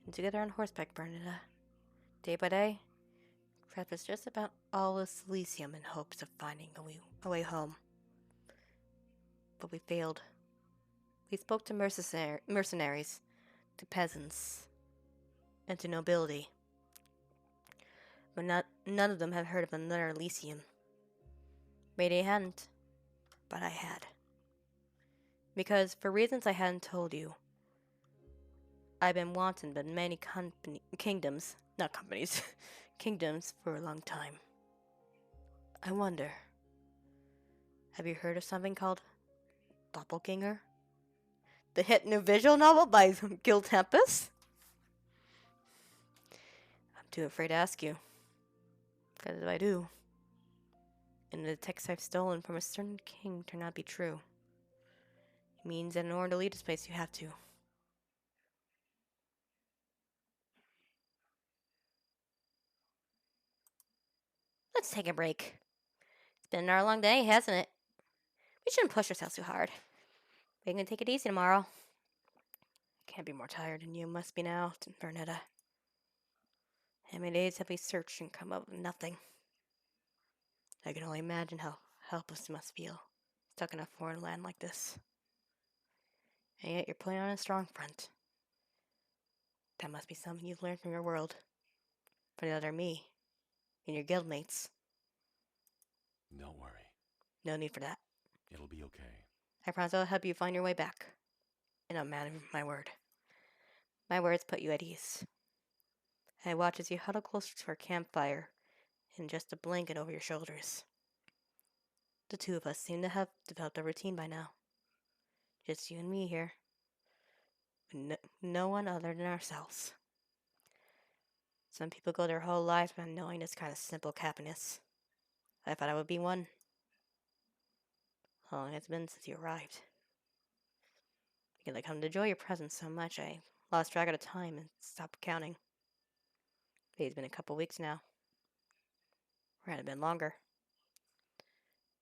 And together on horseback, Bernaneta. Day by day, Crap was just about all of Elysium in hopes of finding a way home. But we failed. We spoke to mercenaries, to peasants, and to nobility. But none of them had heard of another Elysium. Maybe they hadn't, but I had. Because, for reasons I hadn't told you, I've been wanted by many kingdoms for a long time. I wonder, have you heard of something called Doppleganger? The hit new visual novel by Gil Tempest? I'm too afraid to ask you. Because if I do, and the text I've stolen from a certain king turned out to be true, it means that in order to leave this place, you have to. Let's take a break. It's been another long day, hasn't it? We shouldn't push ourselves too hard. We can take it easy tomorrow. I can't be more tired than you must be now, Bernetta. How many days have we searched and come up with nothing? I can only imagine how helpless you must feel, stuck in a foreign land like this. And yet you're putting on a strong front. That must be something you've learned from your world. From the other me, and your guildmates. Don't worry. No need for that. It'll be okay. I promise I'll help you find your way back. And I'm man of my word. My words put you at ease. I watch as you huddle closer to our campfire, and just a blanket over your shoulders. The two of us seem to have developed a routine by now. Just you and me here. No one other than ourselves. Some people go their whole lives without knowing this kind of simple happiness. I thought I would be one. How long has it been since you arrived? Because I come to enjoy your presence so much, I lost track of the time and stopped counting. It's been a couple weeks now. Or had it been longer?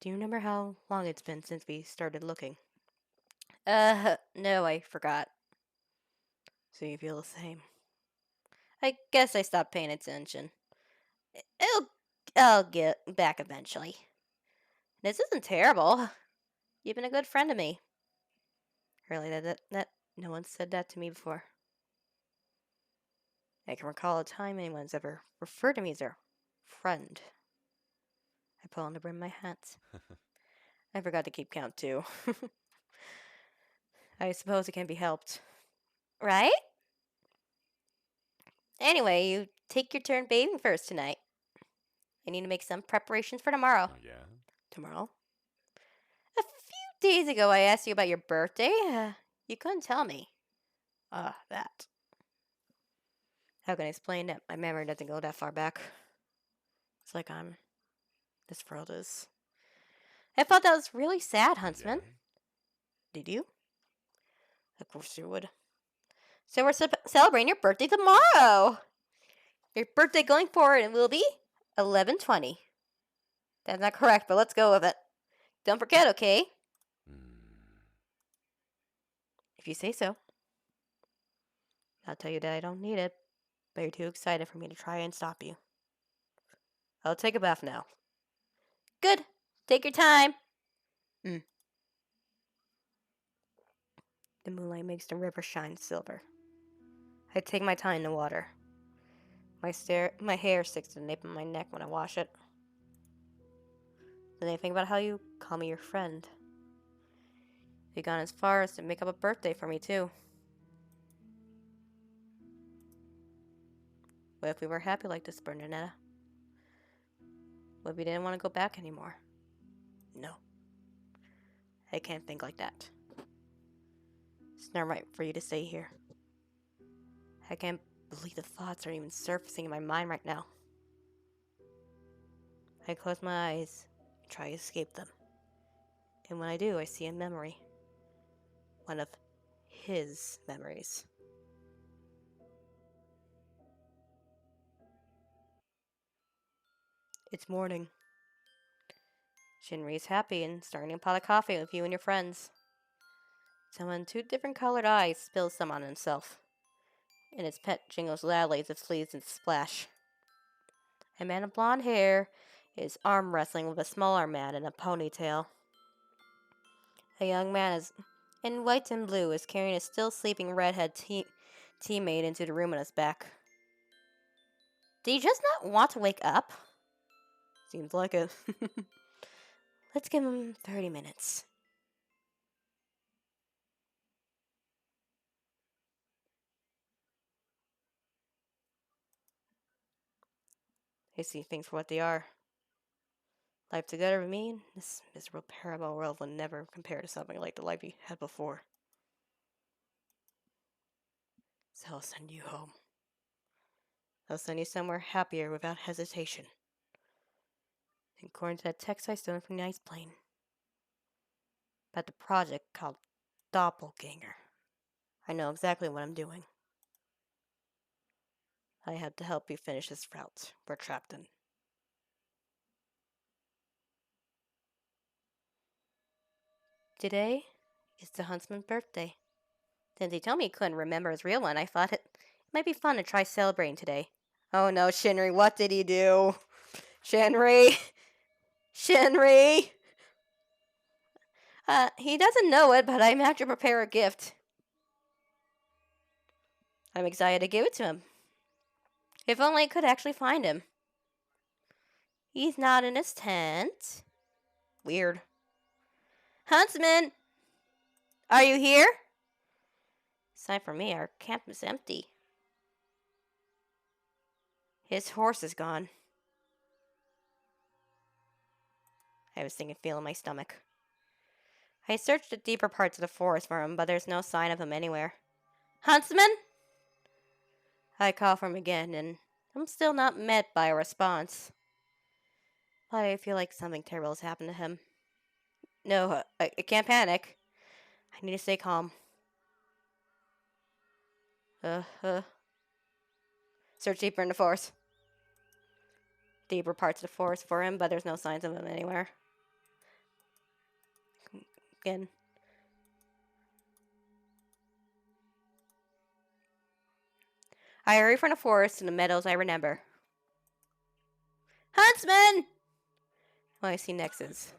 Do you remember how long it's been since we started looking? No, I forgot. So you feel the same. I guess I stopped paying attention. I'll get back eventually. This isn't terrible. You've been a good friend to me. Really, that no one said that to me before. I can recall a time anyone's ever referred to me as their friend. I pull on the brim of my hat. I forgot to keep count too. I suppose it can be helped. Right? Anyway, you take your turn bathing first tonight. I need to make some preparations for tomorrow. Oh, yeah? Tomorrow? A few days ago, I asked you about your birthday. You couldn't tell me. That. How can I explain that my memory doesn't go that far back? It's like this world is. I thought that was really sad, Huntsman. Today? Did you? Of course you would. So we're celebrating your birthday tomorrow. Your birthday going forward and will be 11/20. That's not correct, but let's go with it. Don't forget, okay? If you say so. I'll tell you that I don't need it, but you're too excited for me to try and stop you. I'll take a bath now. Good. Take your time. The moonlight makes the river shine silver. I take my time in the water. My hair sticks to the nape of my neck when I wash it. Then I think about how you call me your friend. You've gone as far as to make up a birthday for me, too. What if we were happy like this, Bernaneta? What if we didn't want to go back anymore? No. I can't think like that. It's not right for you to stay here. I can't believe the thoughts are even surfacing in my mind right now. I close my eyes and try to escape them. And when I do, I see a memory. One of his memories. It's morning. Shinri's happy and starting a pot of coffee with you and your friends. Someone with 2 different colored eyes spills some on himself, and his pet jingles loudly as if sleeves and splash. A man with blonde hair is arm wrestling with a smaller man in a ponytail. A young man in white and blue is carrying a still sleeping redhead teammate into the room on his back. Do you just not want to wake up? Seems like it. Let's give him 30 minutes. I see things for what they are. Life together with me in this miserable parallel world will never compare to something like the life you had before. So I'll send you home. I'll send you somewhere happier without hesitation. According to that text I stole from the ice plane. About the project called Doppleganger. I know exactly what I'm doing. I have to help you finish this route we're trapped in. Today is the huntsman's birthday. Since he told me he couldn't remember his real one, I thought it might be fun to try celebrating today. Oh no, Shinri, what did he do? Shinri! Shinri! He doesn't know it, but I'm have to prepare a gift. I'm excited to give it to him. If only I could actually find him. He's not in his tent. Weird. Huntsman! Are you here? Sign for me, our camp is empty. His horse is gone. I have a stinging feel in my stomach. I searched the deeper parts of the forest for him, but there's no sign of him anywhere. Huntsman? I call for him again, and I'm still not met by a response. But I feel like something terrible has happened to him. No, I can't panic. I need to stay calm. Search deeper in the forest. Deeper parts of the forest for him, but there's no signs of him anywhere. Again. I hurry from the forest to the meadows I remember. Huntsman! What I see next is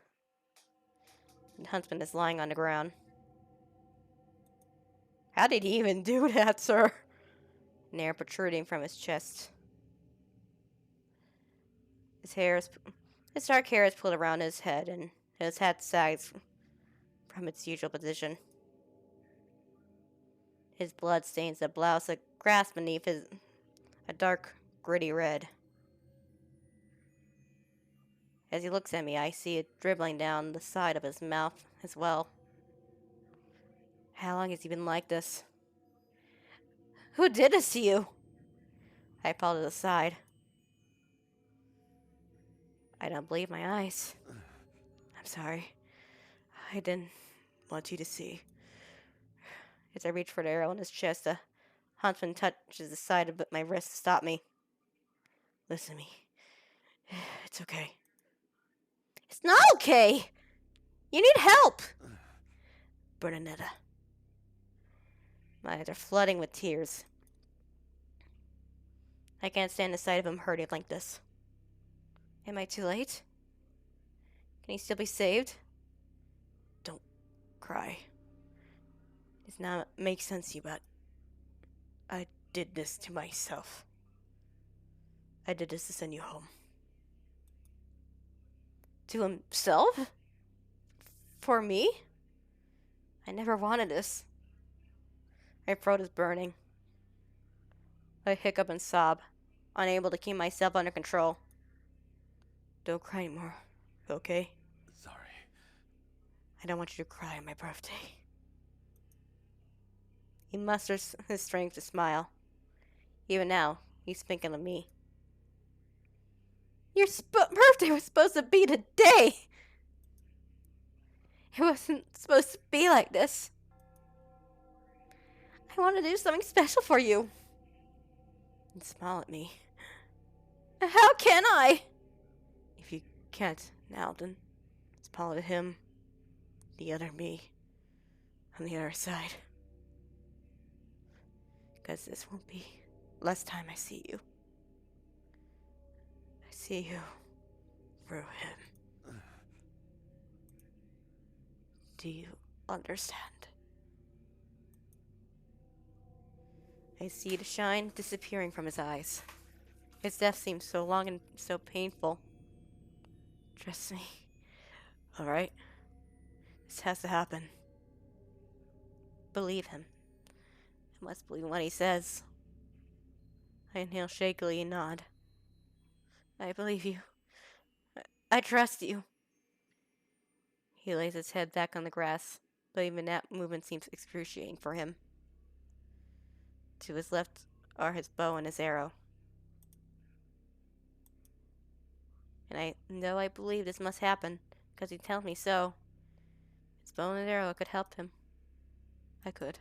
the huntsman is lying on the ground. How did he even do that, sir? An air protruding from his chest. His dark hair is pulled around his head, and his head sags from its usual position. His blood stains the blouse of grass beneath a dark, gritty red. As he looks at me, I see it dribbling down the side of his mouth as well. How long has he been like this? Who did this to you? I fall to the side. I don't believe my eyes. I'm sorry. I didn't want you to see. As I reach for the arrow in his chest, the huntsman touches the side of my wrist to stop me. Listen to me. It's okay. It's not okay! You need help! Bernaneta. My eyes are flooding with tears. I can't stand the sight of him hurting like this. Am I too late? Can he still be saved? Don't cry. It does not make sense to you, but I did this to myself. I did this to send you home. To himself? For me? I never wanted this. My throat is burning. I hiccup and sob, unable to keep myself under control. Don't cry anymore, okay? Sorry. I don't want you to cry on my birthday. He musters his strength to smile. Even now, he's thinking of me. Your birthday was supposed to be today! It wasn't supposed to be like this. I want to do something special for you. And smile at me. How can I? If you can't now, then smile at him, the other me, on the other side. Because this won't be last time I see you. I see you through him. Do you understand? I see the shine disappearing from his eyes. His death seems so long and so painful. Trust me. Alright? This has to happen. Believe him. I must believe what he says. I inhale shakily and nod. I believe you. I trust you. He lays his head back on the grass, but even that movement seems excruciating for him. To his left are his bow and his arrow. And I know I believe this must happen, because he tells me so. His bow and his arrow could help him. I could.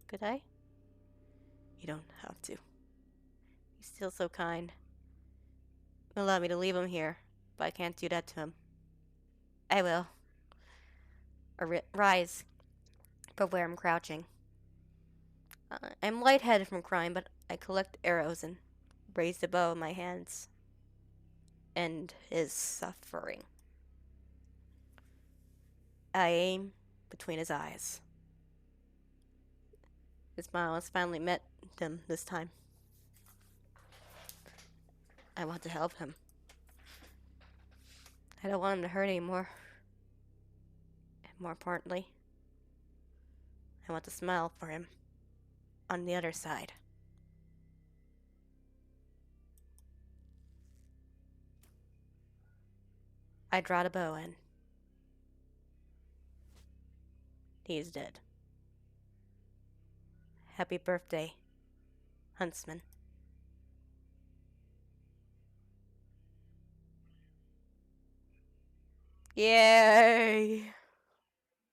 Could I? You don't have to. He's still so kind. Allow me to leave him here, but I can't do that to him. I will. Rise from where I'm crouching. I'm lightheaded from crying, but I collect arrows and raise the bow in my hands. End his suffering. I aim between his eyes. His smile has finally met him this time. I want to help him. I don't want him to hurt anymore. And more importantly, I want to smile for him on the other side. I draw the bow in. He is dead. Happy birthday, Huntsman. Yay!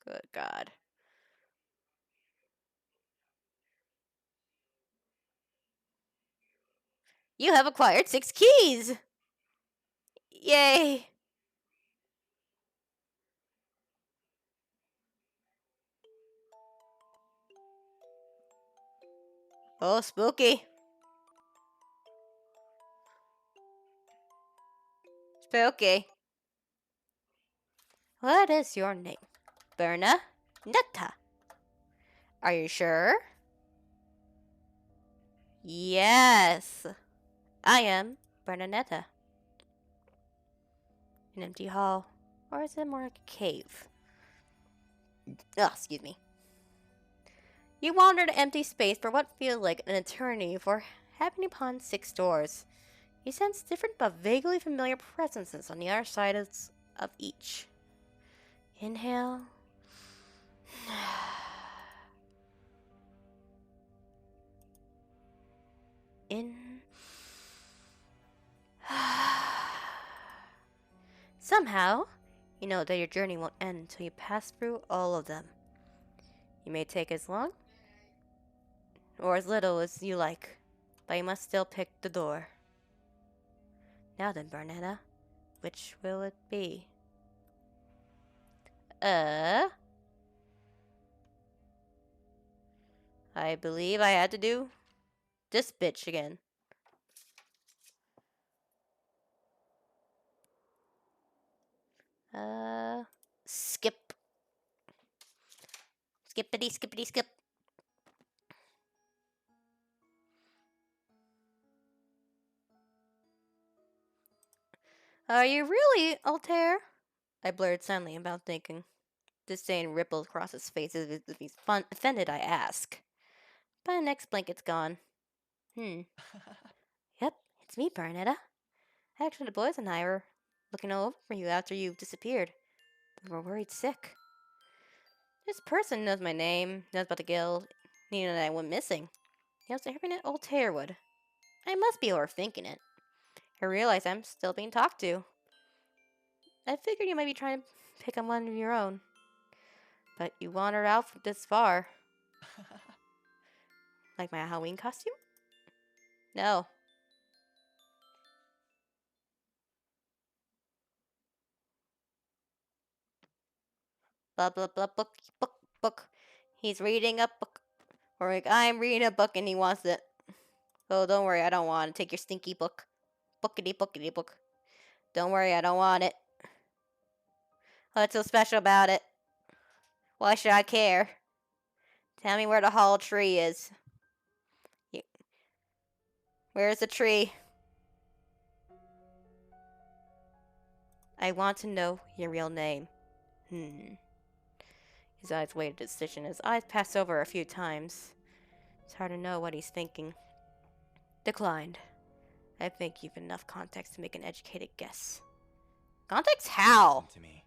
Good God. You have acquired 6 keys! Yay! Oh, spooky. Spooky. What is your name? Bernaneta. Are you sure? Yes. I am Bernaneta. An empty hall. Or is it more like a cave? Oh, excuse me. You wander an empty space for what feels like an eternity before happening upon 6 doors. You sense different but vaguely familiar presences on the other sides of each. Inhale. In. Somehow, you know that your journey won't end until you pass through all of them. You may take as long or as little as you like, but you must still pick the door. Now then, Bernaneta, which will it be? I believe I had to do this bitch again. Skip. Skippity, skippity, skip. Are you really, Altair? I blurred suddenly about thinking. Disdain rippled across his face as if he's offended I ask. But the next blanket's gone. Yep, it's me, Bernetta. Actually, the boys and I were looking all over for you after you disappeared. We were worried sick. This person knows my name, knows about the guild, knew that I went missing. He knows everything that Altair would. I must be overthinking it. I realize I'm still being talked to. I figured you might be trying to pick on one of your own. But you wandered out this far. Like my Halloween costume? No. Blah, blah, blah, book. He's reading a book. Or like, I'm reading a book and he wants it. Oh, don't worry, I don't want it. Take your stinky book. Bookity book. Don't worry, I don't want it. What's so special about it? Why should I care? Tell me where the hollow tree is. Where's the tree? I want to know your real name. His eyes waited a decision. His eyes passed over a few times. It's hard to know what he's thinking. Declined. I think you've enough context to make an educated guess. Context how? Listen to me.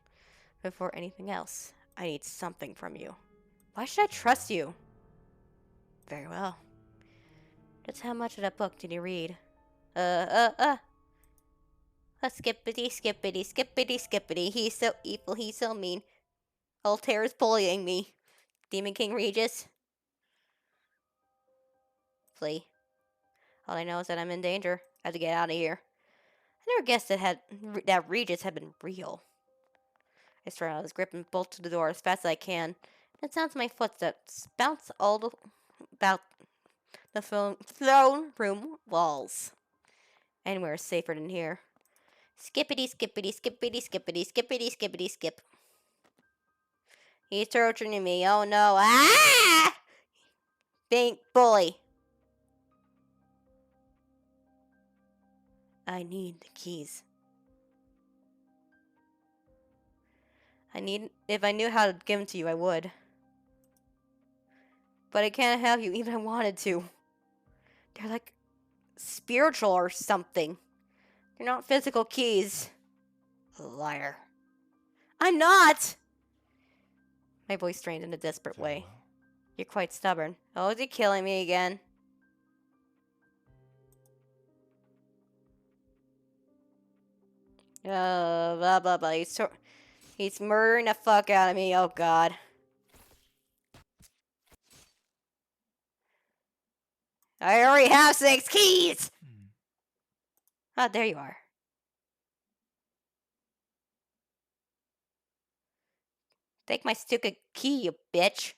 Before anything else, I need something from you. Why should I trust you? Very well. Just how much of that book did you read? Skippity, skippity, skippity, skippity. He's so evil, he's so mean. Altair is bullying me. Demon King Regis. Flee. All I know is that I'm in danger. I have to get out of here. I never guessed that Regis had been real. I straighten out his grip and bolt to the door as fast as I can. It sounds my footsteps bounce all about the throne room walls. Anywhere is safer than here. Skippity, skippity, skippity, skippity, skippity, skippity, skip. He's torturing me. Oh no. Ah! Bink bully. I need the keys. If I knew how to give them to you, I would. But I can't have you even if I wanted to. They're like spiritual or something. They're not physical keys. Liar. I'm not! My voice strained in a desperate way. Farewell. You're quite stubborn. Oh, is he killing me again? Blah, blah, blah. He's murdering the fuck out of me. Oh, God. I already have 6 keys! Ah, there you are. Take my stupid key, you bitch.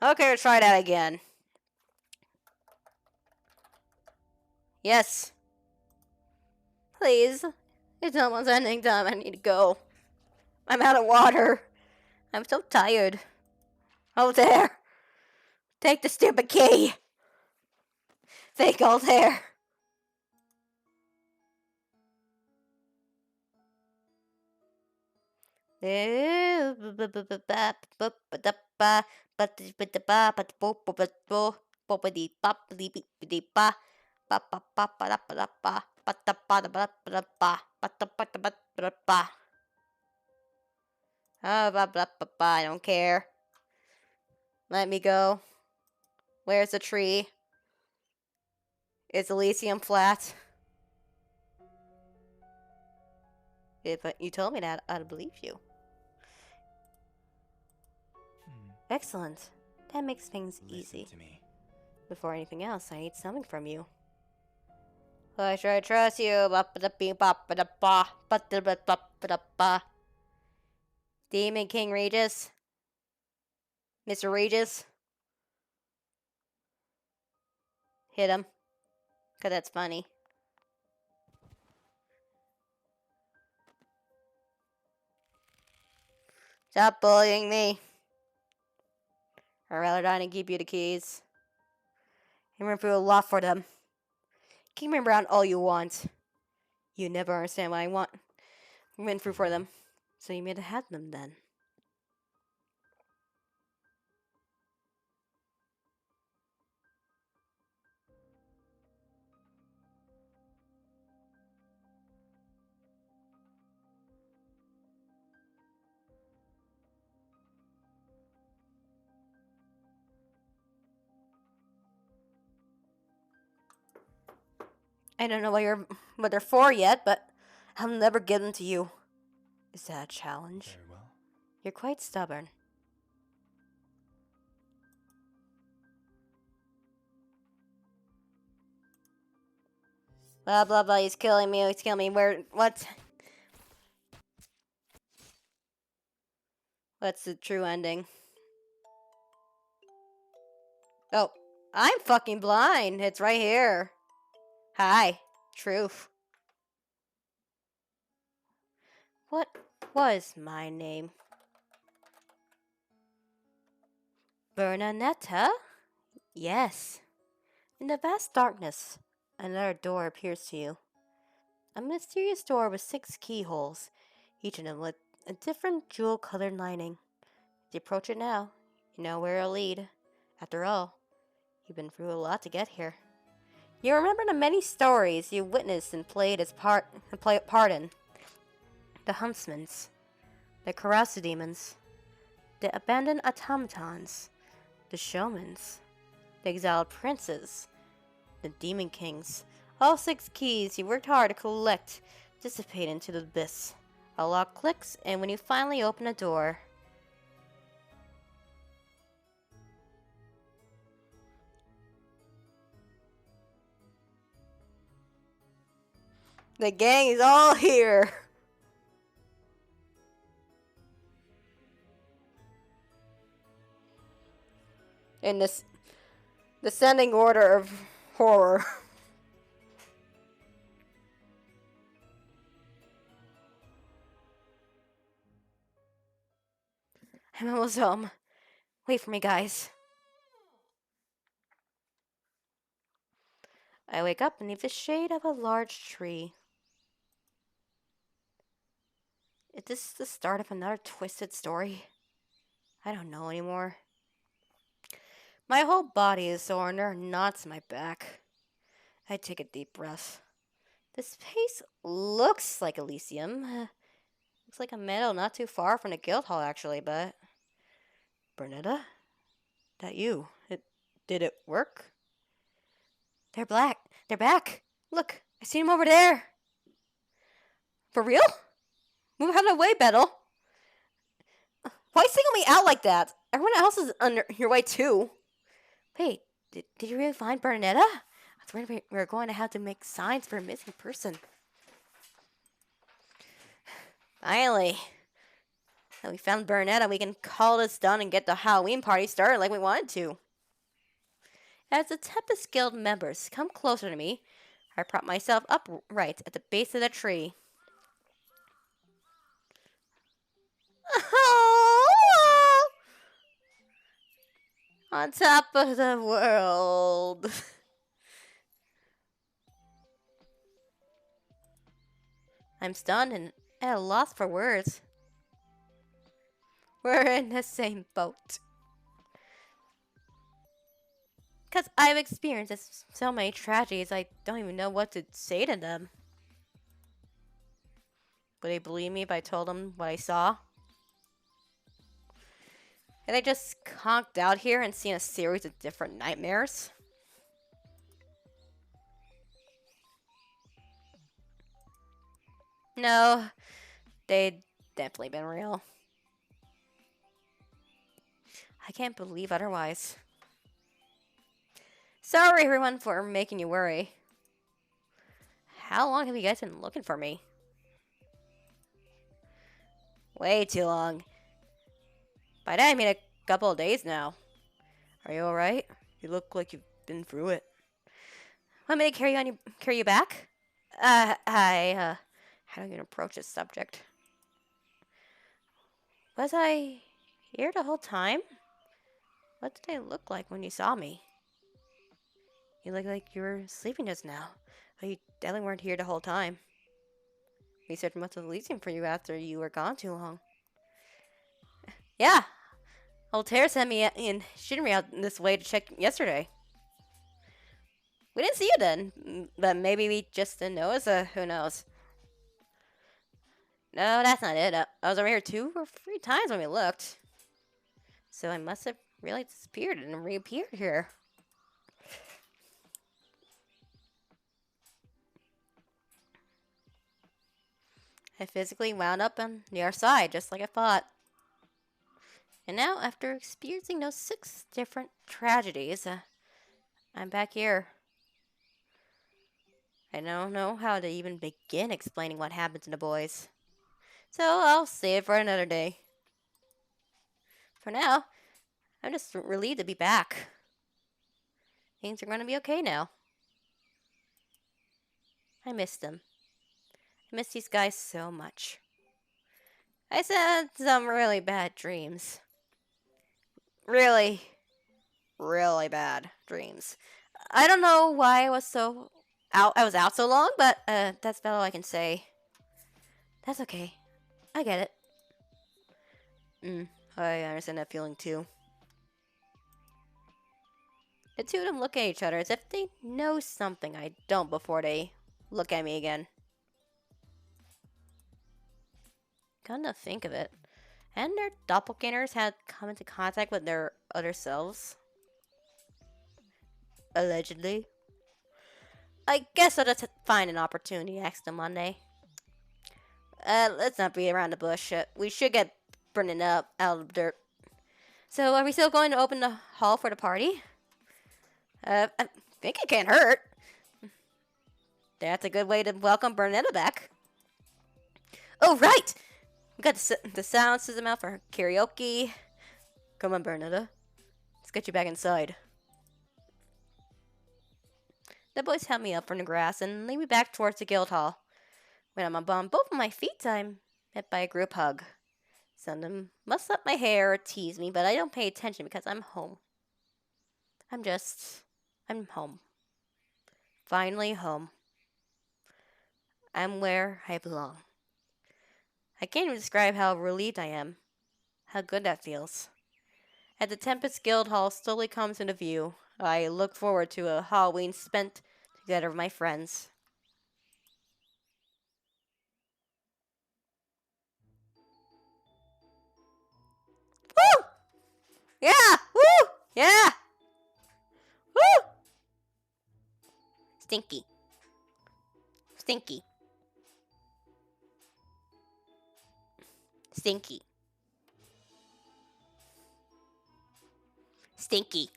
Okay, let's try that again. Yes. Please. It's almost ending time. I need to go. I'm out of water. I'm so tired. Oh, there. Take the stupid key. Fake old hair. I don't care. Let me go. Where's the tree? Is Elysium flat? If you told me that, I'd believe you. Excellent. That makes things easy. Listen to me. Before anything else, I need something from you. Why should I trust you? Ba-ba-da-bee-ba-ba-da-ba. Ba-da-ba-ba-ba-da-ba. Demon King Regis? Mr. Regis? Hit him. Cause that's funny. Stop bullying me. I'd rather die than give you the keys. You run through a lot for them. Keep me around all you want. You never understand what I want. Went through for them. So you made to have them then. I don't know what they're for yet, but I'll never give them to you. Is that a challenge? Very well. You're quite stubborn. Blah blah blah, he's killing me, what? What's the true ending? Oh, I'm fucking blind. It's right here. Hi, truth. What was my name? Bernaneta? Yes. In the vast darkness, another door appears to you. A mysterious door with 6 keyholes, each of them with a different jewel-colored lining. As you approach it now, you know where it'll lead. After all, you've been through a lot to get here. You remember the many stories you witnessed and played part in. The huntsmans, the demons, the abandoned automatons, the showmans, the exiled princes, the demon kings. All 6 keys you worked hard to collect dissipate into the abyss. A lock clicks, and when you finally open a door, the gang is all here. In this descending order of horror. I'm almost home. Wait for me, guys. I wake up beneath the shade of a large tree. Is this the start of another twisted story? I don't know anymore. My whole body is sore and there are knots in my back. I take a deep breath. This place looks like Elysium. Looks like a meadow not too far from the guild hall, actually, but... Bernetta? That you? Did it work? They're black. They're back. Look, I see them over there. For real? Move out of the way, Bettel. Why single me out like that? Everyone else is under your way, too. Wait, did you really find Bernetta? I was worried we were going to have to make signs for a missing person. Finally. Now we found Bernetta, we can call this done and get the Halloween party started like we wanted to. As the Tempest Guild members come closer to me, I prop myself upright at the base of the tree. Oh! On top of the world. I'm stunned and at a loss for words. We're in the same boat. Because I've experienced so many tragedies, I don't even know what to say to them. Would they believe me if I told them what I saw? Had I just conked out here and seen a series of different nightmares? No, they'd definitely been real. I can't believe otherwise. Sorry, everyone, for making you worry. How long have you guys been looking for me? Way too long. By that I mean a couple of days now. Are you alright? You look like you've been through it. Want me to carry you back? How do you approach this subject? Was I here the whole time? What did I look like when you saw me? You look like you were sleeping just now. But you definitely weren't here the whole time. Research must have leasing for you after you were gone too long. Yeah. Altair sent me and Shinri out this way to check yesterday. We didn't see you then, but maybe we just didn't notice. Who knows? No, that's not it. I was over here 2 or 3 times when we looked. So I must have really disappeared and reappeared here. I physically wound up on the other side, just like I thought. And now, after experiencing those 6 different tragedies, I'm back here. I don't know how to even begin explaining what happened to the boys. So I'll save it for another day. For now, I'm just relieved to be back. Things are going to be okay now. I miss them. I miss these guys so much. I had some really bad dreams. Really, really bad dreams. I don't know why I was out so long, but that's about all I can say. That's okay. I get it. I understand that feeling too. The two of them look at each other as if they know something I don't before they look at me again. Come to think of it, hadn't their doppelgangers had come into contact with their other selves? Allegedly. I guess I'll just find an opportunity to ask them one day. Let's not beat around the bush. We should get Bernaneta out of the dirt. So, are we still going to open the hall for the party? I think it can't hurt. That's a good way to welcome Bernaneta back. Oh, right! We got the sound system out for karaoke. Come on, Bernaneta. Let's get you back inside. The boys help me up from the grass and lead me back towards the guild hall. When I'm on both of my feet, I'm met by a group hug. Some of them muss up my hair or tease me, but I don't pay attention because I'm home. I'm home. Finally home. I'm where I belong. I can't even describe how relieved I am. How good that feels. As the Tempest Guild Hall slowly comes into view, I look forward to a Halloween spent together with my friends. Woo! Yeah! Woo! Yeah! Woo! Stinky. Stinky. Stinky. Stinky.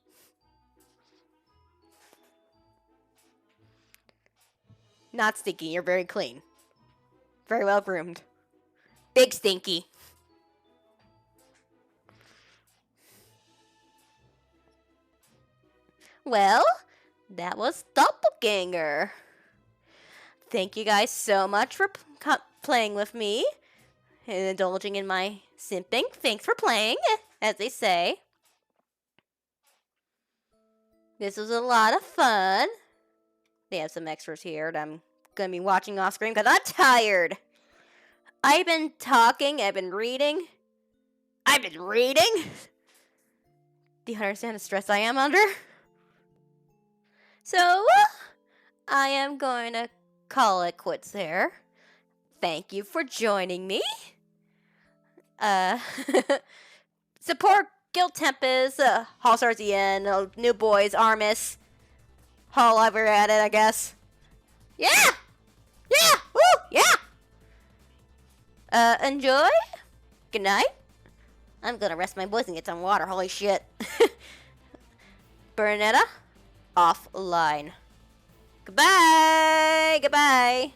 Not stinky, you're very clean. Very well groomed. Big stinky. Well, that was Doppleganger. Thank you guys so much for playing with me and indulging in my simping. Thanks for playing, as they say. This was a lot of fun. They have some extras here that I'm going to be watching off screen because I'm tired. I've been talking, I've been reading. Do you understand the stress I am under? So, I am going to call it quits there. Thank you for joining me. Support Guild Tempest, Hall Stars EN, New Boys, Armis. Hall ever at it, I guess. Yeah! Yeah! Woo! Yeah! Enjoy? Good night? I'm gonna rest my voice and get some water, holy shit. Bernaneta, offline. Goodbye! Goodbye!